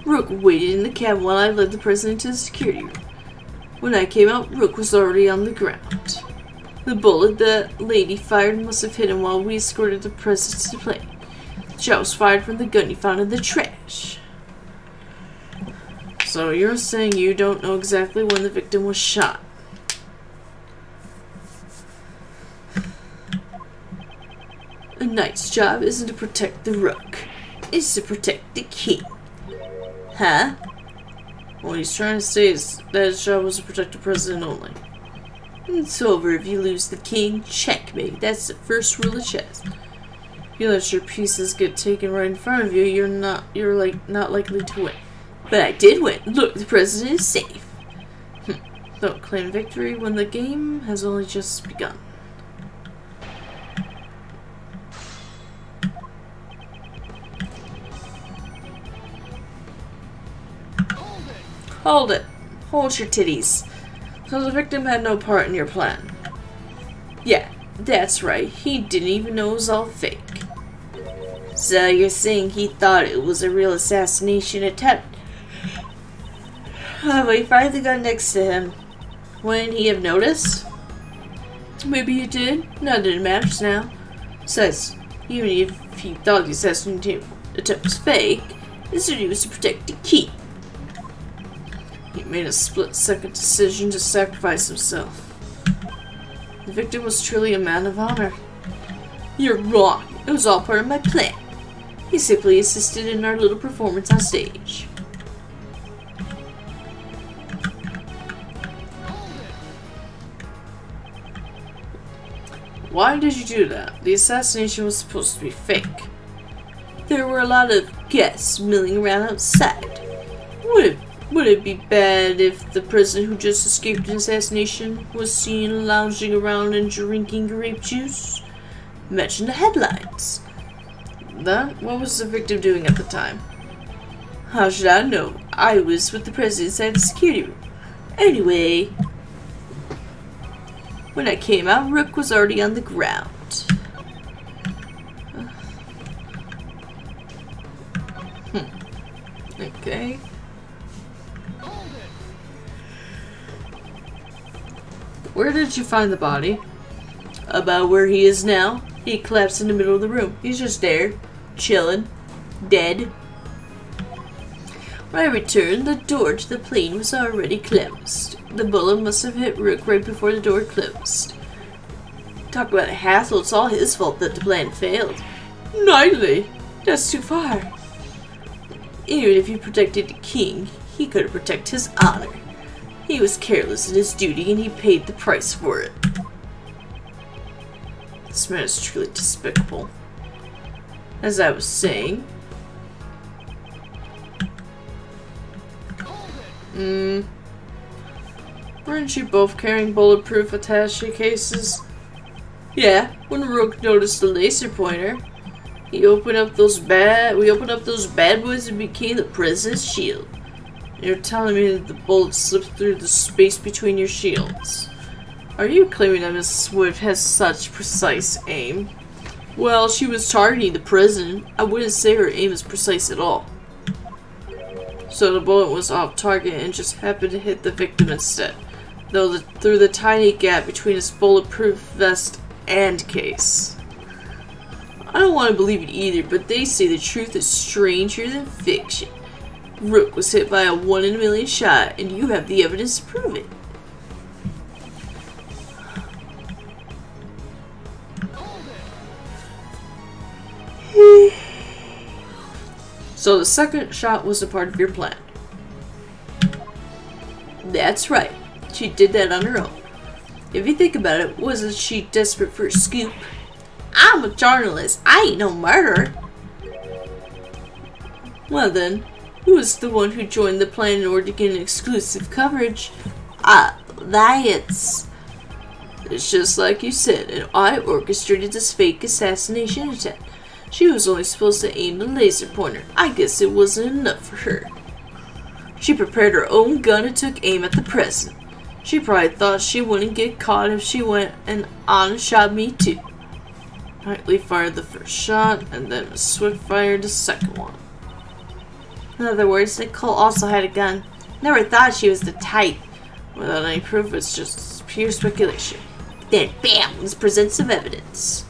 Rook waited in the cab while I led the president to the security room. When I came out, Rook was already on the ground. The bullet the lady fired must have hit him while we escorted the president to the plane. The shot was fired from the gun you found in the trash. So you're saying you don't know exactly when the victim was shot? A knight's job isn't to protect the Rook. It's to protect the king. Huh? What he's trying to say is that his job was to protect the president only. It's over if you lose the king. Checkmate. That's the first rule of chess. If you let your pieces get taken right in front of you, you're not likely to win. But I did win. Look, the president is safe. Don't claim victory when the game has only just begun. Hold it. Hold your titties. So the victim had no part in your plan. Yeah, That's right, he didn't even know it was all fake. So you're saying he thought it was a real assassination attempt? But he finally got next to him. Wouldn't he have noticed? Maybe he did. None of it matters now. Besides, even if he thought the assassination attempt was fake, his duty was to protect the king. He made a split-second decision to sacrifice himself. The victim was truly a man of honor. You're wrong. It was all part of my plan. He simply assisted in our little performance on stage. Why did you do that? The assassination was supposed to be fake. There were a lot of guests milling around outside. Would it be bad if the prisoner who just escaped an assassination was seen lounging around and drinking grape juice? Imagine the headlines. What was the victim doing at the time? How should I know? I was with the president inside the security room. Anyway, when I came out, Rook was already on the ground. Okay. Where did you find the body? About where he is now. He collapsed in the middle of the room. He's just there, chilling, dead. When I returned, the door to the plane was already closed. The bullet must have hit Rook right before the door closed. Talk about a hassle, it's all his fault that the plan failed. Nightly! That's too far. Even if he protected the king, he couldn't protect his honor. He was careless in his duty and he paid the price for it. This man is truly despicable. As I was saying... Weren't you both carrying bulletproof attaché cases? Yeah, when Rook noticed the laser pointer, we opened up those bad boys and became the president's shield. You're telling me that the bullet slipped through the space between your shields. Are you claiming that Miss Swift has such precise aim? Well, she was targeting the president. I wouldn't say her aim is precise at all. So the bullet was off target and just happened to hit the victim instead, though through the tiny gap between his bulletproof vest and case. I don't want to believe it either, but they say the truth is stranger than fiction. Rook was hit by a 1 in a million shot, and you have the evidence to prove it. So the second shot was a part of your plan. That's right. She did that on her own. If you think about it, wasn't she desperate for a scoop? I'm a journalist. I ain't no murderer. Well then, who was the one who joined the plan in order to get an exclusive coverage? It's just like you said, and I orchestrated this fake assassination attempt. She was only supposed to aim the laser pointer. I guess it wasn't enough for her. She prepared her own gun and took aim at the president. She probably thought she wouldn't get caught if she went and shot me too. Knightley fired the first shot, and then Miss Swift fired the second one. In other words, Nicole also had a gun. Never thought she was the type. Without any proof, it's just pure speculation. Then, bam! Let's present some evidence.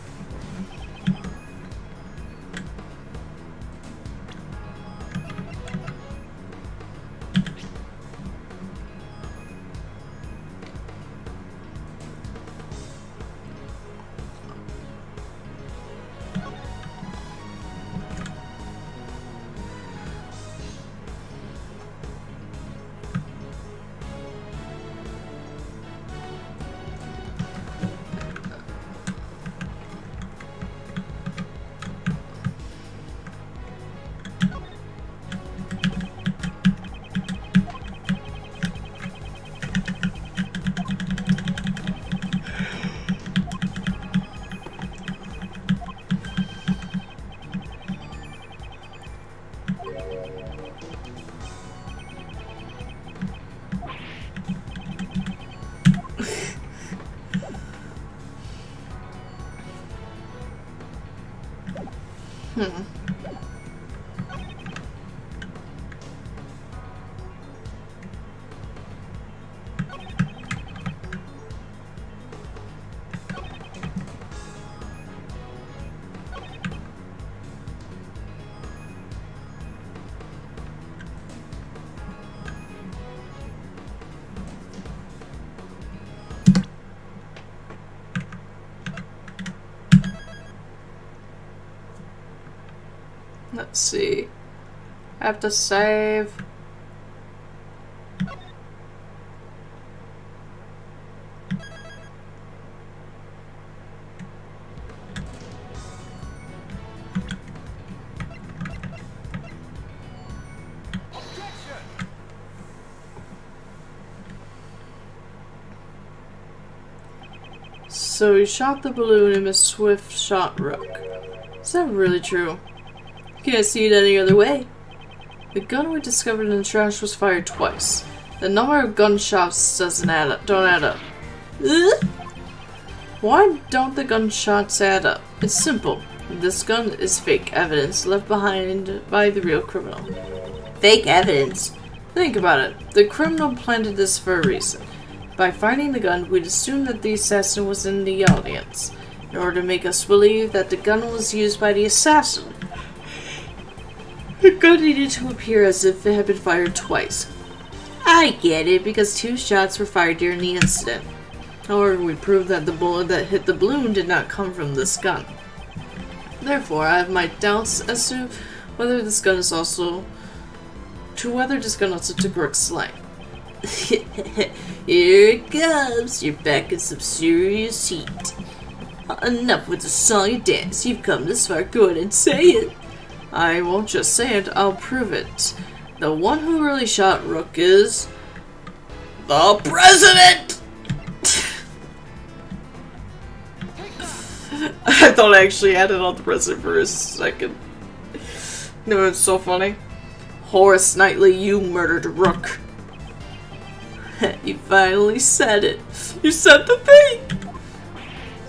Let's see. I have to save. So he shot the balloon and Miss Swift shot Rook. Is that really true? Can't see it any other way. The gun we discovered in the trash was fired twice. The number of gunshots don't add up. Why don't the gunshots add up? It's simple. This gun is fake evidence left behind by the real criminal. Fake evidence? Think about it. The criminal planted this for a reason. By finding the gun, we'd assume that the assassin was in the audience, in order to make us believe that the gun was used by the assassin. The gun needed to appear as if it had been fired twice. I get it, because 2 shots were fired during the incident. However, we proved that the bullet that hit the balloon did not come from this gun. Therefore, I have my doubts as to whether this gun also took Rook's slang. Here it comes. You're back in some serious heat. Enough with the song and dance. You've come this far. Go ahead and say it. I won't just say it, I'll prove it. The one who really shot Rook is... the President! I thought I actually added on the President for a second. No, it's so funny. Horace Knightley, you murdered Rook. You finally said it. You said the thing!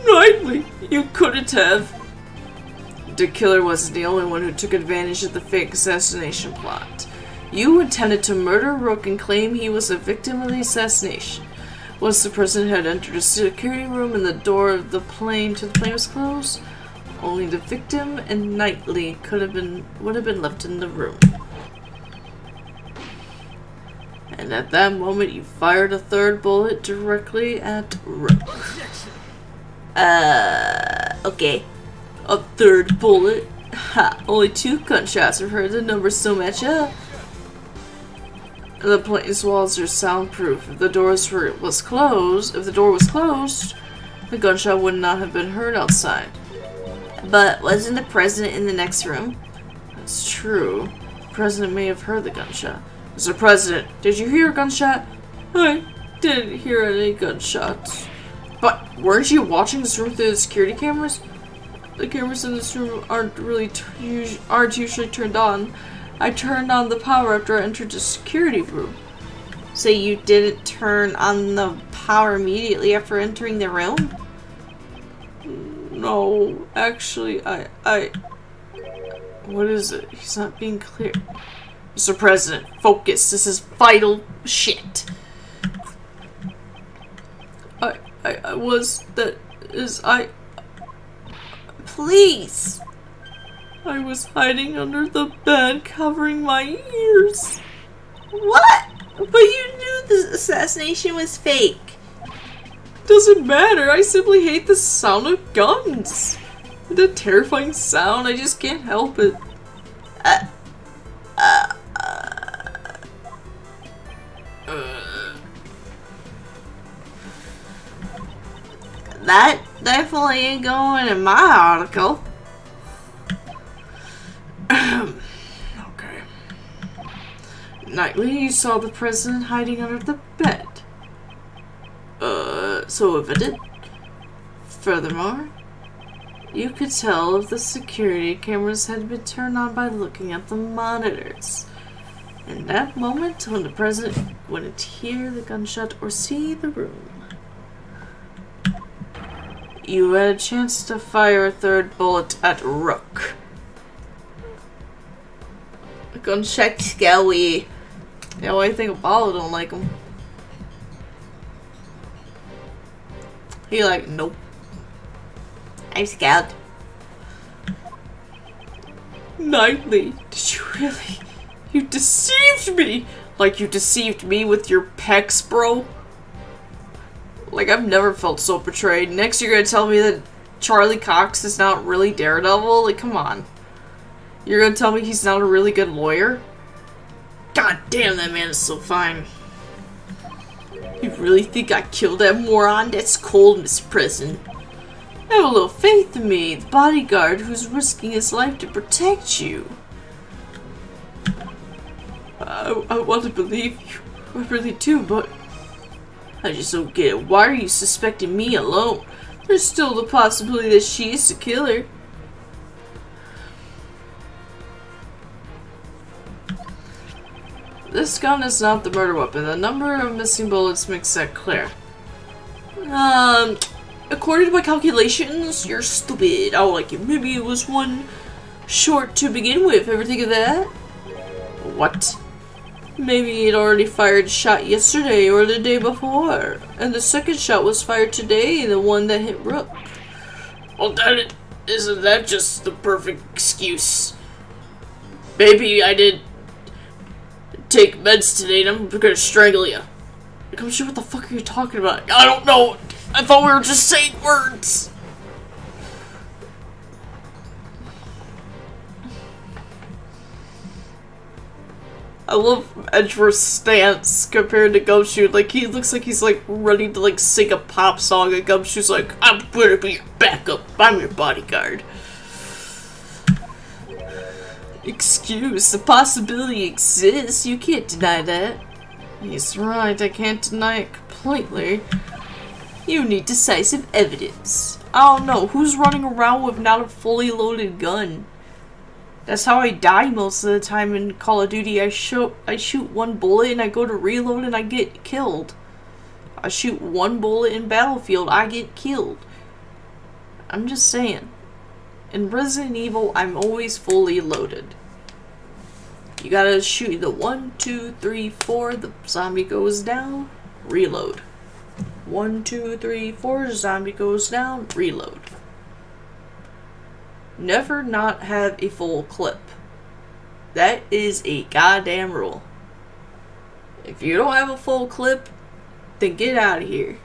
Knightley, you couldn't have. The killer wasn't the only one who took advantage of the fake assassination plot. You intended to murder Rook and claim he was a victim of the assassination. Once the president had entered the security room and the door of the plane was closed, only the victim and Knightley would have been left in the room. And at that moment, you fired a third bullet directly at Rook. Okay. A third bullet? Ha! Only 2 gunshots have heard the numbers so match up. The plane's walls are soundproof. If the door was closed, the gunshot would not have been heard outside. But wasn't the president in the next room? That's true. The president may have heard the gunshot. Mr. President, did you hear a gunshot? I didn't hear any gunshots. But weren't you watching this room through the security cameras? The cameras in this room aren't usually turned on. I turned on the power after I entered the security room. So you didn't turn on the power immediately after entering the room? No, actually, what is it? He's not being clear. Mr. President, focus. This is vital shit. Please! I was hiding under the bed, covering my ears. What? But you knew the assassination was fake. Doesn't matter, I simply hate the sound of guns. The terrifying sound, I just can't help it. That definitely ain't going in my article. Okay. Knightley, you saw the president hiding under the bed. So evident. Furthermore, you could tell if the security cameras had been turned on by looking at the monitors. In that moment, when the president wouldn't hear the gunshot or see the room, you had a chance to fire a third bullet at Rook. unchecked Scowy. Yeah, why do you think Apollo don't like him? He like, nope. I'm scared. Nightly, did you really? You deceived me! Like you deceived me with your pecs, bro? Like, I've never felt so betrayed. Next you're gonna tell me that Charlie Cox is not really Daredevil? Like, come on. You're gonna tell me he's not a really good lawyer? God damn, that man is so fine. You really think I killed that moron? That's cold, Miss President. Have a little faith in me, the bodyguard who's risking his life to protect you. I want to believe you. I really do, but I just don't get it. Why are you suspecting me alone? There's still the possibility that she is the killer. This gun is not the murder weapon. The number of missing bullets makes that clear. According to my calculations, you're stupid. Oh, like, maybe it was one short to begin with. Ever think of that? What? Maybe it already fired a shot yesterday or the day before. And the second shot was fired today, the one that hit Rook. Well, isn't that just the perfect excuse? Maybe I did take meds today and I'm gonna strangle you. Like, I'm sure what the fuck are you talking about? I don't know. I thought we were just saying words. I love Edgeworth's stance compared to Gumshoe. Like, he looks like he's like ready to like sing a pop song, and Gumshoe's like, I'm gonna be your backup. I'm your bodyguard. Excuse, the possibility exists. You can't deny that. He's right, I can't deny it completely. You need decisive evidence. I don't know, who's running around with not a fully loaded gun? That's how I die most of the time in Call of Duty. I shoot one bullet and I go to reload and I get killed. I shoot one bullet in Battlefield, I get killed. I'm just saying. In Resident Evil, I'm always fully loaded. You gotta shoot the 1, 2, 3, 4, the zombie goes down, reload. 1, 2, 3, 4, zombie goes down, reload. Never not have a full clip. That is a goddamn rule. If you don't have a full clip, then get out of here.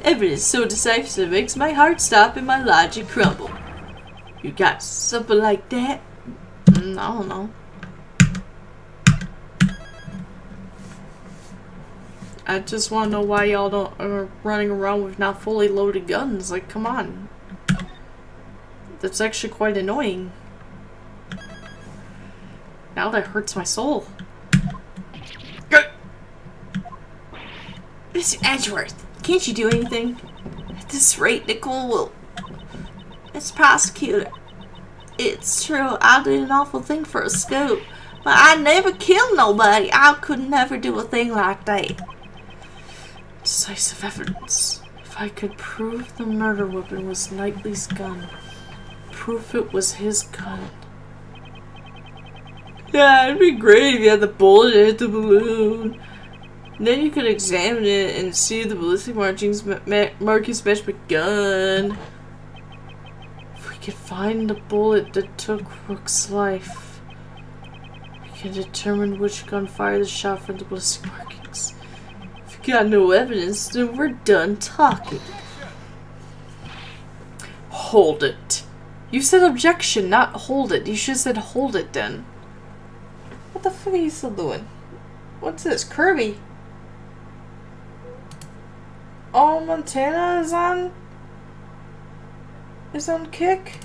Evidence so decisive makes my heart stop and my logic crumble. You got something like that? I don't know. I just want to know why y'all are running around with not fully loaded guns. Like, come on. That's actually quite annoying. Now that hurts my soul. Mr. Edgeworth, can't you do anything? At this rate, Nicole will... It's prosecutor. It's true, I did an awful thing for a scoop. But I never killed nobody. I could never do a thing like that. Decisive evidence. If I could prove the murder weapon was Knightley's gun, proof it was his gun. Yeah, it'd be great if you had the bullet that hit the balloon. And then you could examine it and see the ballistic markings match my gun. If we could find the bullet that took Rook's life, we can determine which gun fired the shot from the ballistic markings. If you got no evidence, then we're done talking. Hold it. You said objection, not hold it. You should have said hold it then. What the fuck are you still doing? What's this? Kirby? Oh, Montana is on kick?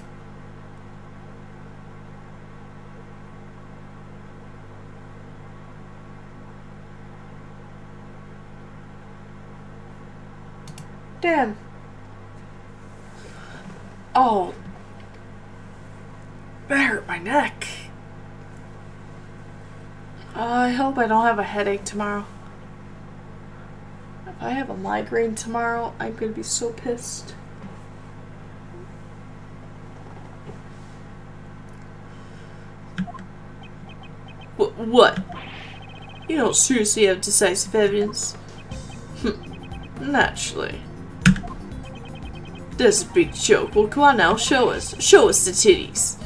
Damn. Oh. That hurt my neck. I hope I don't have a headache tomorrow. If I have a migraine tomorrow, I'm gonna be so pissed. What? You don't seriously have decisive evidence? Naturally. That's a big joke. Well, come on now, show us. Show us the titties.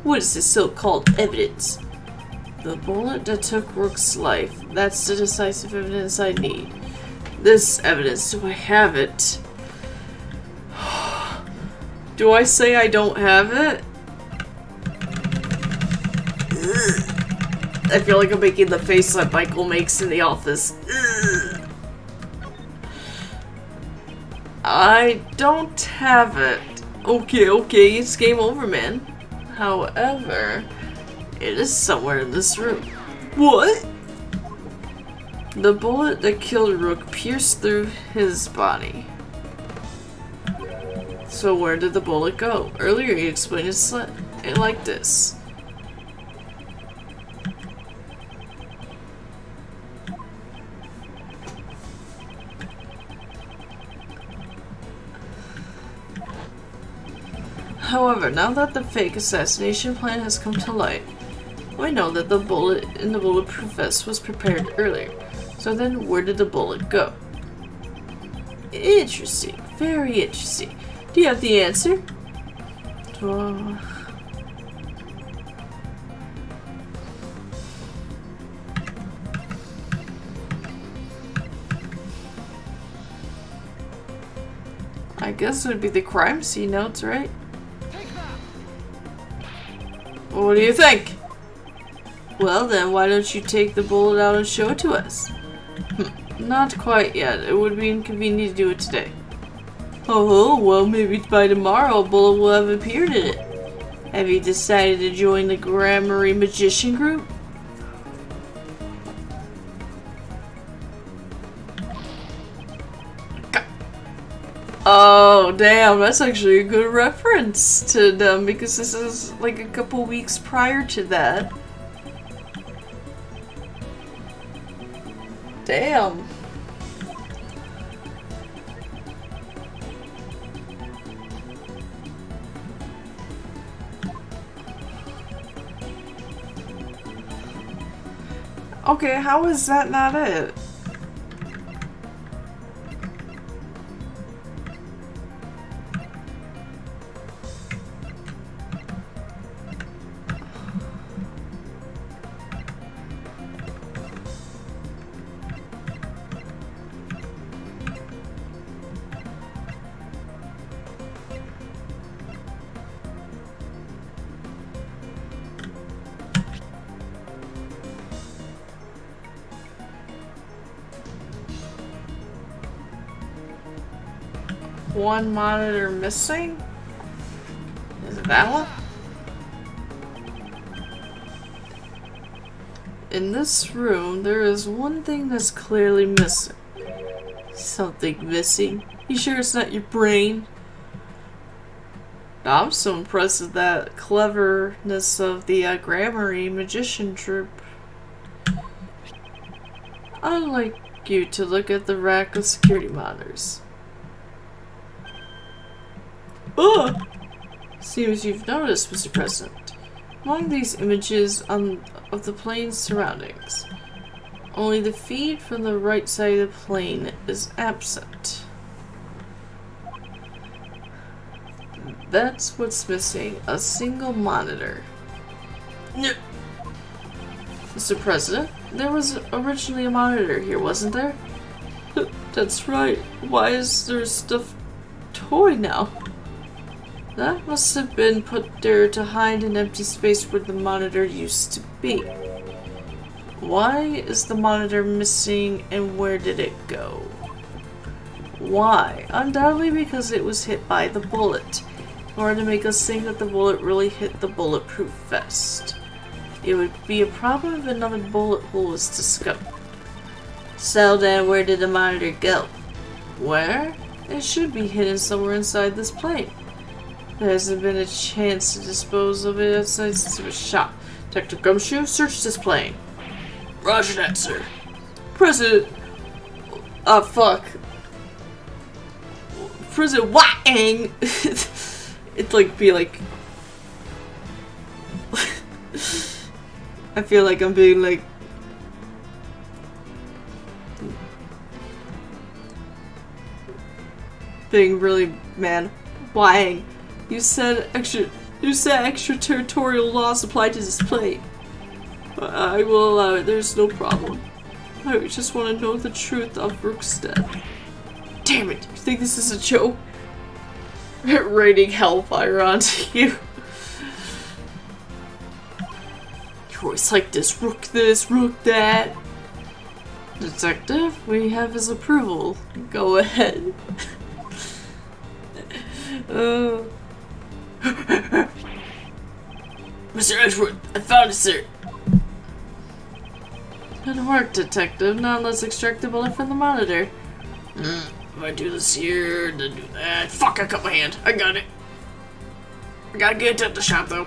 What is this so-called evidence? The bullet that took Rook's life. That's the decisive evidence I need. This evidence, do I have it? Do I say I don't have it? I feel like I'm making the face that Michael makes in The Office. I don't have it. Okay, it's game over, man. However, it is somewhere in this room. What? The bullet that killed Rook pierced through his body. So where did the bullet go? Earlier he explained it like this. However, now that the fake assassination plan has come to light, we know that the bullet in the bulletproof vest was prepared earlier. So then, where did the bullet go? Interesting. Very interesting. Do you have the answer? I guess it would be the crime scene notes, right? What do you think? Well then, why don't you take the bullet out and show it to us? Not quite yet. It would be inconvenient to do it today. Oh, well maybe by tomorrow a bullet will have appeared in it. Have you decided to join the Grammary Magician group? Oh, damn, that's actually a good reference to them because this is like a couple weeks prior to that. Damn. Okay, how is that not it? One monitor missing? Is it that one? In this room, there is one thing that's clearly missing. Something missing. You sure it's not your brain? I'm so impressed with that cleverness of the Grammary Magician troupe. I'd like you to look at the rack of security monitors. Oh! Seems you've noticed, Mr. President. Among these images of the plane's surroundings, only the feed from the right side of the plane is absent. That's what's missing, a single monitor. Mr. President, there was originally a monitor here, wasn't there? That's right. Why is there a stuffed toy now? That must have been put there to hide an empty space where the monitor used to be. Why is the monitor missing and where did it go? Why? Undoubtedly because it was hit by the bullet, in order to make us think that the bullet really hit the bulletproof vest. It would be a problem if another bullet hole was discovered. So then, where did the monitor go? Where? It should be hidden somewhere inside this plane. There hasn't been a chance to dispose of it since it was shot. Detective Gumshoe, search this plane. Roger that, sir. President... fuck. President Wang! It'd like be like... I feel like I'm being like... being really mad. Why? You said extraterritorial laws apply to this play. I will allow it, there's no problem. I just want to know the truth of Rook's death. Damn it, you think this is a joke? Raining hellfire onto you. You're always like this, Rook that. Detective, we have his approval. Go ahead. Mr. Edgeworth, I found it, sir. Good work, Detective. Now let's extract the bullet from the monitor. If I do this here, then do that. Fuck, I cut my hand. I got it. I gotta get it at the shop, though.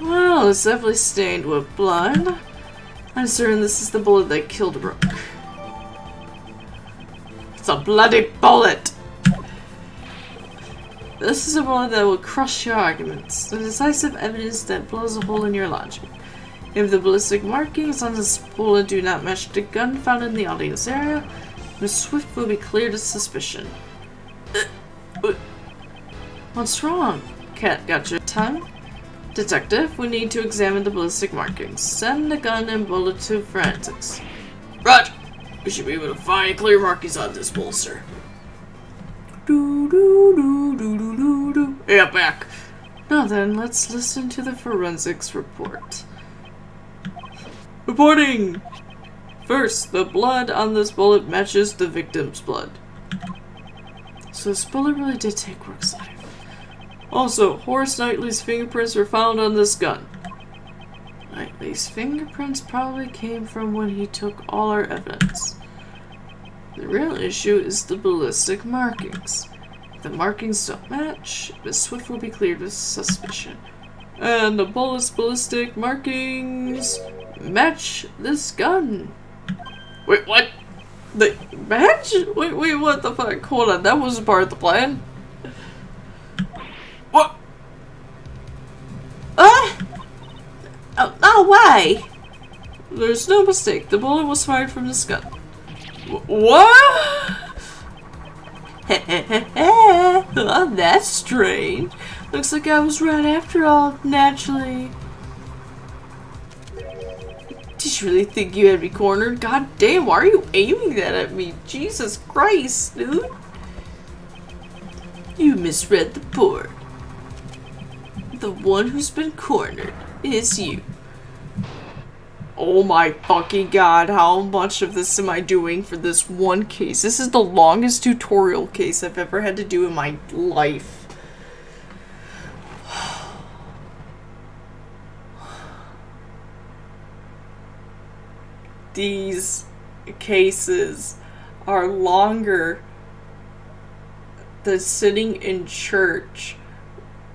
Well, it's definitely stained with blood. I'm certain this is the bullet that killed Rook. It's a bloody bullet! This is a bullet that will crush your arguments. The decisive evidence that blows a hole in your logic. If the ballistic markings on this bullet do not match the gun found in the audience area, Miss Swift will be cleared of suspicion. What's wrong? Cat got your tongue? Detective, we need to examine the ballistic markings. Send the gun and bullet to forensics. Roger! We should be able to find clear markings on this bullet, sir. Yeah, back. Now then, let's listen to the forensics report. Reporting! First, the blood on this bullet matches the victim's blood. So this bullet really did take Rook's life. Also, Horace Knightley's fingerprints were found on this gun. Knightley's fingerprints probably came from when he took all our evidence. The real issue is the ballistic markings. If the markings don't match, Miss Swift will be cleared with suspicion. And the bullet's ballistic markings match this gun. Wait, what? The match? Wait, what the fuck? Hold on, that wasn't part of the plan. What? Oh, why? There's no mistake. The bullet was fired from this gun. What? Oh, that's strange. Looks like I was right after all, naturally. Did you really think you had me cornered? God damn, why are you aiming that at me? Jesus Christ, dude. You misread the board. The one who's been cornered is you. Oh my fucking god, how much of this am I doing for this one case? This is the longest tutorial case I've ever had to do in my life. These cases are longer than sitting in church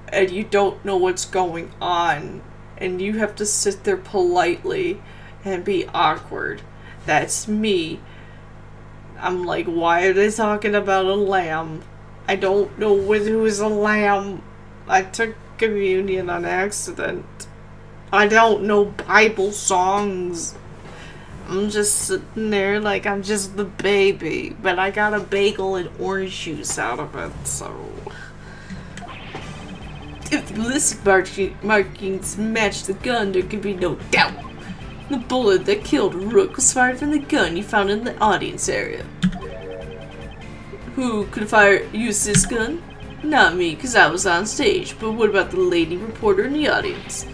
and you don't know what's going on and you have to sit there politely and be awkward. That's me. I'm like, why are they talking about a lamb? I don't know who is a lamb. I took communion on accident. I don't know Bible songs. I'm just sitting there like I'm just the baby, but I got a bagel and orange juice out of it, so... If the ballistic markings match the gun, there can be no doubt. The bullet that killed Rook was fired from the gun you found in the audience area. Who could use this gun? Not me, because I was on stage, but what about the lady reporter in the audience?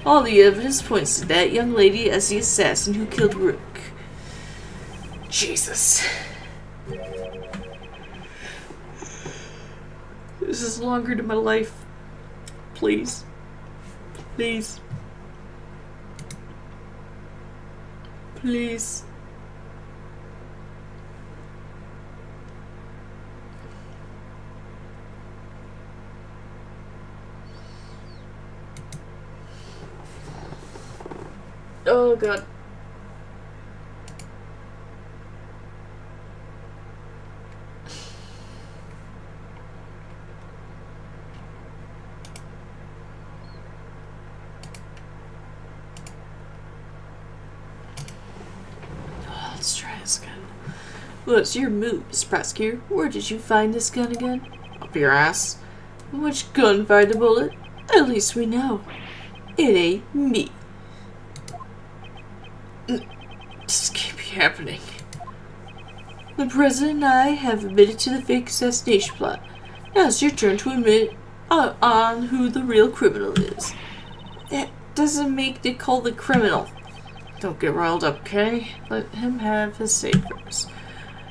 All the evidence points to that young lady as the assassin who killed Rook. Jesus. This is longer than my life. Please. Please. Please. Oh god. What's your move, Mr. Prosecutor? Where did you find this gun again? Up your ass. Which gun fired the bullet? At least we know. It ain't me. This can't be happening. The president and I have admitted to the fake assassination plot. Now it's your turn to admit on who the real criminal is. That doesn't make Nicole the criminal. Don't get riled up, okay? Let him have his say first.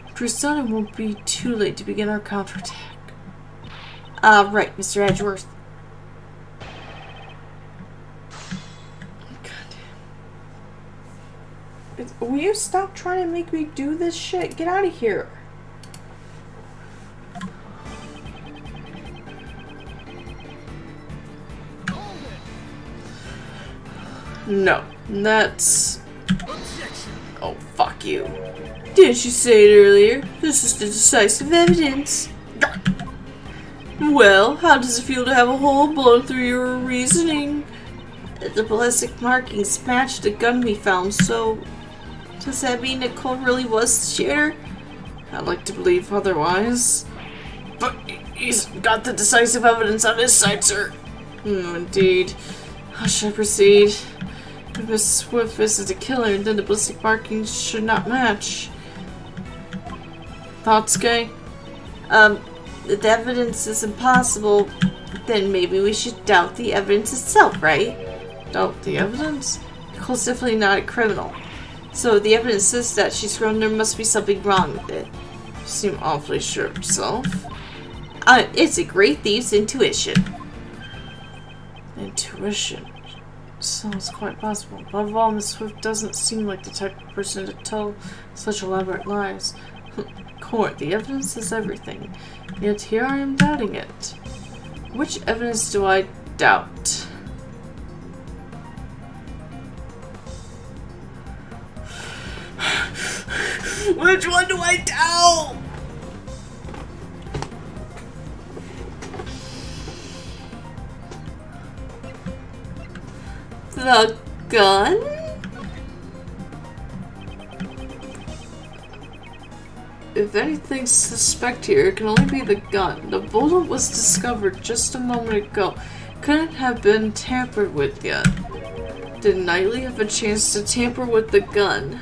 After his son, it won't be too late to begin our counterattack. Right, Mr. Edgeworth. Will you stop trying to make me do this shit? Get out of here. No, that's... Oh, fuck you. Didn't you say it earlier? This is the decisive evidence. Well, how does it feel to have a hole blown through your reasoning? The ballistic markings matched the gun we found, so... Does that mean Nicole really was the shooter? I'd like to believe otherwise. But he's got the decisive evidence on his side, sir. Indeed. How should I proceed? If Miss Swift is the killer, then the ballistic markings should not match. Thoughts, Gay? If the evidence is impossible, then maybe we should doubt the evidence itself, right? Doubt the evidence? Nicole's definitely not a criminal. So the evidence says that she's grown, there must be something wrong with it. You seem awfully sure of yourself. It's a great thief's intuition. Intuition? Sounds quite possible. Above all, Miss Swift doesn't seem like the type of person to tell such elaborate lies. Court, the evidence is everything. Yet here I am doubting it. Which evidence do I doubt? Which one do I doubt? The gun? If anything's suspect here, it can only be the gun. The bullet was discovered just a moment ago. Couldn't have been tampered with yet. Did Knightley have a chance to tamper with the gun?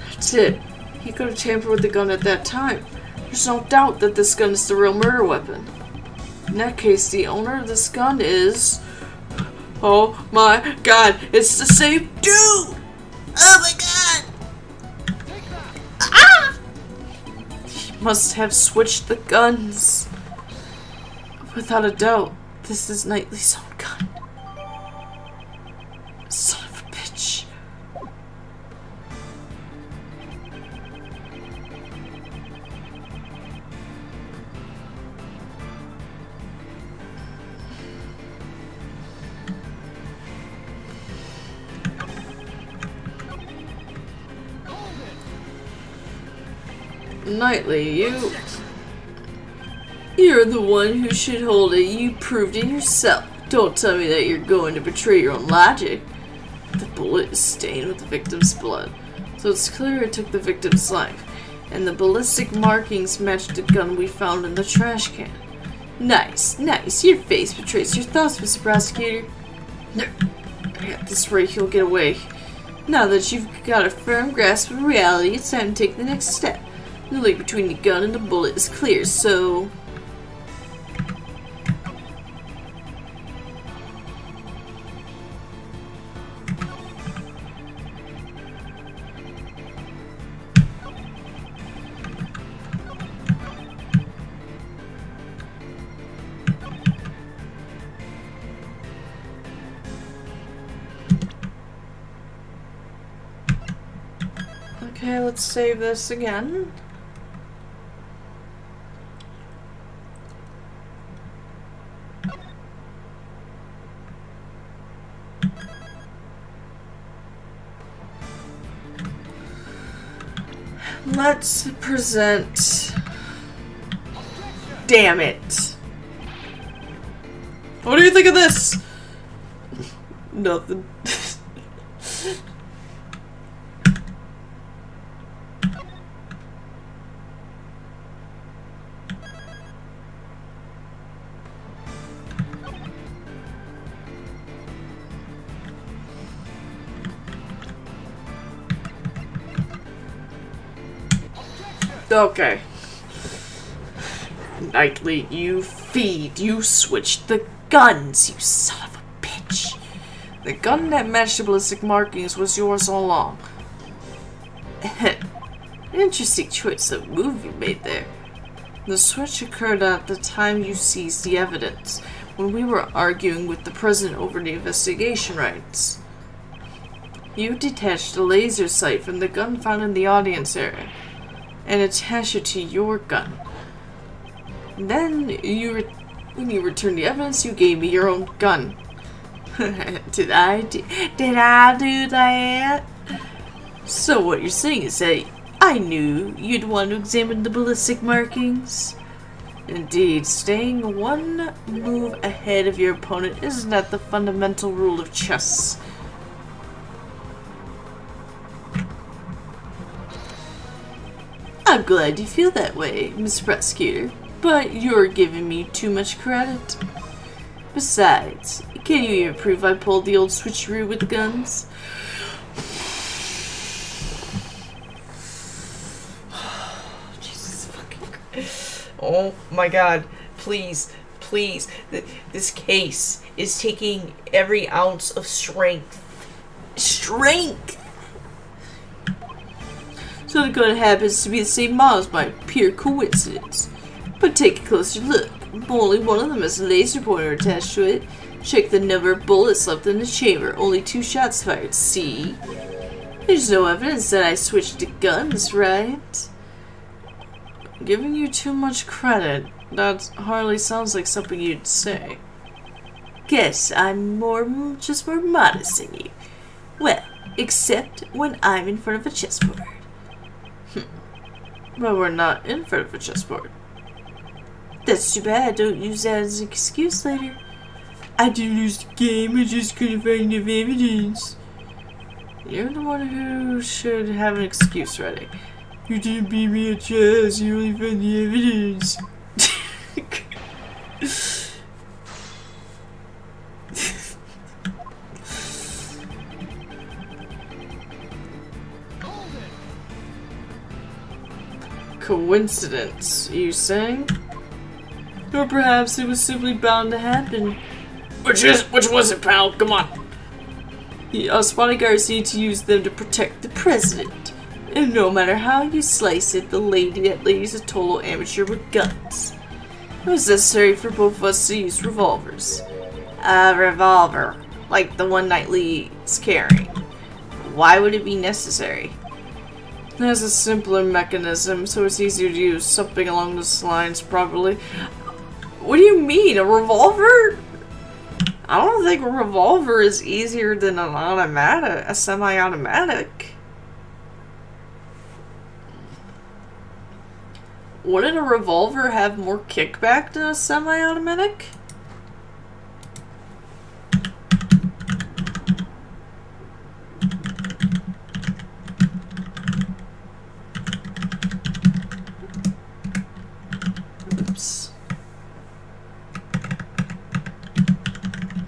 That's it. He could have tampered with the gun at that time. There's no doubt that this gun is the real murder weapon. In that case, the owner of this gun is... Oh my god, it's the same dude! Oh my god! Ah! He must have switched the guns. Without a doubt, this is Knightley's own gun. Son of a bitch. Knightley, you're the one who should hold it. You proved it yourself. Don't tell me that you're going to betray your own logic. The bullet is stained with the victim's blood, so it's clear it took the victim's life. And the ballistic markings matched the gun we found in the trash can. Nice, nice. Your face betrays your thoughts, Mr. Prosecutor. At this rate, he'll get away. Now that you've got a firm grasp of reality, it's time to take the next step. The link between the gun and the bullet is clear, so... Okay, let's save this again. Let's present... Damn it. What do you think of this? Nothing. Okay. Knightley, you switched the guns, you son of a bitch. The gun that matched the ballistic markings was yours all along. Interesting choice of move you made there. The switch occurred at the time you seized the evidence, when we were arguing with the president over the investigation rights. You detached a laser sight from the gun found in the audience area, and attached it to your gun. Then, when you returned the evidence, you gave me your own gun. Did I do that? So what you're saying is that I knew you'd want to examine the ballistic markings? Indeed, staying one move ahead of your opponent isn't that the fundamental rule of chess? I'm glad you feel that way, Mr. Prosecutor, but you're giving me too much credit. Besides, can you even prove I pulled the old switcheroo with the guns? Jesus fucking Christ. Oh my god, please, please. This case is taking every ounce of strength. Strength! So the gun happens to be the same model as mine, pure coincidence. But take a closer look. Only one of them has a laser pointer attached to it. Check the number of bullets left in the chamber. Only 2 shots fired. See? There's no evidence that I switched to guns, right? I'm giving you too much credit. That hardly sounds like something you'd say. Guess I'm just more modest than you. Well, except when I'm in front of a chessboard. But we're not in front of a chessboard. That's too bad. Don't use that as an excuse later. I didn't lose the game. I just couldn't find enough evidence. You're the one who should have an excuse ready. You didn't beat me at chess. You only found the evidence. Coincidence, you saying? Or perhaps it was simply bound to happen. Which was it, pal? Come on. Us bodyguards need to use them to protect the president. And no matter how you slice it, that lady's a total amateur with guns. It was necessary for both of us to use revolvers. A revolver, like the one Knightley's carrying. Why would it be necessary? It has a simpler mechanism, so it's easier to use something along those lines properly. What do you mean? A revolver? I don't think a revolver is easier than an automatic, a semi-automatic. Wouldn't a revolver have more kickback than a semi-automatic? Oops.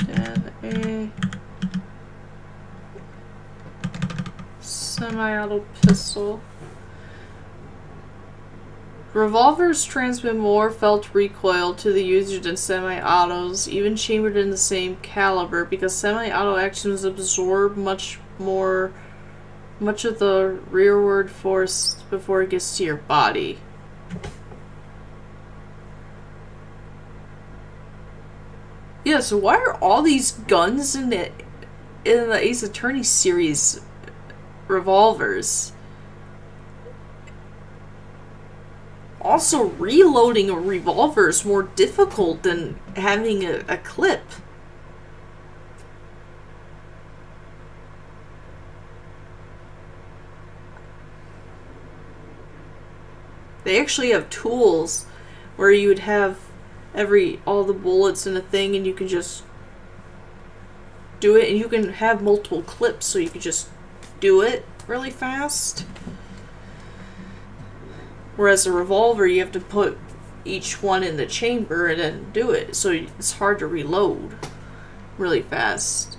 And a semi-auto pistol. Revolvers transmit more felt recoil to the user than semi-autos, even chambered in the same caliber, because semi-auto actions absorb much of the rearward force before it gets to your body. Yeah, so why are all these guns in the Ace Attorney series revolvers? Also, reloading a revolver is more difficult than having a clip. They actually have tools where you would have all the bullets in a thing, and you can just do it, and you can have multiple clips, so you can just do it really fast. Whereas a revolver, you have to put each one in the chamber and then do it, so it's hard to reload really fast.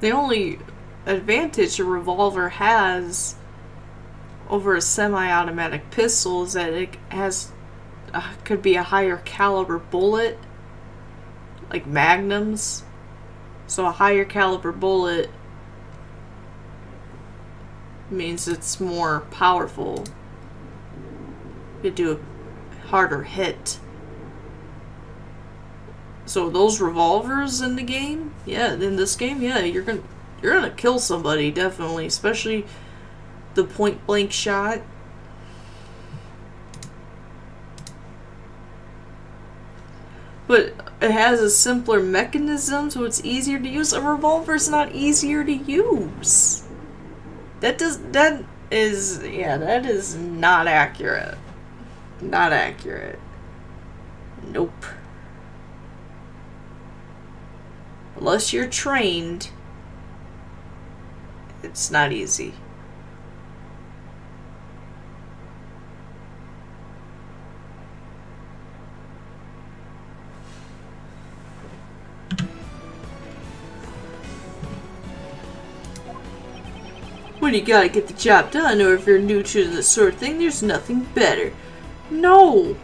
The only advantage a revolver has over a semi-automatic pistol is that it has could be a higher caliber bullet, like magnums. So a higher caliber bullet means it's more powerful. You do a harder hit. So those revolvers in the game, yeah, in this game, yeah, you're gonna kill somebody, definitely, especially the point blank shot. But it has a simpler mechanism, so it's easier to use. A revolver's not easier to use. That is not accurate. Not accurate. Nope. Unless you're trained, it's not easy. When you gotta get the job done, or if you're new to this sort of thing, there's nothing better. No!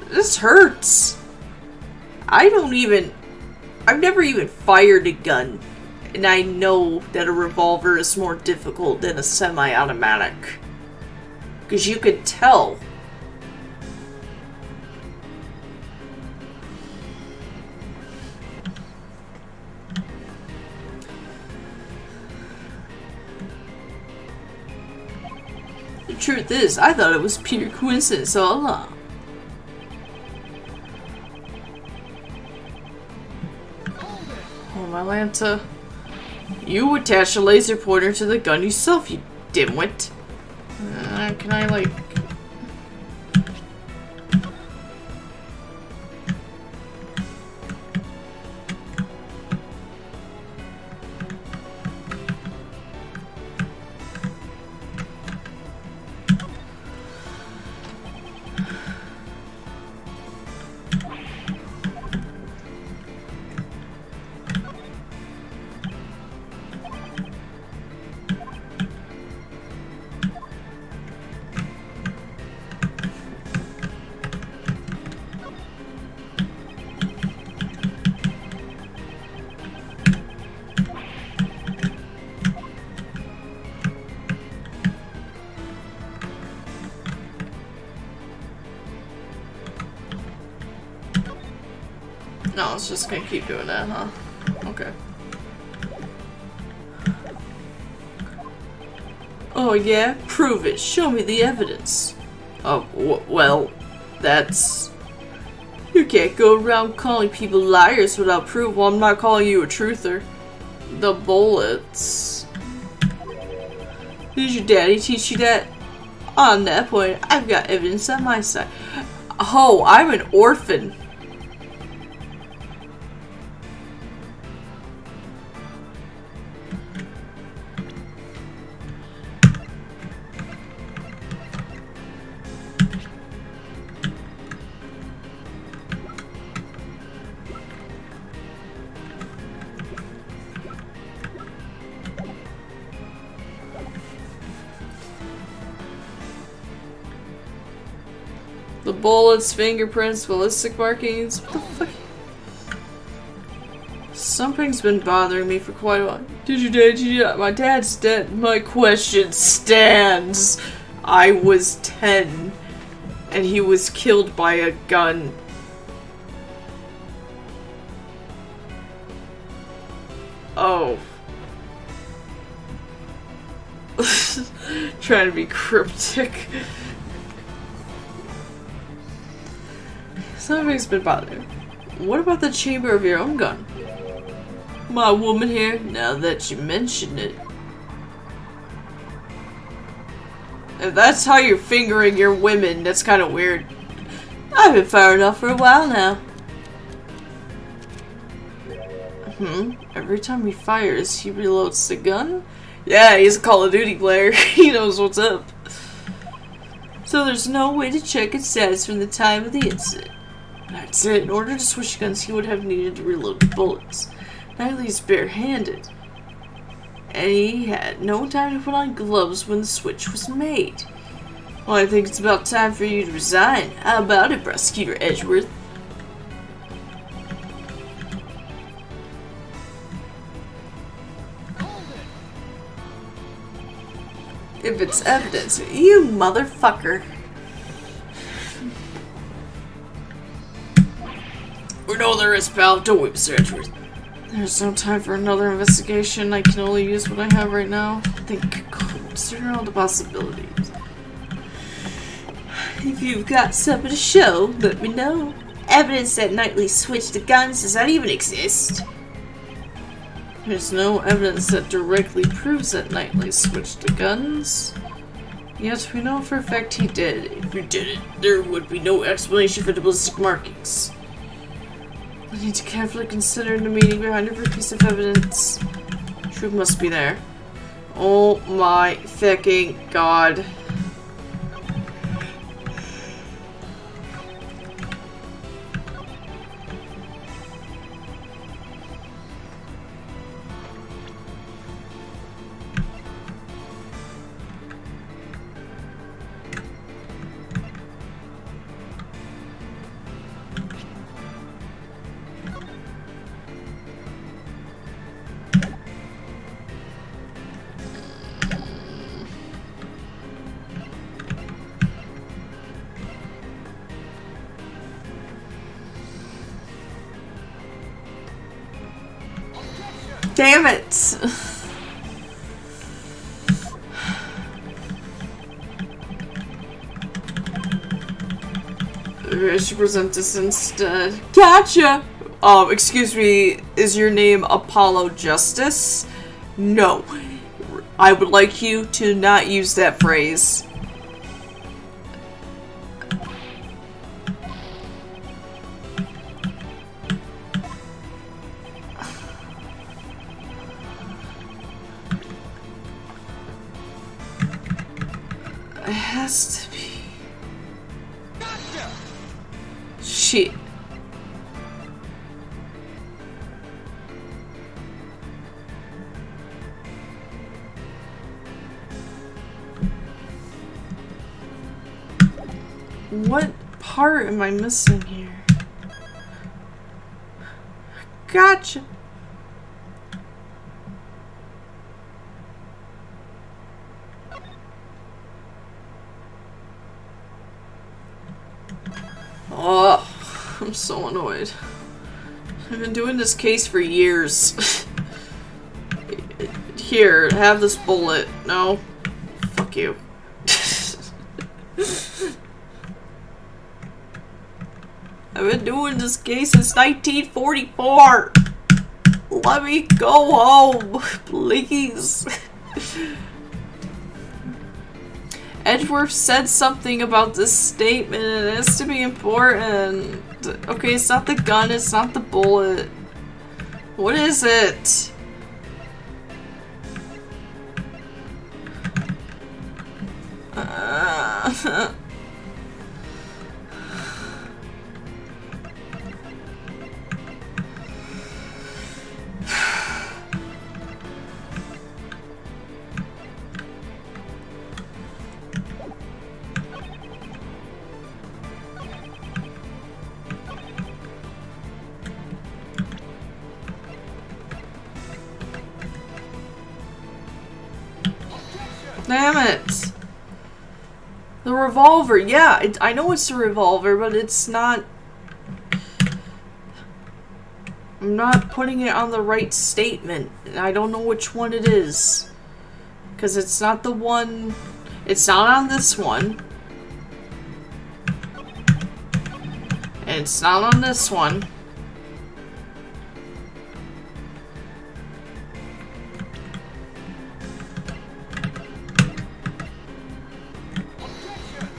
This hurts. I've never even fired a gun, and I know that a revolver is more difficult than a semi-automatic. Because you could tell. The truth is, I thought it was pure coincidence all along. Oh, Atlanta. You attach a laser pointer to the gun yourself, you dimwit. Can I, like... No, it's just gonna keep doing that, huh? Okay. Oh yeah? Prove it. Show me the evidence. Oh, well, that's... You can't go around calling people liars without proof. Well, I'm not calling you a truther. The bullets. Did your daddy teach you that? On that point, I've got evidence on my side. Oh, I'm an orphan. The bullets, fingerprints, ballistic markings. What the fuck? Something's been bothering me for quite a while. Did your dad? My dad's dead. My question stands. I was 10, and he was killed by a gun. Oh. Trying to be cryptic. Something's been bothering. What about the chamber of your own gun? My woman here, now that you mention it. If that's how you're fingering your women, that's kind of weird. I've been firing off for a while now. Every time he fires, he reloads the gun? Yeah, he's a Call of Duty player. He knows what's up. So there's no way to check its status from the time of the incident. That's it. In order to switch guns, he would have needed to reload the bullets. Knightley's barehanded. And he had no time to put on gloves when the switch was made. Well, I think it's about time for you to resign. How about it, Prosecutor Edgeworth? If it's evidence, you motherfucker. We know there is, pal. Don't wait, Mr. Edgeworth. There's no time for another investigation. I can only use what I have right now. Consider all the possibilities. If you've got something to show, let me know. Evidence that Knightley switched the guns, does that even exist? There's no evidence that directly proves that Knightley switched the guns. Yet we know for a fact he did. If he didn't, there would be no explanation for the ballistic markings. I need to carefully consider the meaning behind every piece of evidence. Truth must be there. Oh my fucking god. Damn it! Maybe I should present this instead. Gotcha! Excuse me, is your name Apollo Justice? No. I would like you to not use that phrase. It has to be. Gotcha. Shit. What part am I missing here? Gotcha. Oh, I'm so annoyed. I've been doing this case for years. Here, have this bullet. No. Fuck you. I've been doing this case since 1944. Let me go home, please. Edgeworth said something about this statement and it has to be important. Okay, it's not the gun, it's not the bullet. What is it? Damn it! The revolver, yeah, I know it's a revolver, but it's not... I'm not putting it on the right statement. I don't know which one it is. Because it's not the one... It's not on this one. And it's not on this one.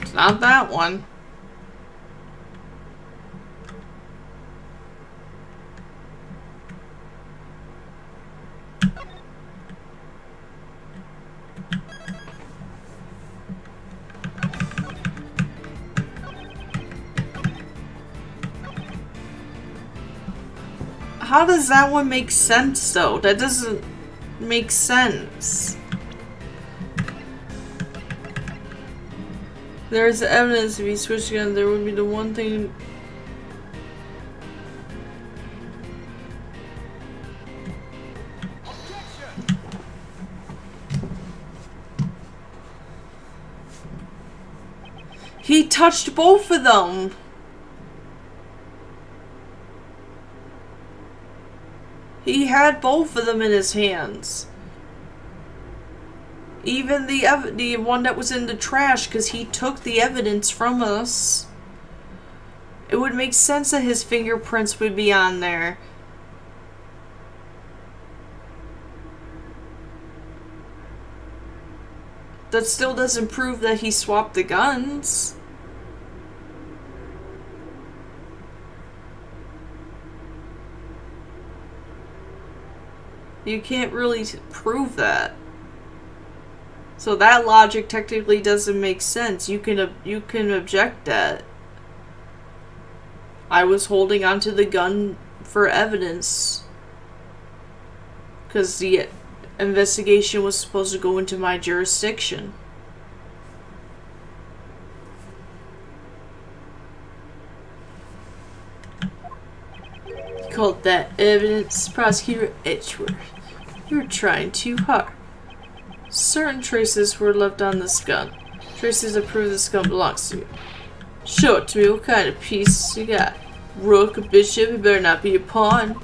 It's not that one. How does that one make sense, though? That doesn't make sense. There's evidence if he switched guns, there would be the one thing... He touched both of them! He had both of them in his hands. Even the one that was in the trash, because he took the evidence from us. It would make sense that his fingerprints would be on there. That still doesn't prove that he swapped the guns. You can't really prove that. So that logic technically doesn't make sense. You can object that. I was holding onto the gun for evidence. Because the investigation was supposed to go into my jurisdiction. He called that evidence, Prosecutor Edgeworth. You're trying too hard. Certain traces were left on this gun. Traces that prove this gun belongs to you. Show it to me. What kind of piece you got? Rook, a bishop, it better not be a pawn.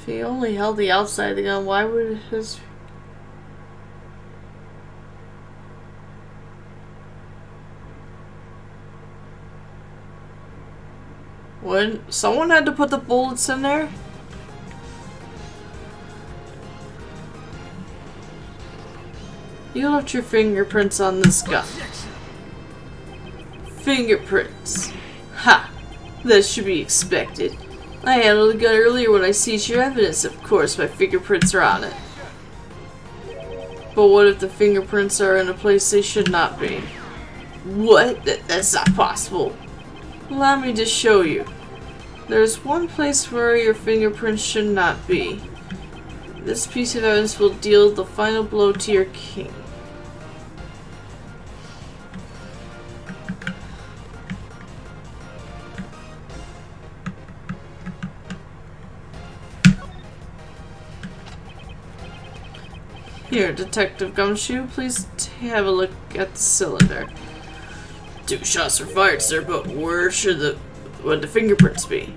If he only held the outside of the gun, why would his... When someone had to put the bullets in there? You left your fingerprints on this gun. Fingerprints. Ha! That should be expected. I handled the gun earlier when I seized your evidence. Of course, my fingerprints are on it. But what if the fingerprints are in a place they should not be? What? That's not possible. Allow me to show you. There's one place where your fingerprints should not be. This piece of evidence will deal the final blow to your king. Here, Detective Gumshoe, please have a look at the cylinder. 2 shots were fired, sir, but where should would the fingerprints be?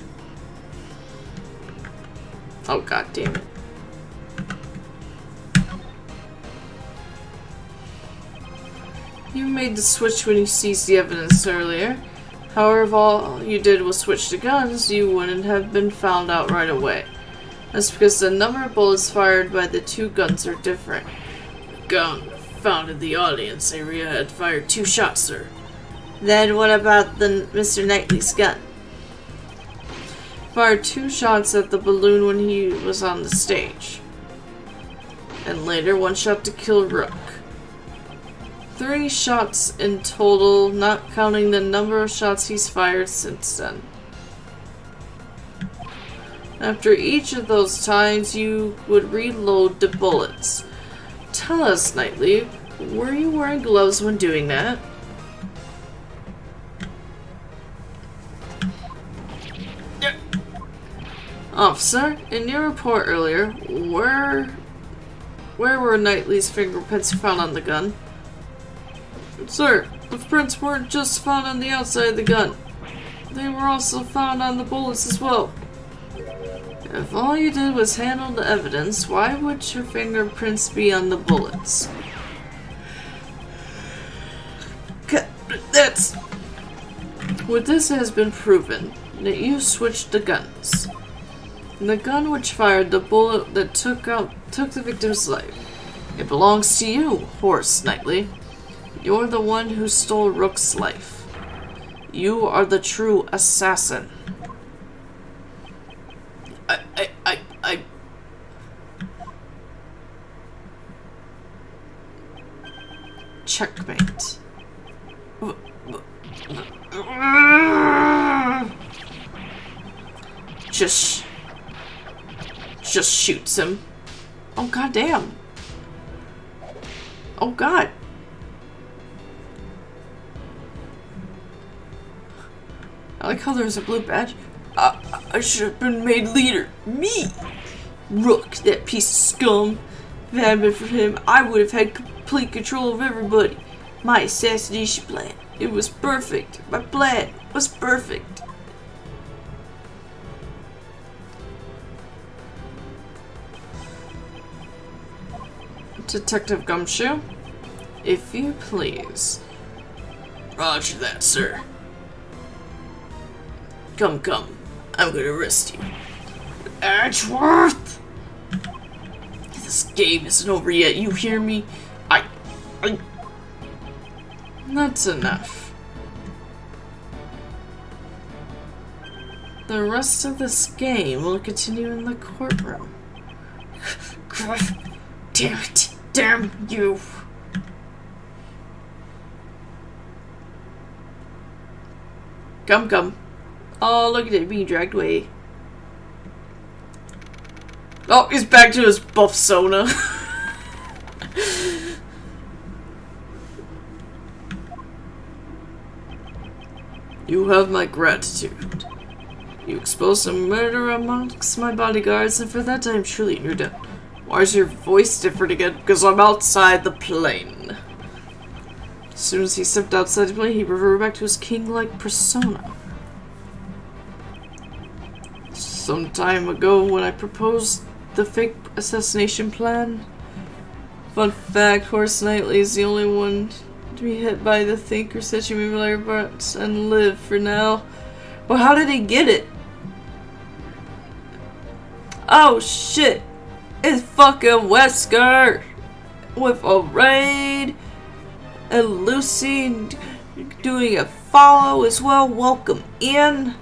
Oh, god damn it. You made the switch when you seized the evidence earlier. However, if all you did was switch the guns, you wouldn't have been found out right away. That's because the number of bullets fired by the 2 guns are different. The gun found in the audience area had fired 2 shots, sir. Then what about Mr. Knightley's gun? Fired 2 shots at the balloon when he was on the stage. And later 1 shot to kill Rook. 3 shots in total, not counting the number of shots he's fired since then. After each of those times, you would reload the bullets. Tell us, Knightley, Were you wearing gloves when doing that? Officer, in your report earlier, where were Knightley's fingerprints found on the gun? Sir, the prints weren't just found on the outside of the gun. They were also found on the bullets as well. If all you did was handle the evidence, why would your fingerprints be on the bullets? That's... With this, it has been proven that you switched the guns. The gun which fired the bullet that took the victim's life. It belongs to you, Horace Knightley. You're the one who stole Rook's life. You are the true assassin. I... Checkmate. Just shoots him. Oh goddamn. Oh god. I like how there's a blue badge. I should have been made leader. Me! Rook, that piece of scum. If it hadn't been for him, I would have had complete control of everybody. My assassination plan. It was perfect. My plan was perfect. Detective Gumshoe, if you please. Roger that, sir. Come. I'm gonna arrest you. Edgeworth! This game isn't over yet, you hear me? That's enough. The rest of this game will continue in the courtroom. Damn it! Damn you! Come. Oh, look at it being dragged away. Oh, he's back to his buff Sona. You have my gratitude. You exposed a murder amongst my bodyguards, and for that I am truly in your debt. Why is your voice different again? Because I'm outside the plane. As soon as he stepped outside the plane, he reverted back to his king-like persona. Some time ago, when I proposed the fake assassination plan. Fun fact, Horace Knightley is the only one to be hit by the thinker statue movie and live for now. Well, how did he get it? Oh shit! It's fucking Wesker! With a raid! And Lucy doing a follow as well. Welcome in!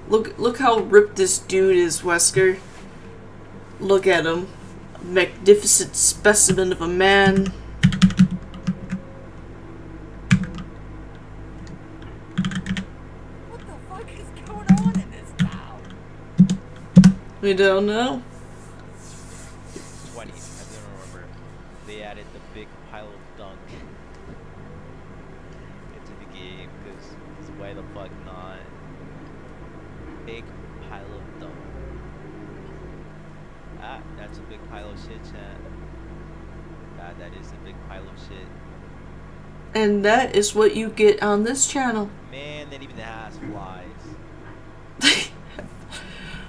Look how ripped this dude is, Wesker. Look at him. A magnificent specimen of a man. What the fuck is going on in this town? We don't know. 20, I don't remember. They added the big pile of dung into the game, because why the fuck not? Big pile of dung. Ah, that's a big pile of shit, chat. God, that is a big pile of shit. And that is what you get on this channel. Man, that even has flies.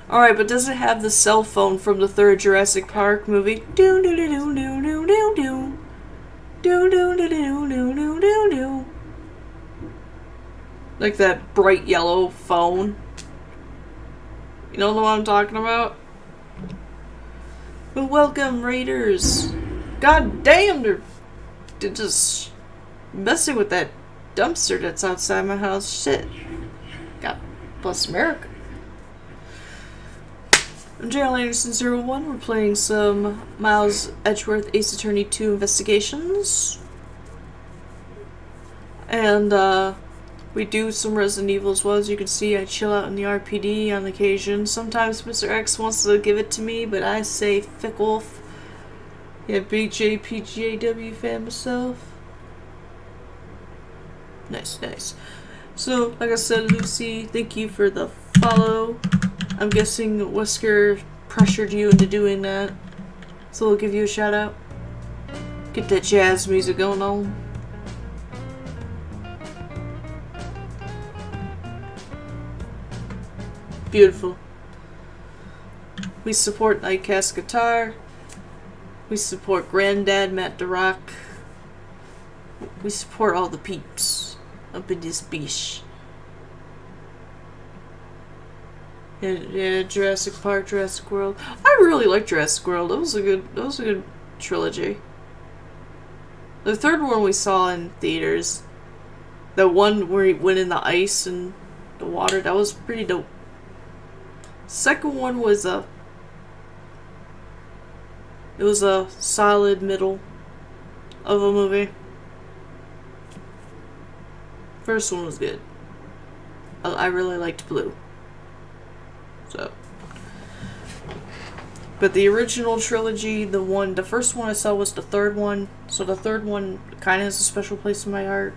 Alright, but does it have the cell phone from the third Jurassic Park movie? Do do do do do do do do. Do do do do do do do do. Like that bright yellow phone. You know the one I'm talking about? But welcome, Raiders. God damn, they're just messing with that dumpster that's outside my house. Shit. God bless America. I'm Gerald Anderson01. We're playing some Miles Edgeworth Ace Attorney 2 Investigations. And, we do some Resident Evil as well. As you can see, I chill out in the RPD on occasion. Sometimes Mr. X wants to give it to me, but I say, "Fick off." Yeah, big JPGAW fan myself. Nice, nice. So, like I said, Lucy, thank you for the follow. I'm guessing Wesker pressured you into doing that. So we'll give you a shout out. Get that jazz music going on. Beautiful. We support Nightcast Guitar. We support Granddad Matt DeRock. We support all the peeps up in this beach. Yeah, Jurassic Park, Jurassic World. I really like Jurassic World. That was a good trilogy. The third one we saw in theaters. The one where he went in the ice and the water, that was pretty dope. Second one was it was a solid middle of a movie. First one was good. I really liked Blue. So, but the original trilogy, the first one I saw was the third one. So the third one kind of has a special place in my heart.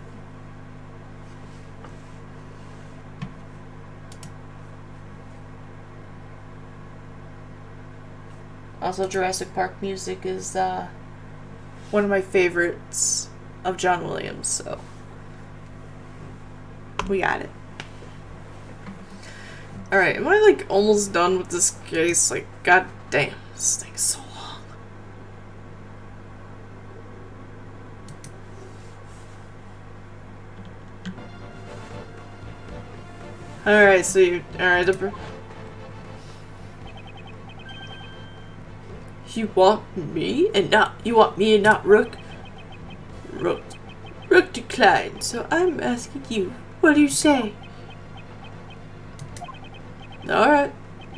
Also, Jurassic Park music is one of my favorites of John Williams, so we got it. Alright, am I like almost done with this case? Like, god damn, this thing's so long. Alright, so you want me and not Rook? Rook declined, so I'm asking you. What do you say? Alright,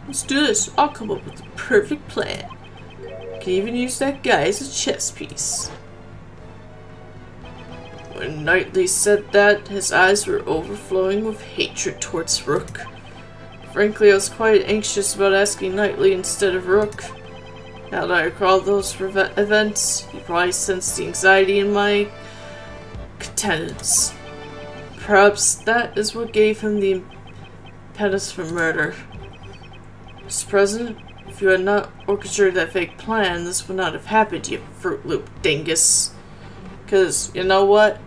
let's do this. I'll come up with the perfect plan. Can even use that guy as a chess piece. When Knightley said that, his eyes were overflowing with hatred towards Rook. Frankly, I was quite anxious about asking Knightley instead of Rook. Now that I recall those events, you probably sensed the anxiety in my countenance. Perhaps that is what gave him the impetus for murder. Mr. President, if you had not orchestrated that fake plan, this would not have happened, you Fruit Loop dingus. Cause, you know what?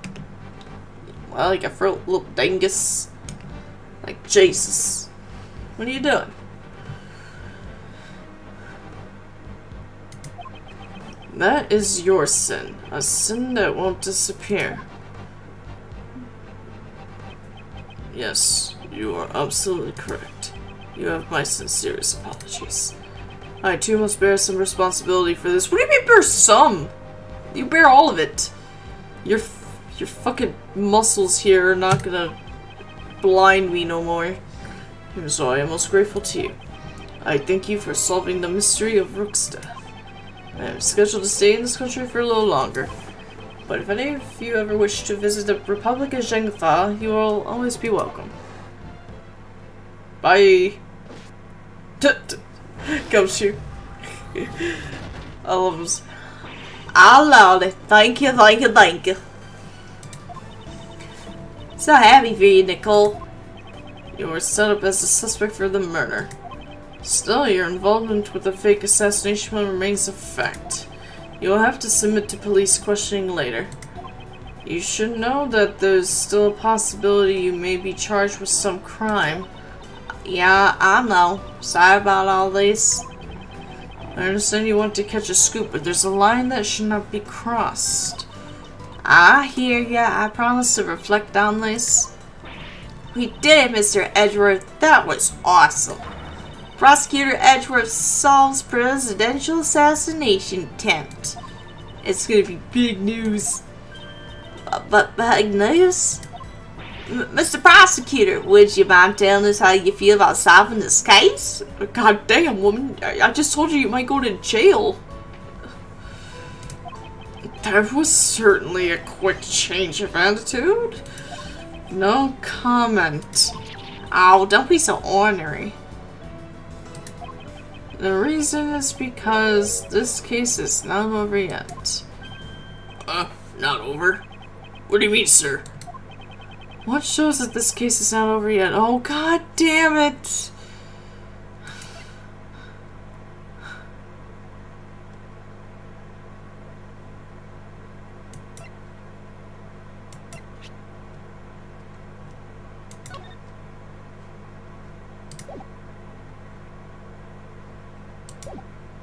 I like a Fruit Loop dingus. Like, Jesus. What are you doing? That is your sin. A sin that won't disappear. Yes, you are absolutely correct. You have my sincerest apologies. I too must bear some responsibility for this. What do you mean bear some? You bear all of it. Your fucking muscles here are not gonna blind me no more. So I am most grateful to you. I thank you for solving the mystery of Rook's death. I am scheduled to stay in this country for a little longer. But if any of you ever wish to visit the Republic of Zhengfa, you will always be welcome. Bye! Gumshoe. I love him. I love it. Thank you, thank you, thank you. So happy for you, Nicole. You were set up as a suspect for the murder. Still, your involvement with the fake assassination remains a fact. You will have to submit to police questioning later. You should know that there's still a possibility you may be charged with some crime. Yeah, I know. Sorry about all this. I understand you want to catch a scoop, but there's a line that should not be crossed. I hear ya. I promise to reflect on this. We did it, Mr. Edgeworth. That was awesome. Prosecutor Edgeworth solves presidential assassination attempt. It's gonna be big news. But big news? Mr. Prosecutor, would you mind telling us how you feel about solving this case? God damn, woman. I just told you might go to jail. There was certainly a quick change of attitude. No comment. Oh, don't be so ornery. The reason is because this case is not over yet. Not over? What do you mean, sir? What shows that this case is not over yet? Oh, god damn it!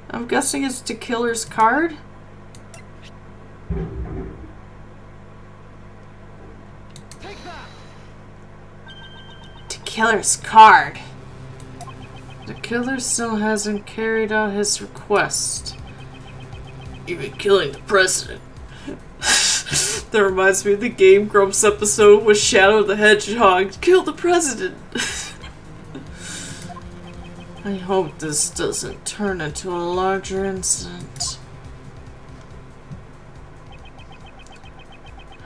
I'm guessing it's the killer's card? The killer's card. The killer still hasn't carried out his request. Even killing the president. That reminds me of the Game Grumps episode with Shadow the Hedgehog. Kill the president! I hope this doesn't turn into a larger incident.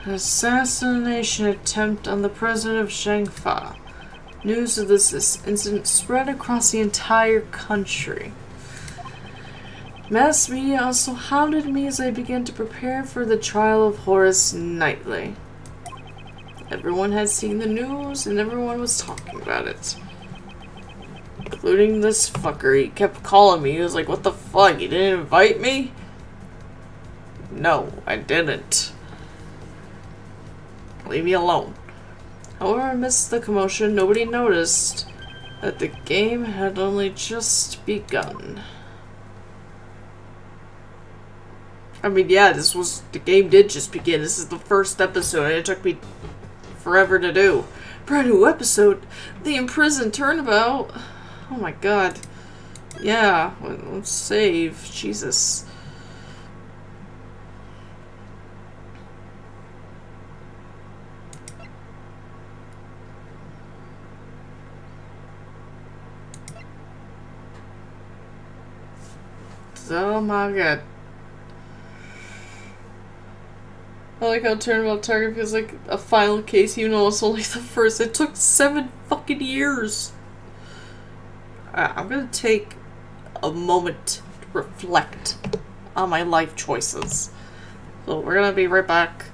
An assassination attempt on the president of Shangfa. News of this incident spread across the entire country. Mass media also hounded me as I began to prepare for the trial of Horace Knightley. Everyone had seen the news and everyone was talking about it. Including this fucker. He kept calling me. He was like, what the fuck? You didn't invite me? No, I didn't. Leave me alone. However, amidst the commotion, nobody noticed that the game had only just begun. I mean, yeah, the game did just begin. This is the first episode, and it took me forever to do. Brand new episode, the imprisoned turnabout. Oh my god. Yeah, let's save. Jesus. Oh my god. I like how Turnabout Target feels like a final case, even though it's only the first. It took 7 fucking years. I'm gonna take a moment to reflect on my life choices. So we're gonna be right back.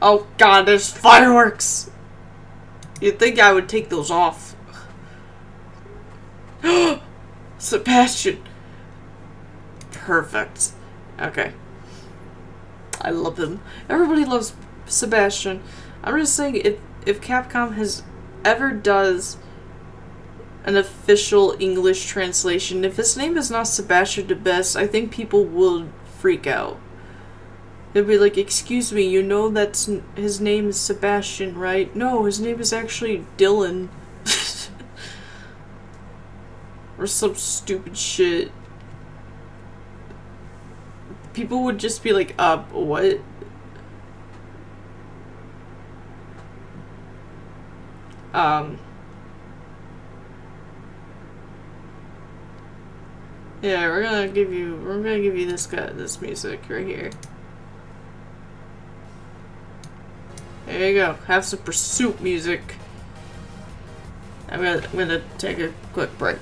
Oh god, there's fireworks! You'd think I would take those off. Sebastian! Perfect. Okay. I love him. Everybody loves Sebastian. I'm just saying, if Capcom ever does an official English translation, if his name is not Sebastian the Best, I think people will freak out. They'll be like, excuse me, you know that his name is Sebastian, right? No, his name is actually Dylan. Or some stupid shit. People would just be like, what? Yeah, we're gonna give you this music right here. There you go. Have some Pursuit music. I'm gonna take a quick break.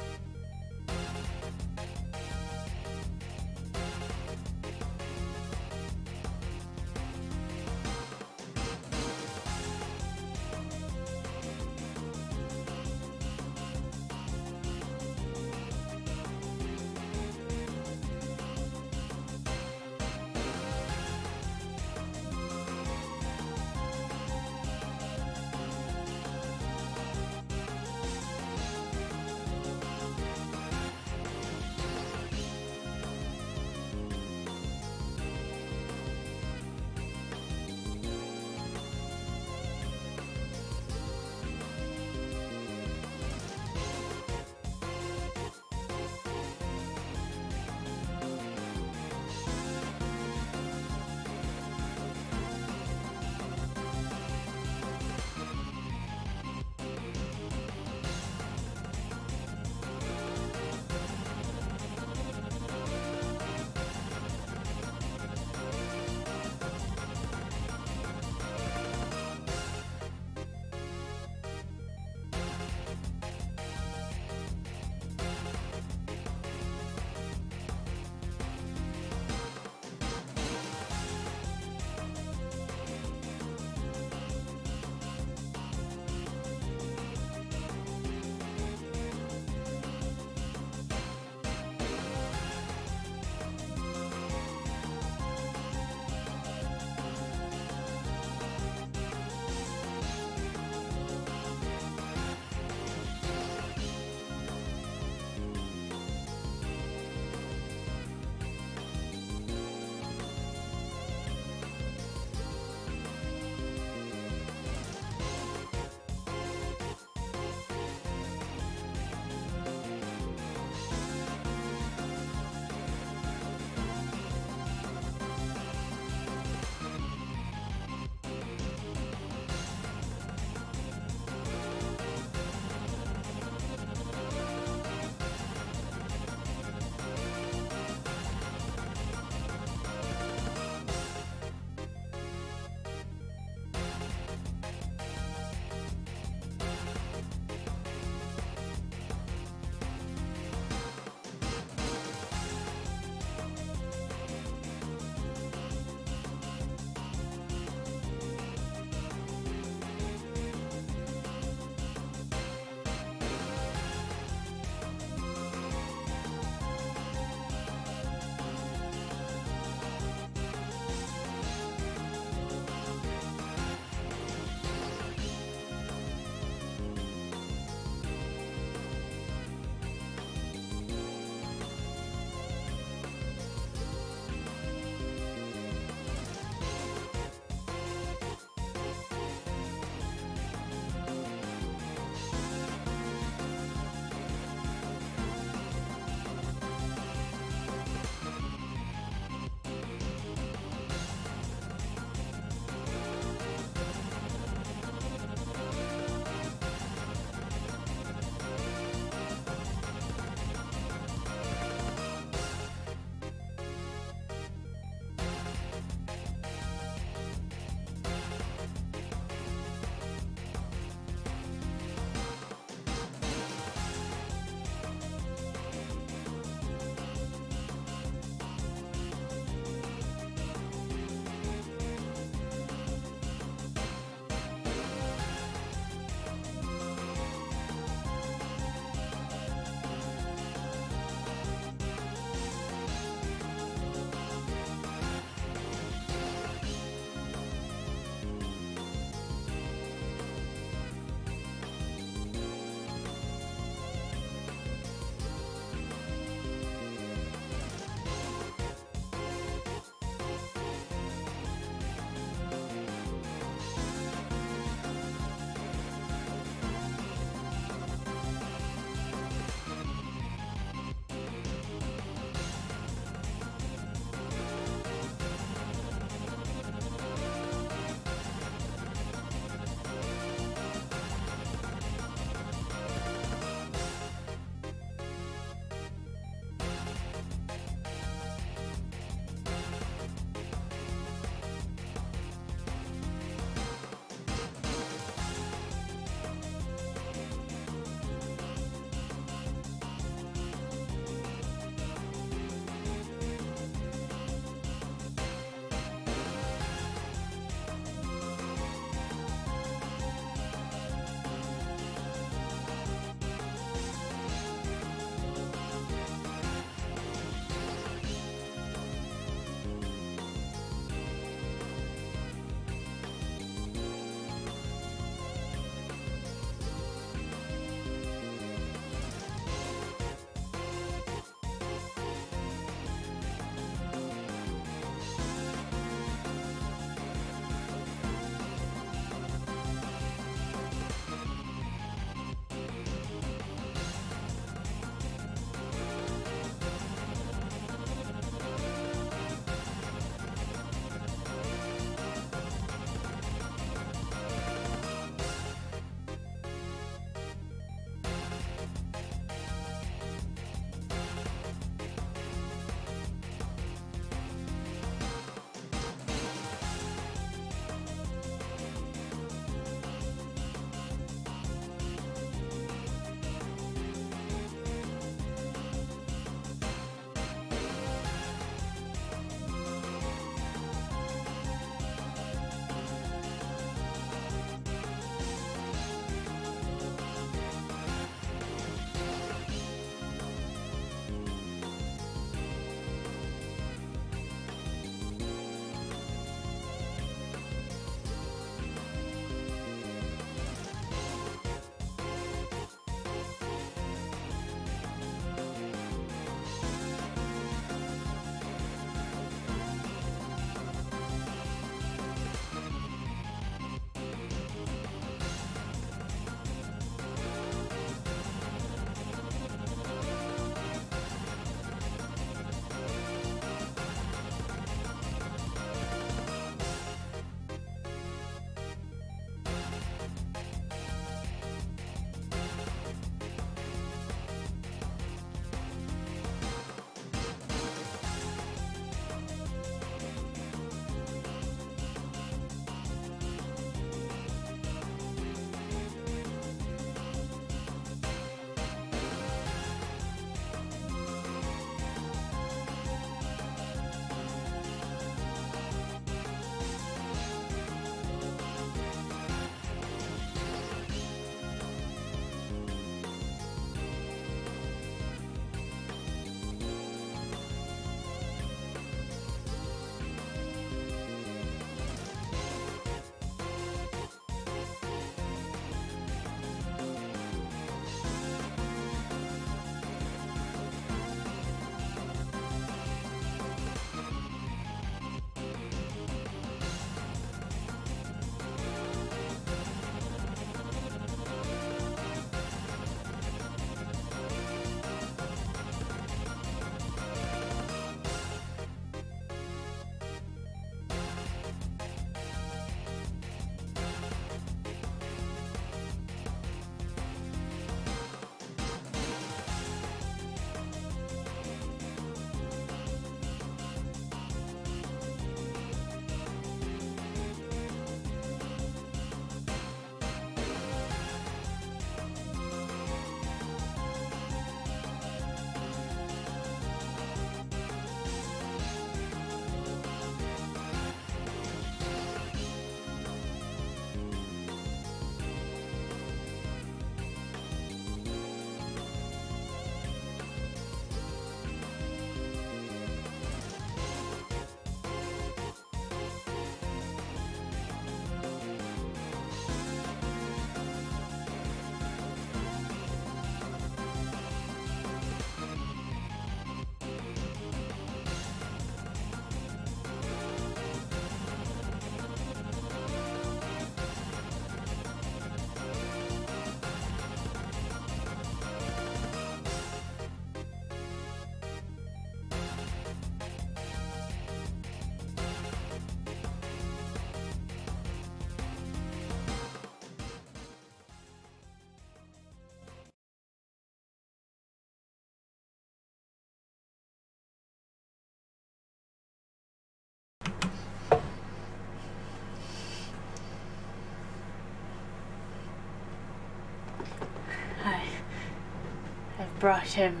brought him.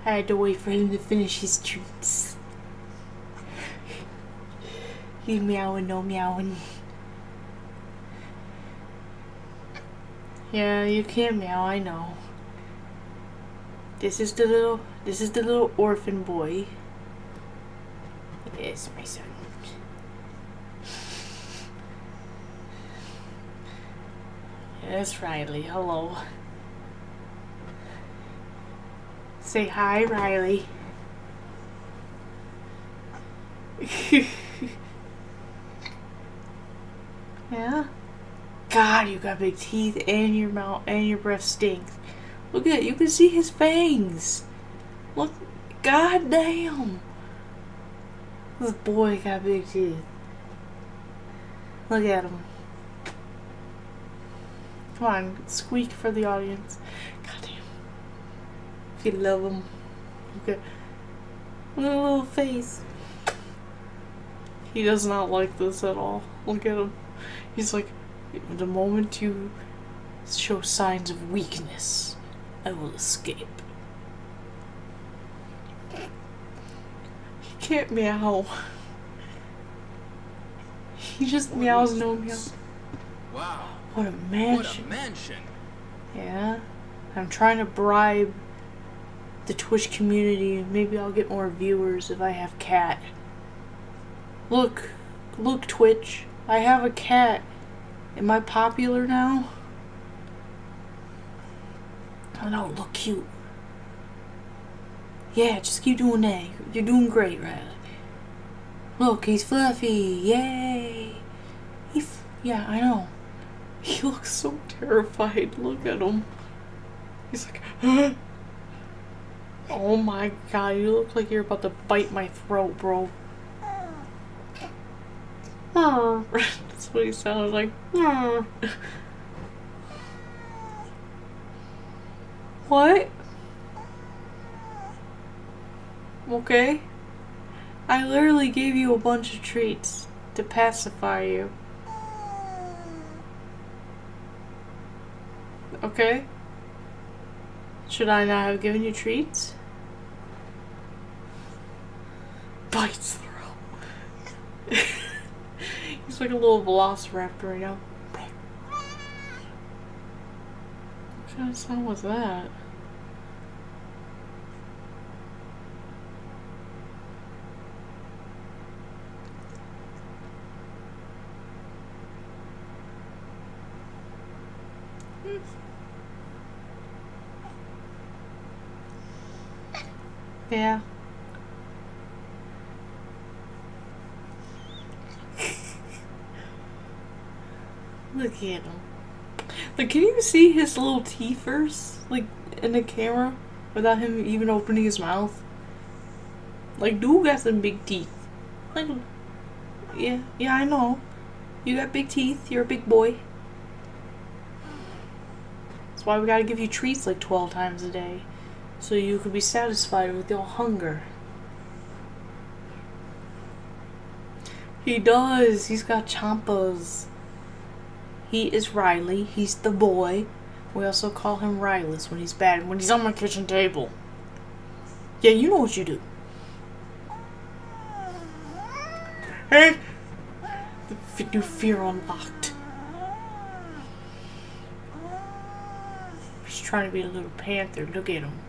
I had to wait for him to finish his treats. He's meowing, no meowing. Yeah, you can't meow, I know. This is the little orphan boy. Yes, my son. Yes, Riley, hello. Say hi, Riley. Yeah? God, you got big teeth and your mouth and your breath stinks. Look at it, you can see his fangs. Look, god damn. This boy got big teeth. Look at him. Come on, squeak for the audience. God damn. If you love him. Look at a little face. He does not like this at all. Look at him. He's like, the moment you show signs of weakness, I will escape. He can't meow. He just meows, no meow. Wow. What a mansion. What a mansion. Yeah. I'm trying to bribe the Twitch community. Maybe I'll get more viewers if I have cat. Look, Twitch. I have a cat. Am I popular now? Oh no, look cute. Yeah, just keep doing that. You're doing great, Riley. Look, he's fluffy. Yay. Yeah, I know. He looks so terrified. Look at him. He's like, huh? Oh my god, you look like you're about to bite my throat, bro. That's what he sounded like. What? Okay. I literally gave you a bunch of treats to pacify you. Okay. Should I not have given you treats? Bites through. He's like a little velociraptor right now. What kind of sound was that? Yeah. Look at him. Like, can you see his little teeth first? Like, in the camera? Without him even opening his mouth? Like, dude got some big teeth. Like, yeah, I know. You got big teeth. You're a big boy. That's why we gotta give you treats like 12 times a day. So you could be satisfied with your hunger. He does. He's got chompas. He is Riley. He's the boy. We also call him Rylus when he's bad. When he's on my kitchen table. Yeah, you know what you do. Hey! The new fear unlocked. He's trying to be a little panther. Look at him.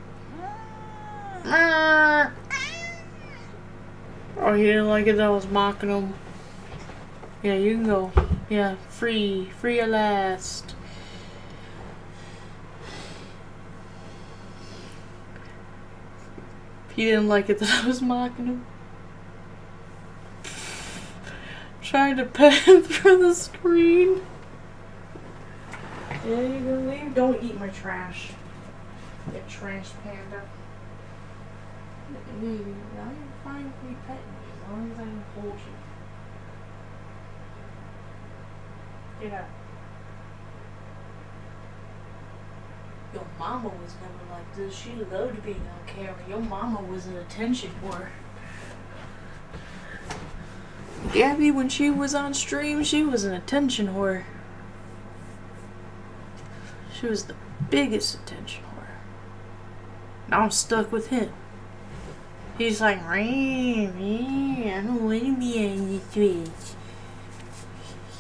Oh, he didn't like it that I was mocking him. Yeah, you can go. Yeah, free at last. He didn't like it that I was mocking him. Trying to pet him through the screen. Yeah, you gonna leave? Don't eat my trash. You trash panda. Now you're fine for me petting you as long as I can hold you. Get up. Your mama was never like this. She loved being on camera. Your mama was an attention whore. Gabby, when she was on stream, she was an attention whore. She was the biggest attention whore. Now I'm stuck with him. He's like, I don't want to be on this Twitch.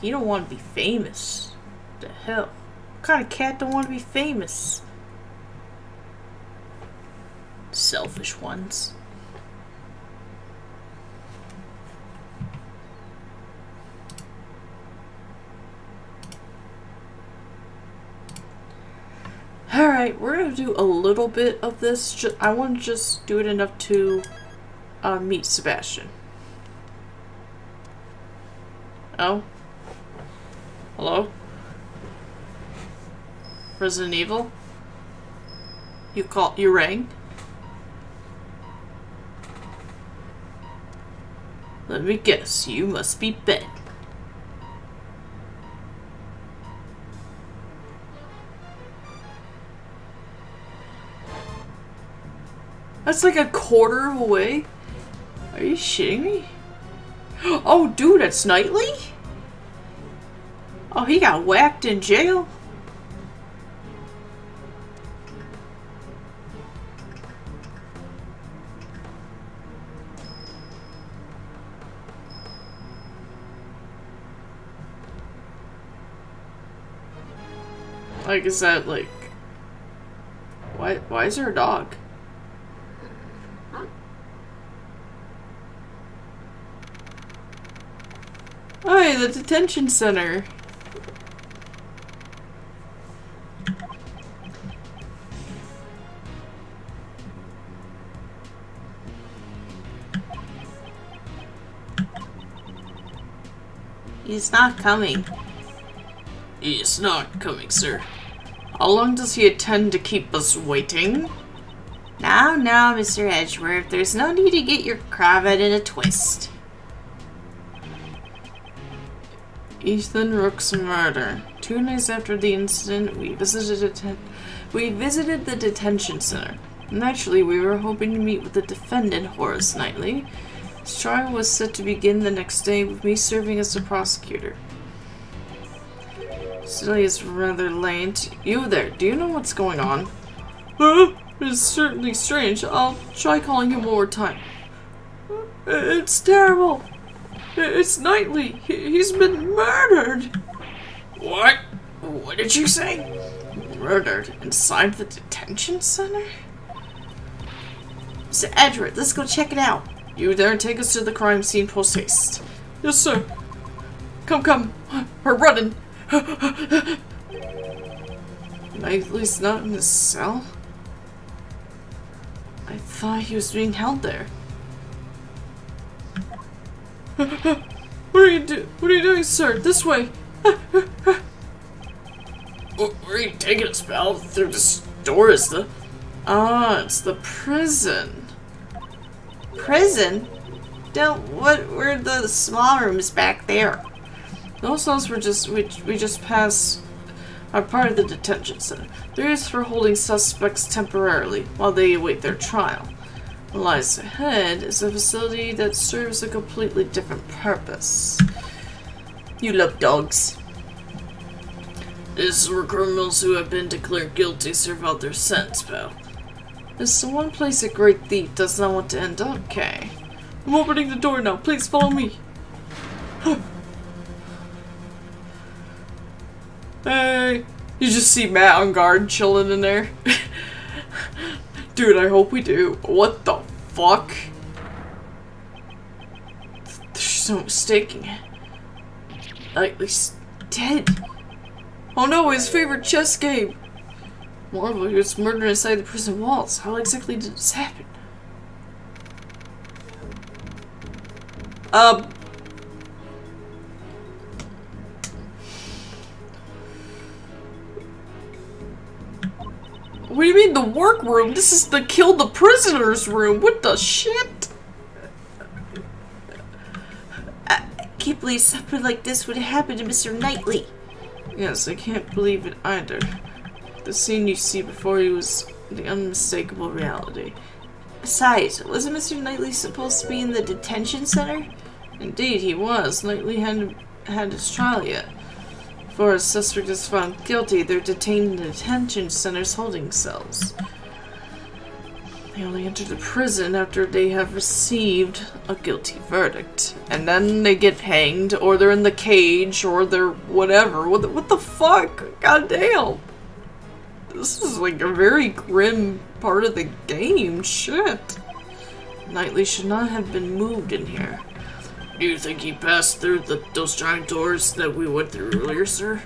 You don't want to be famous. What the hell? What kind of cat don't want to be famous? Selfish ones. Alright, we're gonna do a little bit of this. I want to just do it enough to meet Sebastian. Oh? Hello? Resident Evil? You rang? Let me guess, you must be Ben. That's like a quarter of a way? Are you shitting me? Oh, dude, that's Knightley? Oh, he got whacked in jail? Like, is that like... Why is there a dog? Hi, the detention center. He's not coming. He is not coming, sir. How long does he intend to keep us waiting? Now, Mr. Edgeworth, there's no need to get your cravat in a twist. Ethan Rook's murder. 2 days after the incident, we visited the detention center. Naturally, we were hoping to meet with the defendant, Horace Knightley. His trial was set to begin the next day, with me serving as the prosecutor. Still, it's rather late. You there, do you know what's going on? It's certainly strange. I'll try calling him one more time. It's terrible. It's Knightley. He's been murdered. What? What did you say? Murdered inside the detention center? Mr. Edgeworth, let's go check it out. You there, take us to the crime scene post-haste. Yes, sir. Come. We're running. Knightley's not in his cell? I thought he was being held there. What are you doing, sir? This way. Where are you taking us, pal? Through this door is the... Ah, it's the prison. Prison? What were the small rooms back there? Those cells were we just passed are part of the detention center. They're used for holding suspects temporarily while they await their trial. What lies ahead is a facility that serves a completely different purpose. You love dogs. This is where criminals who have been declared guilty serve out their sentence, pal. This is the one place a great thief does not want to end up, okay? I'm opening the door now. Please follow me. Hey, you just see Matt on guard chilling in there. Dude, I hope we do. What the fuck? There's no mistaking it. Knightley's dead. Oh no, his favorite chess game. Marvel, he was murdered inside the prison walls. How exactly did this happen? What do you mean the workroom? This is the kill the prisoners room. What the shit? I can't believe something like this would happen to Mr. Knightley. Yes, I can't believe it either. The scene you see before you was the unmistakable reality. Besides, wasn't Mr. Knightley supposed to be in the detention center? Indeed, he was. Knightley hadn't had his trial yet. Before a suspect is found guilty, they're detained in the detention center's holding cells. They only enter the prison after they have received a guilty verdict. And then they get hanged, or they're in the cage, or they're whatever. What the fuck? God damn. This is like a very grim part of the game. Shit. Knightley should not have been moved in here. Do you think he passed through those giant doors that we went through earlier, sir?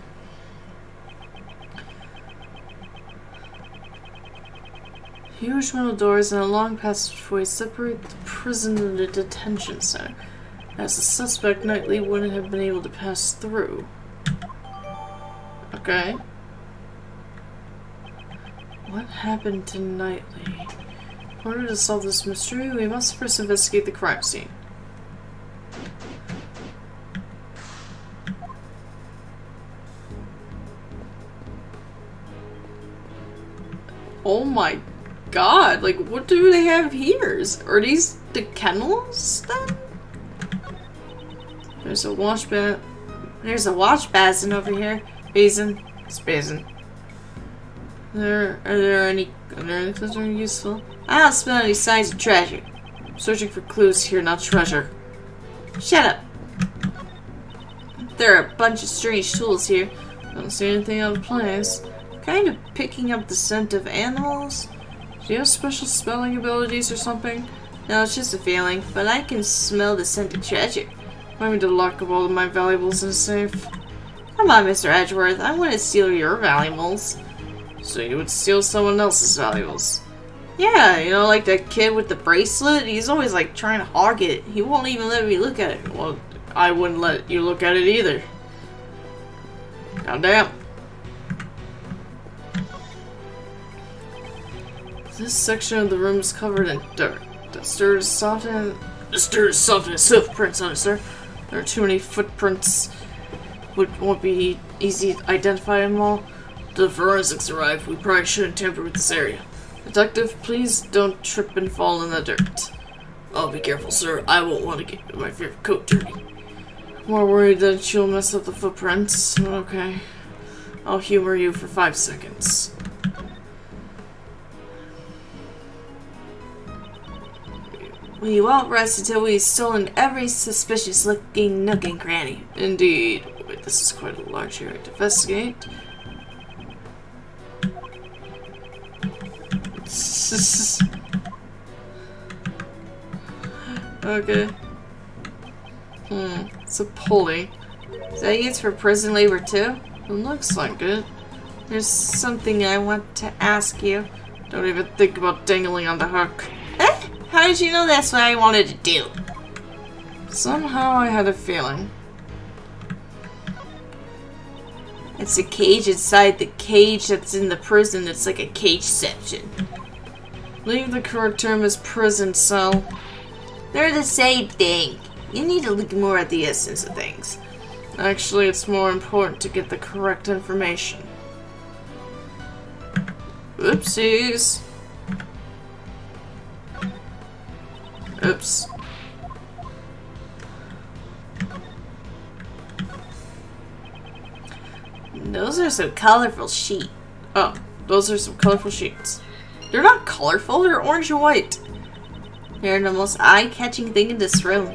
Huge metal doors and a long passageway separate the prison and the detention center. As the suspect, Knightley wouldn't have been able to pass through. Okay. What happened to Knightley? In order to solve this mystery, we must first investigate the crime scene. Oh my god, like what do they have here? Are these the kennels then? There's a wash basin over here. Basin. It's basin. Are there any clues that are useful? I don't smell any signs of treasure. I'm searching for clues here, not treasure. Shut up. There are a bunch of strange tools here. I don't see anything out of place. Kind of picking up the scent of animals. Do you have special smelling abilities or something? No, it's just a feeling, but I can smell the scent of treasure. Want me to lock up all of my valuables in a safe? Come on, Mr. Edgeworth, I want to steal your valuables. So you would steal someone else's valuables? Yeah, you know, like that kid with the bracelet? He's always like trying to hog it. He won't even let me look at it. Well, I wouldn't let you look at it either. Goddamn. This section of the room is covered in dirt. The dirt is soft and footprints on it, sir. There are too many footprints. Won't be easy to identify them all. The forensics arrived. We probably shouldn't tamper with this area. Detective, please don't trip and fall in the dirt. Oh, be careful, sir. I won't want to get my favorite coat dirty. More worried that you'll mess up the footprints. Okay. I'll humor you for 5 seconds. We won't rest until we've stolen every suspicious-looking nook and cranny. Indeed. Wait, this is quite a large area to investigate. Okay. It's a pulley. Is that used for prison labor too? It looks like it. There's something I want to ask you. Don't even think about dangling on the hook. Eh? How did you know that's what I wanted to do? Somehow I had a feeling. It's a cage inside the cage that's in the prison. It's like a cage section. Leave the correct term as prison cell. They're the same thing. You need to look more at the essence of things. Actually, it's more important to get the correct information. Oopsies. Oops. Those are some colorful sheets. Oh, those are some colorful sheets. They're not colorful, they're orange and white. They're the most eye-catching thing in this room.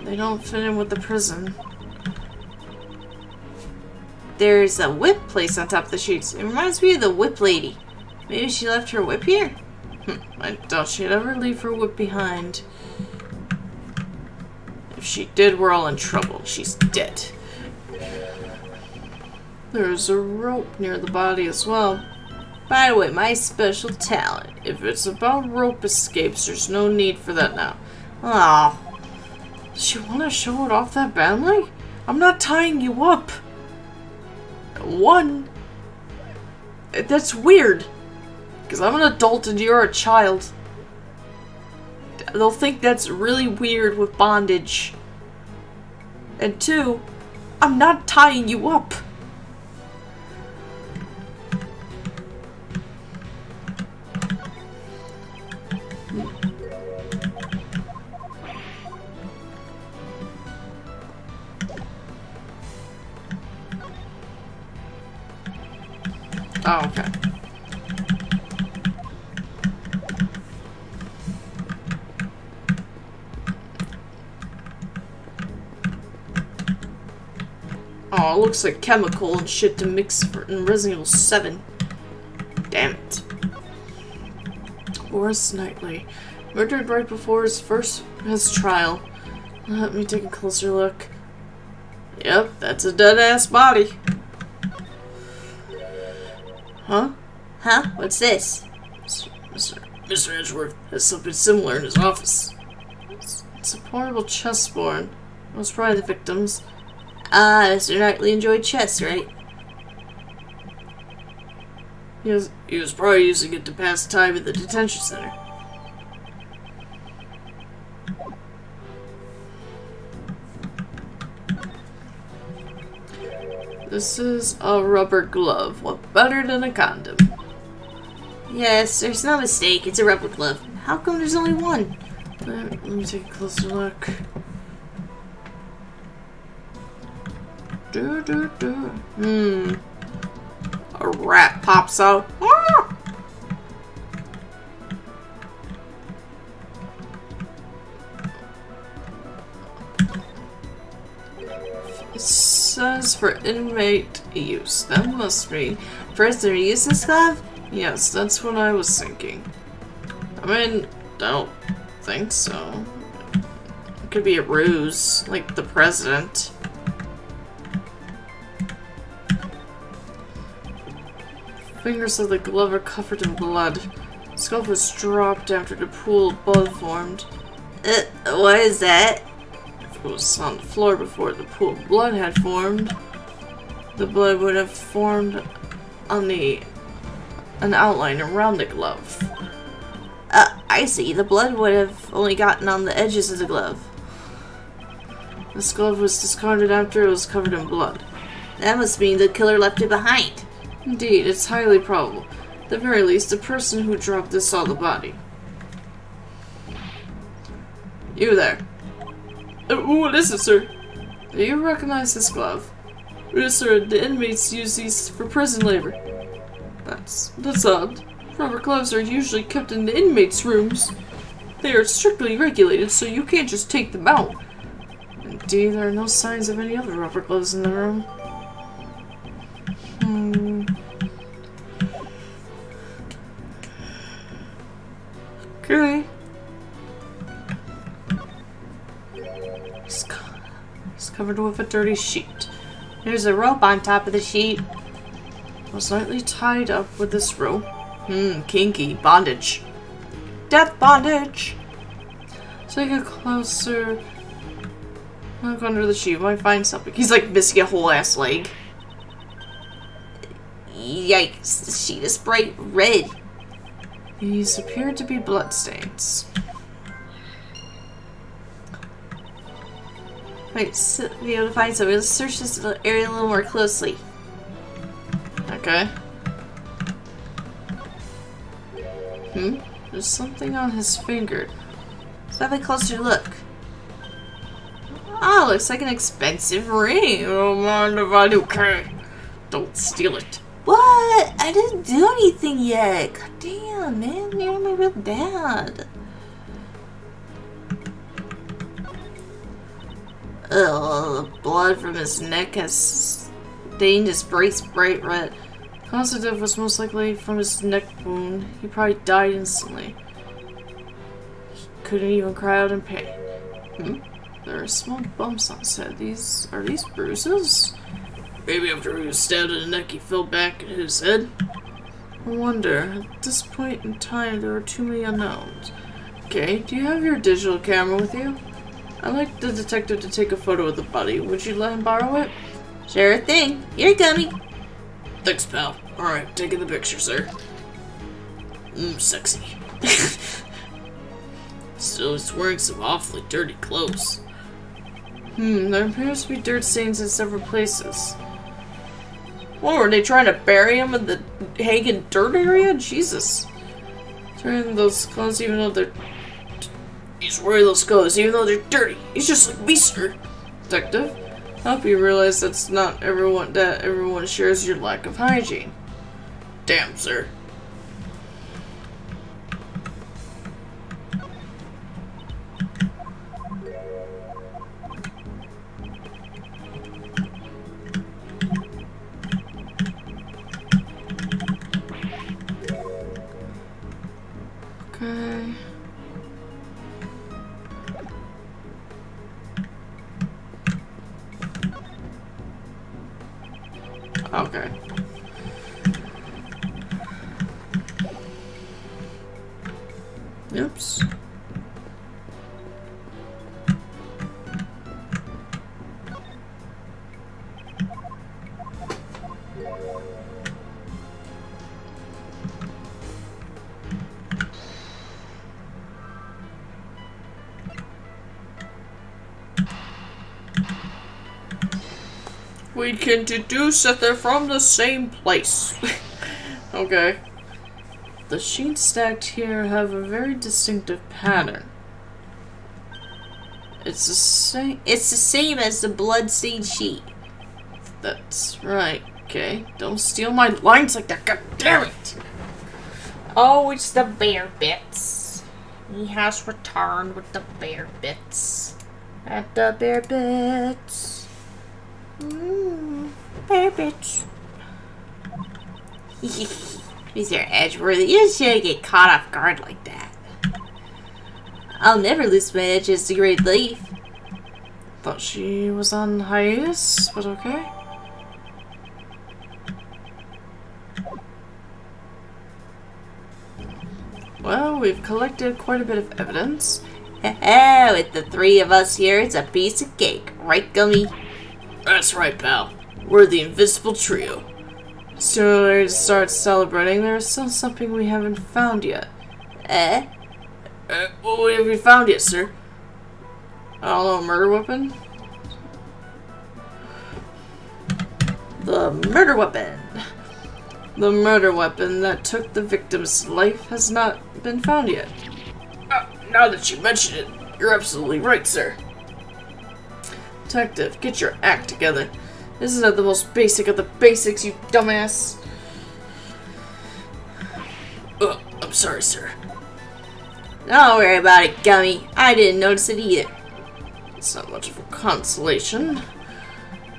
They don't fit in with the prison. There's a whip placed on top of the sheets. It reminds me of the whip lady. Maybe she left her whip here? I doubt she'd ever leave her whip behind. If she did, we're all in trouble. She's dead. There's a rope near the body as well. By the way, my special talent. If it's about rope escapes, there's no need for that now. Aw. Does she want to show it off that badly? I'm not tying you up. One. That's weird. Because I'm an adult and you're a child. They'll think that's really weird with bondage. And two, I'm not tying you up. Oh, okay. Oh, it looks like chemical and shit to mix for in Resident Evil 7. Damn it. Boris Knightley. Murdered right before his trial. Let me take a closer look. Yep, that's a dead-ass body. Huh? Huh? What's this? Mr. Edgeworth has something similar in his office. It's a portable chessboard. It was probably the victim's. Ah, Mr. Knightley enjoyed chess, right? He was probably using it to pass time at the detention center. This is a rubber glove. What better than a condom? Yes, there's no mistake. It's a rubber glove. How come there's only one? Let me take a closer look. A rat pops out. Ah! It says for inmate use. That must mean prisoner use this glove? Yes, that's what I was thinking. I mean, I don't think so. It could be a ruse, like the president. Fingers of the glove are covered in blood. The glove was dropped after the pool of blood formed. What is that? If it was on the floor before the pool of blood had formed, the blood would have formed on an outline around the glove. I see. The blood would have only gotten on the edges of the glove. This glove was discarded after it was covered in blood. That must mean the killer left it behind. Indeed, it's highly probable. At the very least, the person who dropped this saw the body. You there. What is it, sir? Do you recognize this glove? Yes, sir. The inmates use these for prison labor. That's odd. Rubber gloves are usually kept in the inmates' rooms. They are strictly regulated, so you can't just take them out. Indeed, there are no signs of any other rubber gloves in the room. Okay. It's covered with a dirty sheet. There's a rope on top of the sheet. Was lightly tied up with this rope. Kinky. Bondage. Death bondage. Take a closer look under the sheet. Might find something. He's like missing a whole ass leg. Yikes, the sheet is bright red. These appear to be bloodstains. Right, so be able to find something. Let's search this area a little more closely. Okay. There's something on his finger. Let's have a closer look. Oh, looks like an expensive ring. Oh, mind if I do? Okay. Don't steal it. What? I didn't do anything yet. God damn, man. You're me real bad. Ugh, the blood from his neck has stained his brace bright red. Cause of death was most likely from his neck wound. He probably died instantly. He couldn't even cry out in pain. There are small bumps on his head. Are these bruises? Maybe after he was stabbed in the neck, he fell back in his head. I wonder. At this point in time, there are too many unknowns. Okay, do you have your digital camera with you? I'd like the detective to take a photo of the body. Would you let him borrow it? Sure thing. You're coming. Thanks, pal. Alright, taking the picture, sir. Sexy. Still, he's wearing some awfully dirty clothes. There appears to be dirt stains in several places. What, were they trying to bury him in the Hagen dirt area? Jesus. Turn those clothes even though they're... He's wearing those clothes even though they're dirty. He's just like me, sir. Detective, I hope you realize that everyone shares your lack of hygiene. Damn, sir. Okay. Oops. We can deduce that they're from the same place. Okay. The sheets stacked here have a very distinctive pattern. It's the same. It's the same as the blood-stained sheet. That's right. Okay. Don't steal my lines like that. God damn it! Oh, it's the bear bits. He has returned with the bear bits. At the bear bits. Bear bits. Mr. Edgeworth, you shouldn't get caught off guard like that. I'll never lose my edge as the Great Leaf. Thought she was on hiatus, but okay. Well, we've collected quite a bit of evidence. With the three of us here, it's a piece of cake, right, Gummy? That's right, pal. We're the Invisible Trio. Sooner or later to start celebrating, there's still something we haven't found yet. What have we found yet, sir? I don't know, a murder weapon? The murder weapon. The murder weapon that took the victim's life has not been found yet. Now that you mention it, you're absolutely right, sir. Detective, get your act together. Isn't that the most basic of the basics, you dumbass? I'm sorry, sir. Don't worry about it, Gummy. I didn't notice it either. It's not much of a consolation.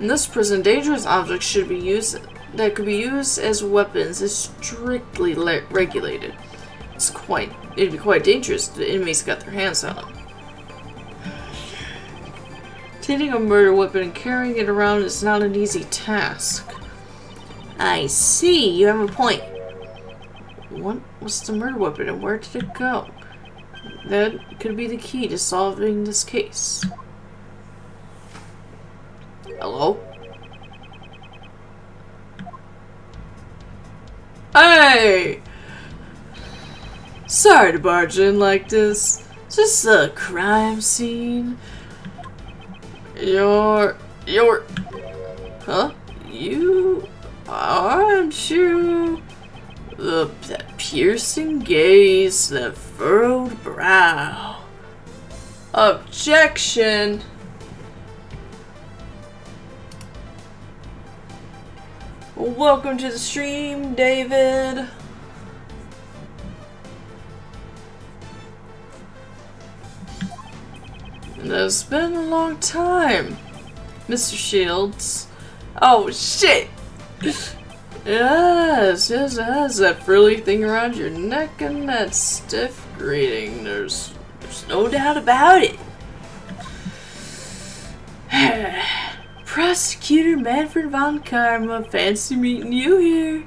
In this prison, dangerous objects should be used that could be used as weapons is strictly regulated. It'd be quite dangerous if the inmates got their hands on them. Taking a murder weapon and carrying it around is not an easy task. I see. You have a point. What was the murder weapon and where did it go? That could be the key to solving this case. Hello? Hey! Sorry to barge in like this. It's just a crime scene. Huh? You aren't you? That piercing gaze, that furrowed brow. Objection! Welcome to the stream, David. It's been a long time, Mr. Shields. Oh, shit! Yes, it has that frilly thing around your neck and that stiff greeting. There's no doubt about it. Prosecutor Manfred von Karma, fancy meeting you here.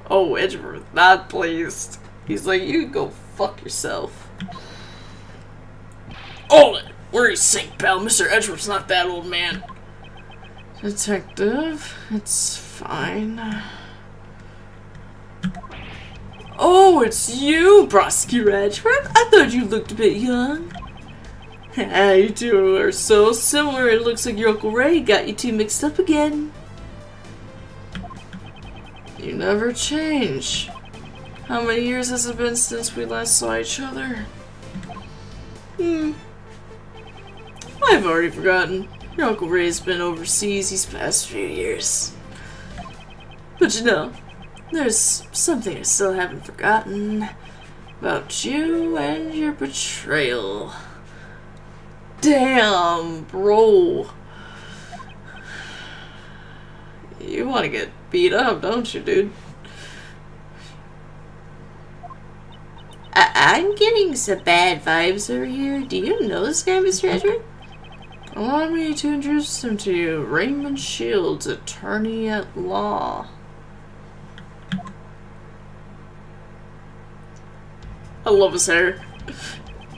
Oh, Edgeworth, not pleased. He's like, you can go fuck yourself. Hold it! Where you sink, pal? Mr. Edgeworth's not that old man. Detective, it's fine. Oh, it's you, Prosecutor Edgeworth. I thought you looked a bit young. You two are so similar, it looks like your Uncle Ray got you two mixed up again. You never change. How many years has it been since we last saw each other? I've already forgotten. Your Uncle Ray's been overseas these past few years. But you know, there's something I still haven't forgotten about you and your betrayal. Damn, bro. You want to get beat up, don't you, dude? I'm getting some bad vibes over here. Do you know this guy, Mr. Edgeworth? Allow me to introduce him to you, Raymond Shields, attorney at law. I love his hair.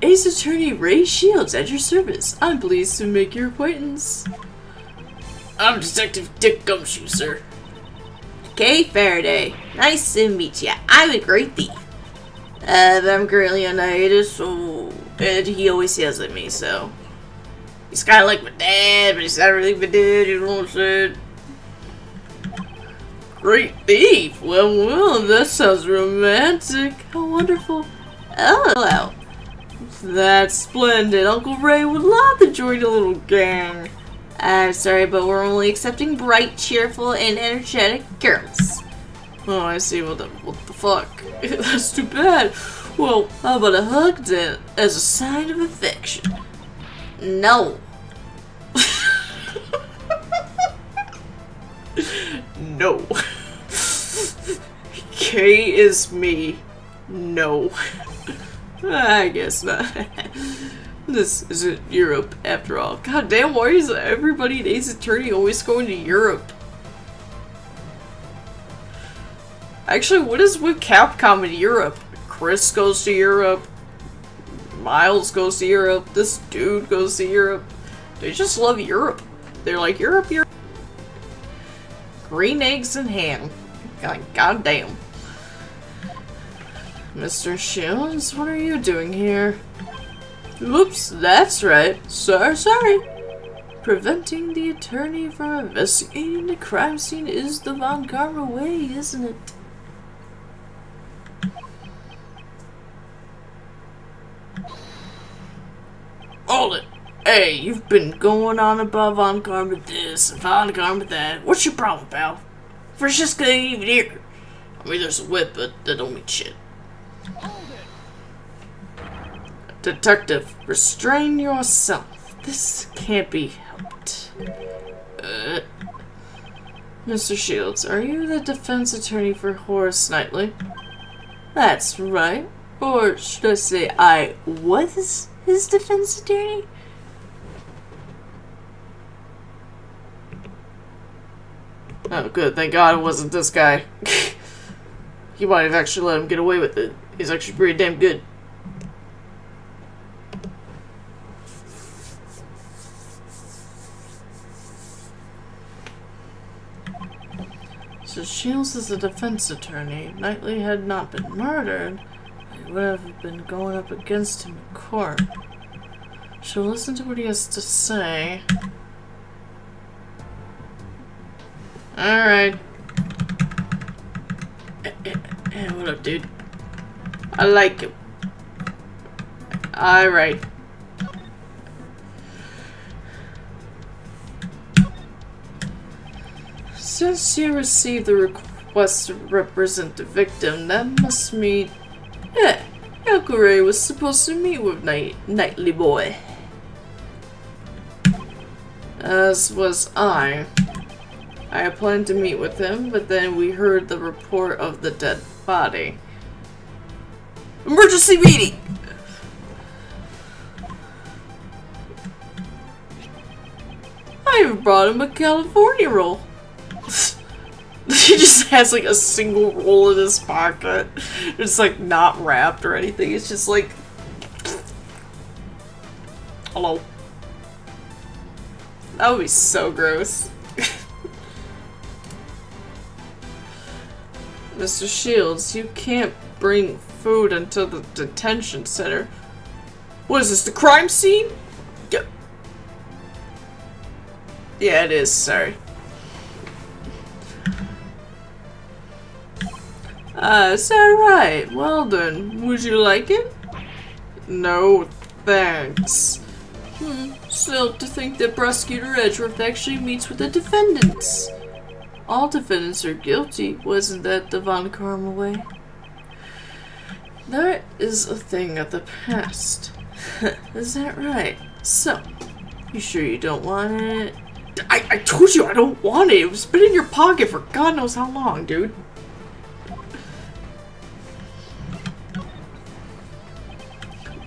Ace Attorney Ray Shields at your service. I'm pleased to make your acquaintance. I'm Detective Dick Gumshoe, sir. Okay, Faraday. Nice to meet ya. I'm a great thief. But I'm currently on hiatus, so... And he always yells at me, so... He's kind of like my dad, but he's not really my dad, you know what I'm saying? Great thief. Well, that sounds romantic. How wonderful. Oh, well. That's splendid. Uncle Ray would love to join a little gang. I'm sorry, but we're only accepting bright, cheerful, and energetic girls. Oh, I see. What the fuck? That's too bad. Well, how about a hug then, as a sign of affection? No. No. K is me. No. I guess not. This isn't Europe after all. God damn, why is everybody in Ace Attorney always going to Europe? Actually, what is with Capcom in Europe? Chris goes to Europe. Miles goes to Europe. This dude goes to Europe. They just love Europe. They're like, Europe, Europe. Green eggs and ham. Like, goddamn. Mr. Shields, what are you doing here? Oops, that's right. Sorry. Preventing the attorney from investigating the crime scene is the Von Karma way, isn't it? Hold it. Hey, you've been going on about Von Karma this and Von Karma that. What's your problem, pal? Francesca ain't even here. I mean, there's a whip, but that don't mean shit. Detective, restrain yourself. This can't be helped. Mr. Shields, are you the defense attorney for Horace Knightley? That's right. Or should I say I was his defense attorney? Oh, good. Thank God it wasn't this guy. He might have actually let him get away with it. He's actually pretty damn good. So Shields is a defense attorney. Knightley had not been murdered. They would have been going up against him in court. She'll listen to what he has to say. Alright. Hey, what up, dude? I like him. Alright. Since you received the request to represent the victim, that must mean... Yeah, Uncle Ray was supposed to meet with Knightley boy. As was I. I had planned to meet with him, but then we heard the report of the dead body. Emergency meeting! I even brought him a California roll. He just has like a single roll in his pocket. It's like not wrapped or anything. It's just like... Hello. That would be so gross. Mr. Shields, you can't bring food into the detention center. What is this, the crime scene? Yeah, it is, sorry. Is that right? Well then, would you like it? No, thanks. Still, to think that Prosecutor Edgeworth actually meets with the defendants. All defendants are guilty, wasn't that the Von Karma way? That is a thing of the past. Is that right? So, you sure you don't want it? I told you I don't want it! It's been in your pocket for God knows how long, dude.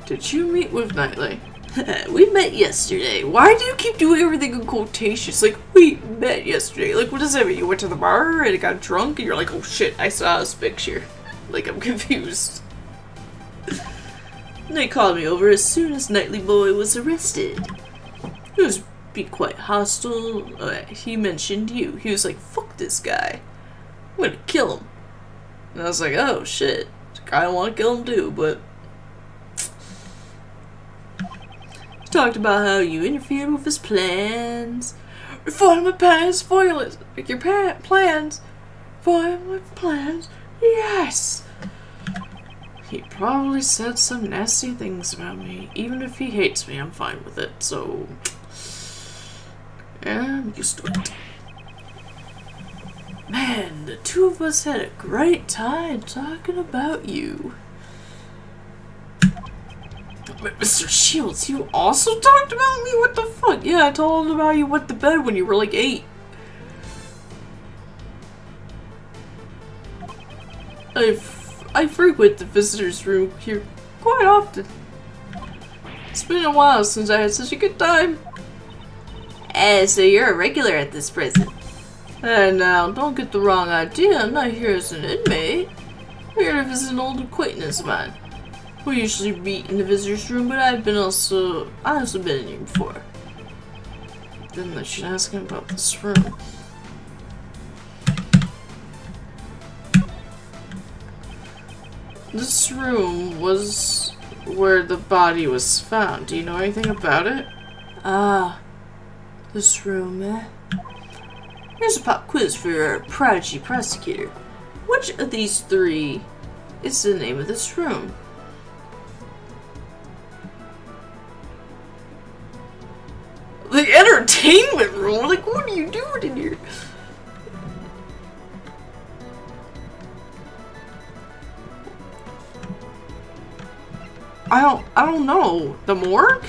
Did you meet with Knightley? We met yesterday. Why do you keep doing everything in quotations? Like, we met yesterday. Like, what does that mean? You went to the bar and got drunk and you're like, oh shit, I saw this picture. Like, I'm confused. They called me over as soon as Nightly Boy was arrested. He was being quite hostile. He mentioned you. He was like, fuck this guy. I'm gonna kill him. And I was like, oh shit. I want to kill him too, but... He talked about how you interfered with his plans. Foil my plans, foil it. Like your plans. Foil my plans. Yes! He probably said some nasty things about me. Even if he hates me, I'm fine with it, so... Yeah, I'm used to it. Man, the two of us had a great time talking about you. But Mr. Shields, you also talked about me? What the fuck? Yeah, I told him about you went to bed when you were like 8. I frequent the visitor's room here quite often. It's been a while since I had such a good time. So you're a regular at this prison. And now, don't get the wrong idea, I'm not here as an inmate. I'm here to visit an old acquaintance of mine. We usually meet in the visitor's room, but I've also been in here before. Then I should ask him about this room. This room was where the body was found. Do you know anything about it? Ah, this room, eh? Here's a pop quiz for your prodigy prosecutor. Which of these 3 is the name of this room? The entertainment room? Like, what are you doing in here? I don't know. The morgue?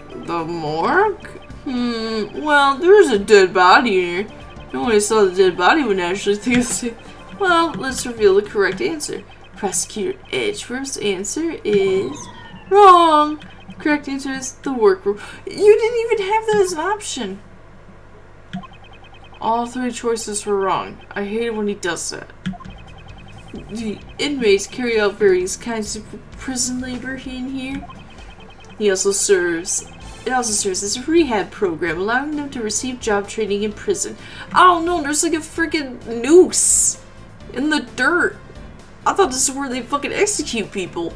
The morgue? Well, there's a dead body in here. No one who saw the dead body would naturally think it's... Well, let's reveal the correct answer. Prosecutor Edgeworth's answer is... wrong! The correct answer is the workroom. You didn't even have that as an option. All 3 choices were wrong. I hate it when he does that. The inmates carry out various kinds of prison labor in here. It also serves as a rehab program, allowing them to receive job training in prison. Oh no, there's like a freaking noose in the dirt. I thought this is where they fucking execute people.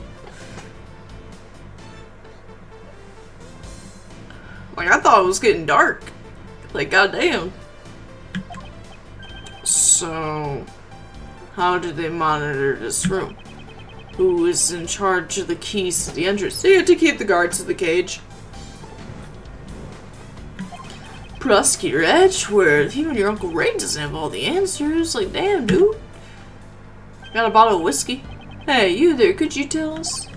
Like, I thought it was getting dark. Like, goddamn. So, how do they monitor this room? Who is in charge of the keys to the entrance? They had to keep the guards in the cage. Prosecutor Edgeworth, even your Uncle Ray doesn't have all the answers. Like, damn, dude. Got a bottle of whiskey. Hey, you there, could you tell us?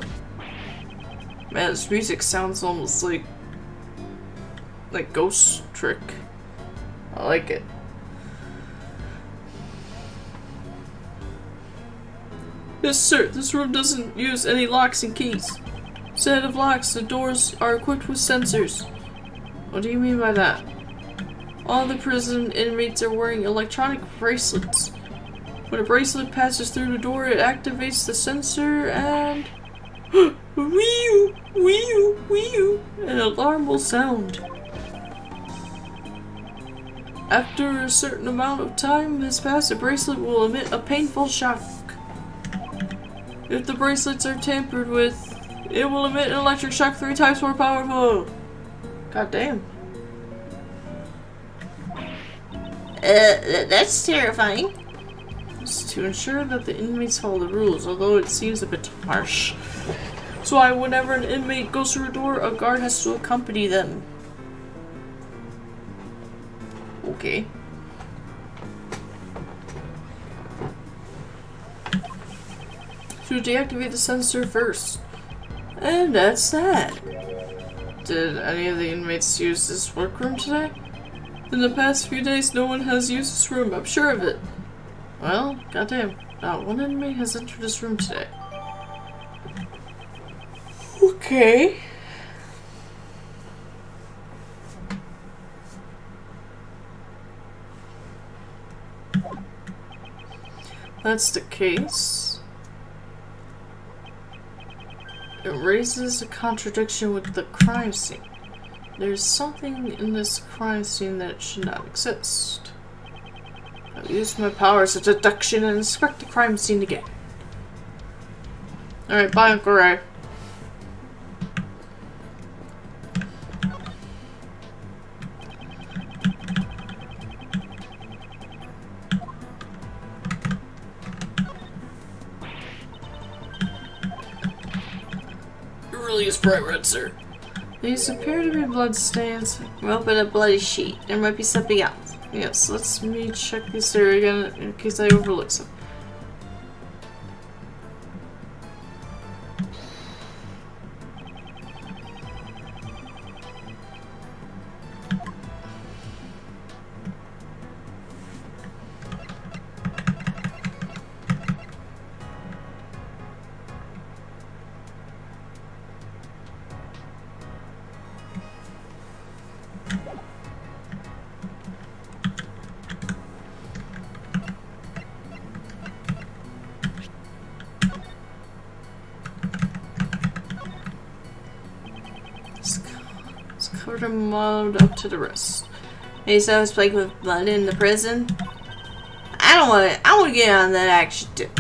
Man, this music sounds almost like Ghost Trick. I like it. Yes, sir. This room doesn't use any locks and keys. Instead of locks, the doors are equipped with sensors. What do you mean by that? All the prison inmates are wearing electronic bracelets. When a bracelet passes through the door, it activates the sensor and... wee-oo, wee-oo, wee-oo, an alarm will sound. After a certain amount of time has passed, the bracelet will emit a painful shock. If the bracelets are tampered with, it will emit an electric shock 3 times more powerful. God damn. That's terrifying. It's to ensure that the inmates follow the rules, although it seems a bit harsh. That's why whenever an inmate goes through a door, a guard has to accompany them. Okay. To deactivate the sensor first. And that's that. Did any of the inmates use this workroom today? In the past few days, no one has used this room. I'm sure of it. Well, goddamn. Not one inmate has entered this room today. Okay. Okay. That's the case. It raises a contradiction with the crime scene. There's something in this crime scene that should not exist. I'll use my powers of deduction and inspect the crime scene again. Alright, bye, Uncle Ray. It really is bright red, sir. These appear to be blood stains. Rope and a bloody sheet. There might be something else. Yes, let me check this area again in case I overlook something. It's covered and modeled up to the wrist. Hey, so I was plagued with blood in the prison. I want to get on that action too.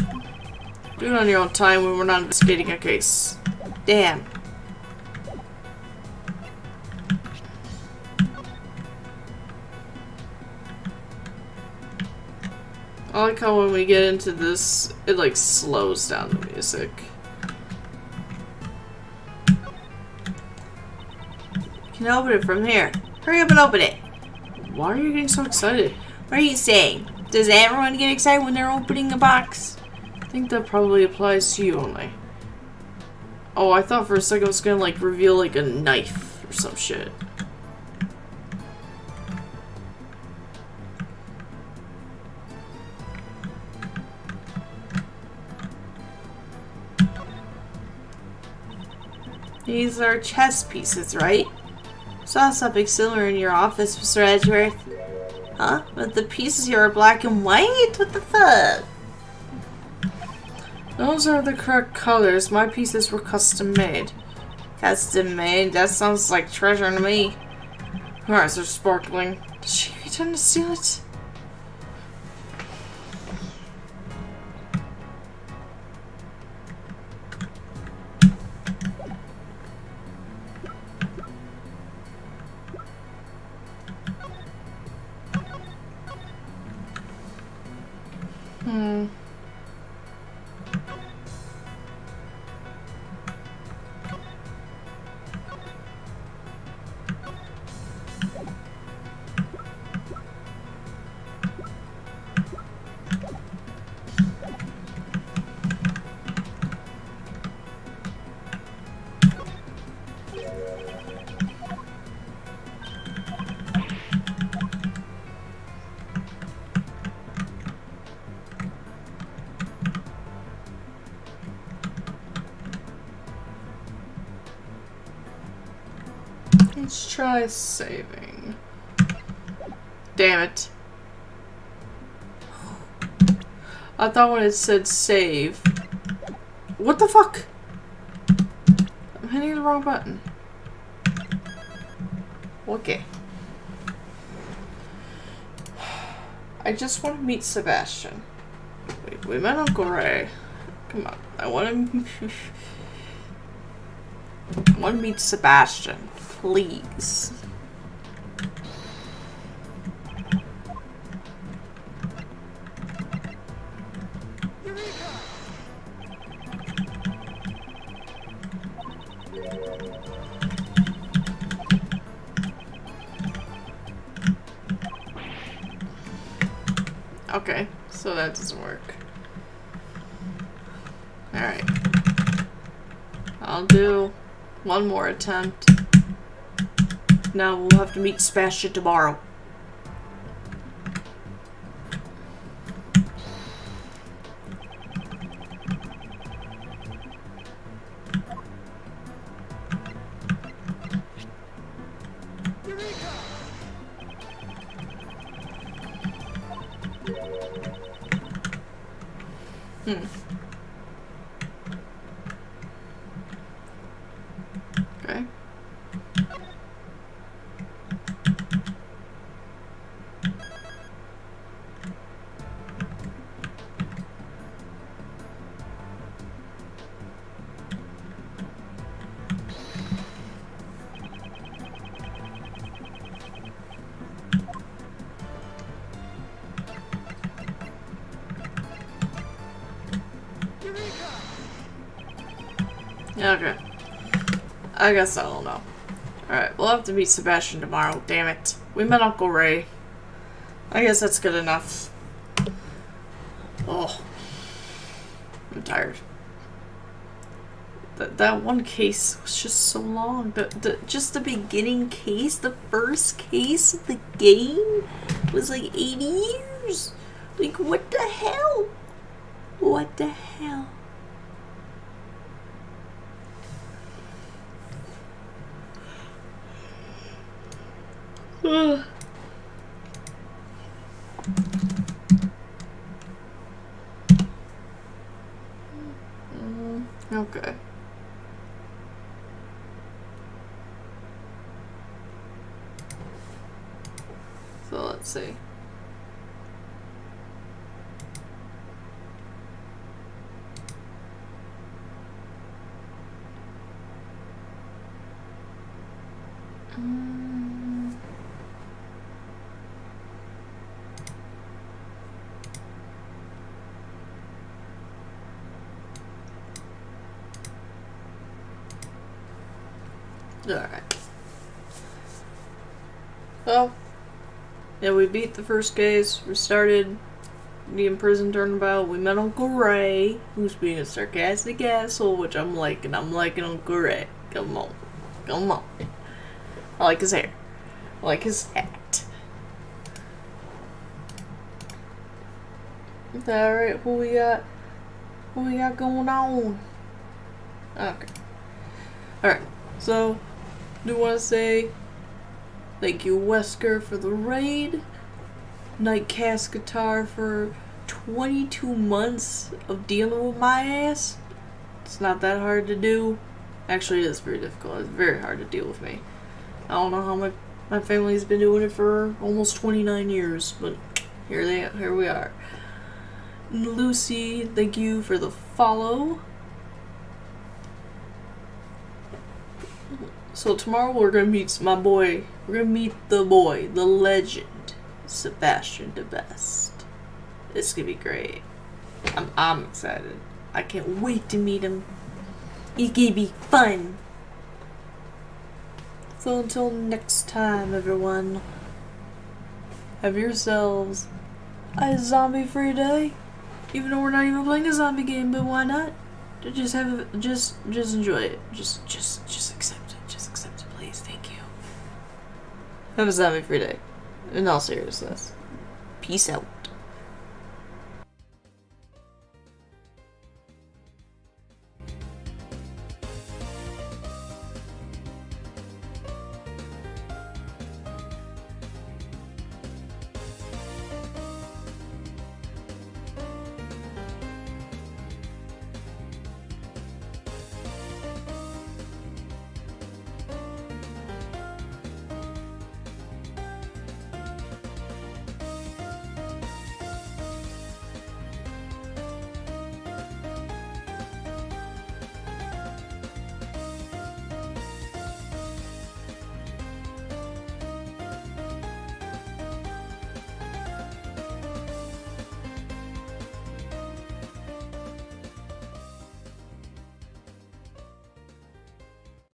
Do it on your own time when we're not investigating a case. Damn. I like how when we get into this, it like slows down the music. You can open it from here. Hurry up and open it. Why are you getting so excited? What are you saying? Does everyone get excited when they're opening a box? I think that probably applies to you only. Oh, I thought for a second it was gonna like reveal like a knife or some shit. These are chess pieces, right? Saw something similar in your office, Mr. Edgeworth. Huh? But the pieces here are black and white? What the fuck? Those are the correct colors. My pieces were custom made. Custom made? That sounds like treasure to me. Her eyes are sparkling. Did she intend to steal it? Let's try saving. Damn it. I thought when it said save. What the fuck? I'm hitting the wrong button. Okay. I just want to meet Sebastian. Wait, we met Uncle Ray. Come on. I want to meet Sebastian. Please. Okay, so that doesn't work. Alright. I'll do one more attempt. Now we'll have to meet Sebastian tomorrow. Okay. Yeah, okay. I guess I don't know. Alright, we'll have to meet Sebastian tomorrow, damn it. We met Uncle Ray. I guess that's good enough. Oh. I'm tired. That one case was just so long. Just the beginning case, the first case of the game was like 80 years. Like, what the hell? What the hell? Ugh. Okay. So let's see. Alright. So, yeah, we beat the first case. We started the imprisoned turnabout. We met Uncle Ray, who's being a sarcastic asshole, which I'm liking. I'm liking Uncle Ray. Come on. Come on. I like his hair. I like his act. Alright, what we got? What we got going on? Okay. Alright, so do want to say thank you, Wesker, for the raid. Nightcast Guitar for 22 months of dealing with my ass. It's not that hard to do. Actually, it is very difficult. It's very hard to deal with me. I don't know how my family's been doing it for almost 29 years, but here we are. Lucy, thank you for the follow. So tomorrow we're gonna meet my boy. We're gonna meet the boy, the legend, Sebastian the Best. It's gonna be great. I'm excited. I can't wait to meet him. It's gonna be fun. So until next time, everyone, have yourselves a zombie-free day. Even though we're not even playing a zombie game, but why not? Just enjoy it. Just accept it. Just accept it, please. Thank you. Have a zombie-free day. In all seriousness. Peace out.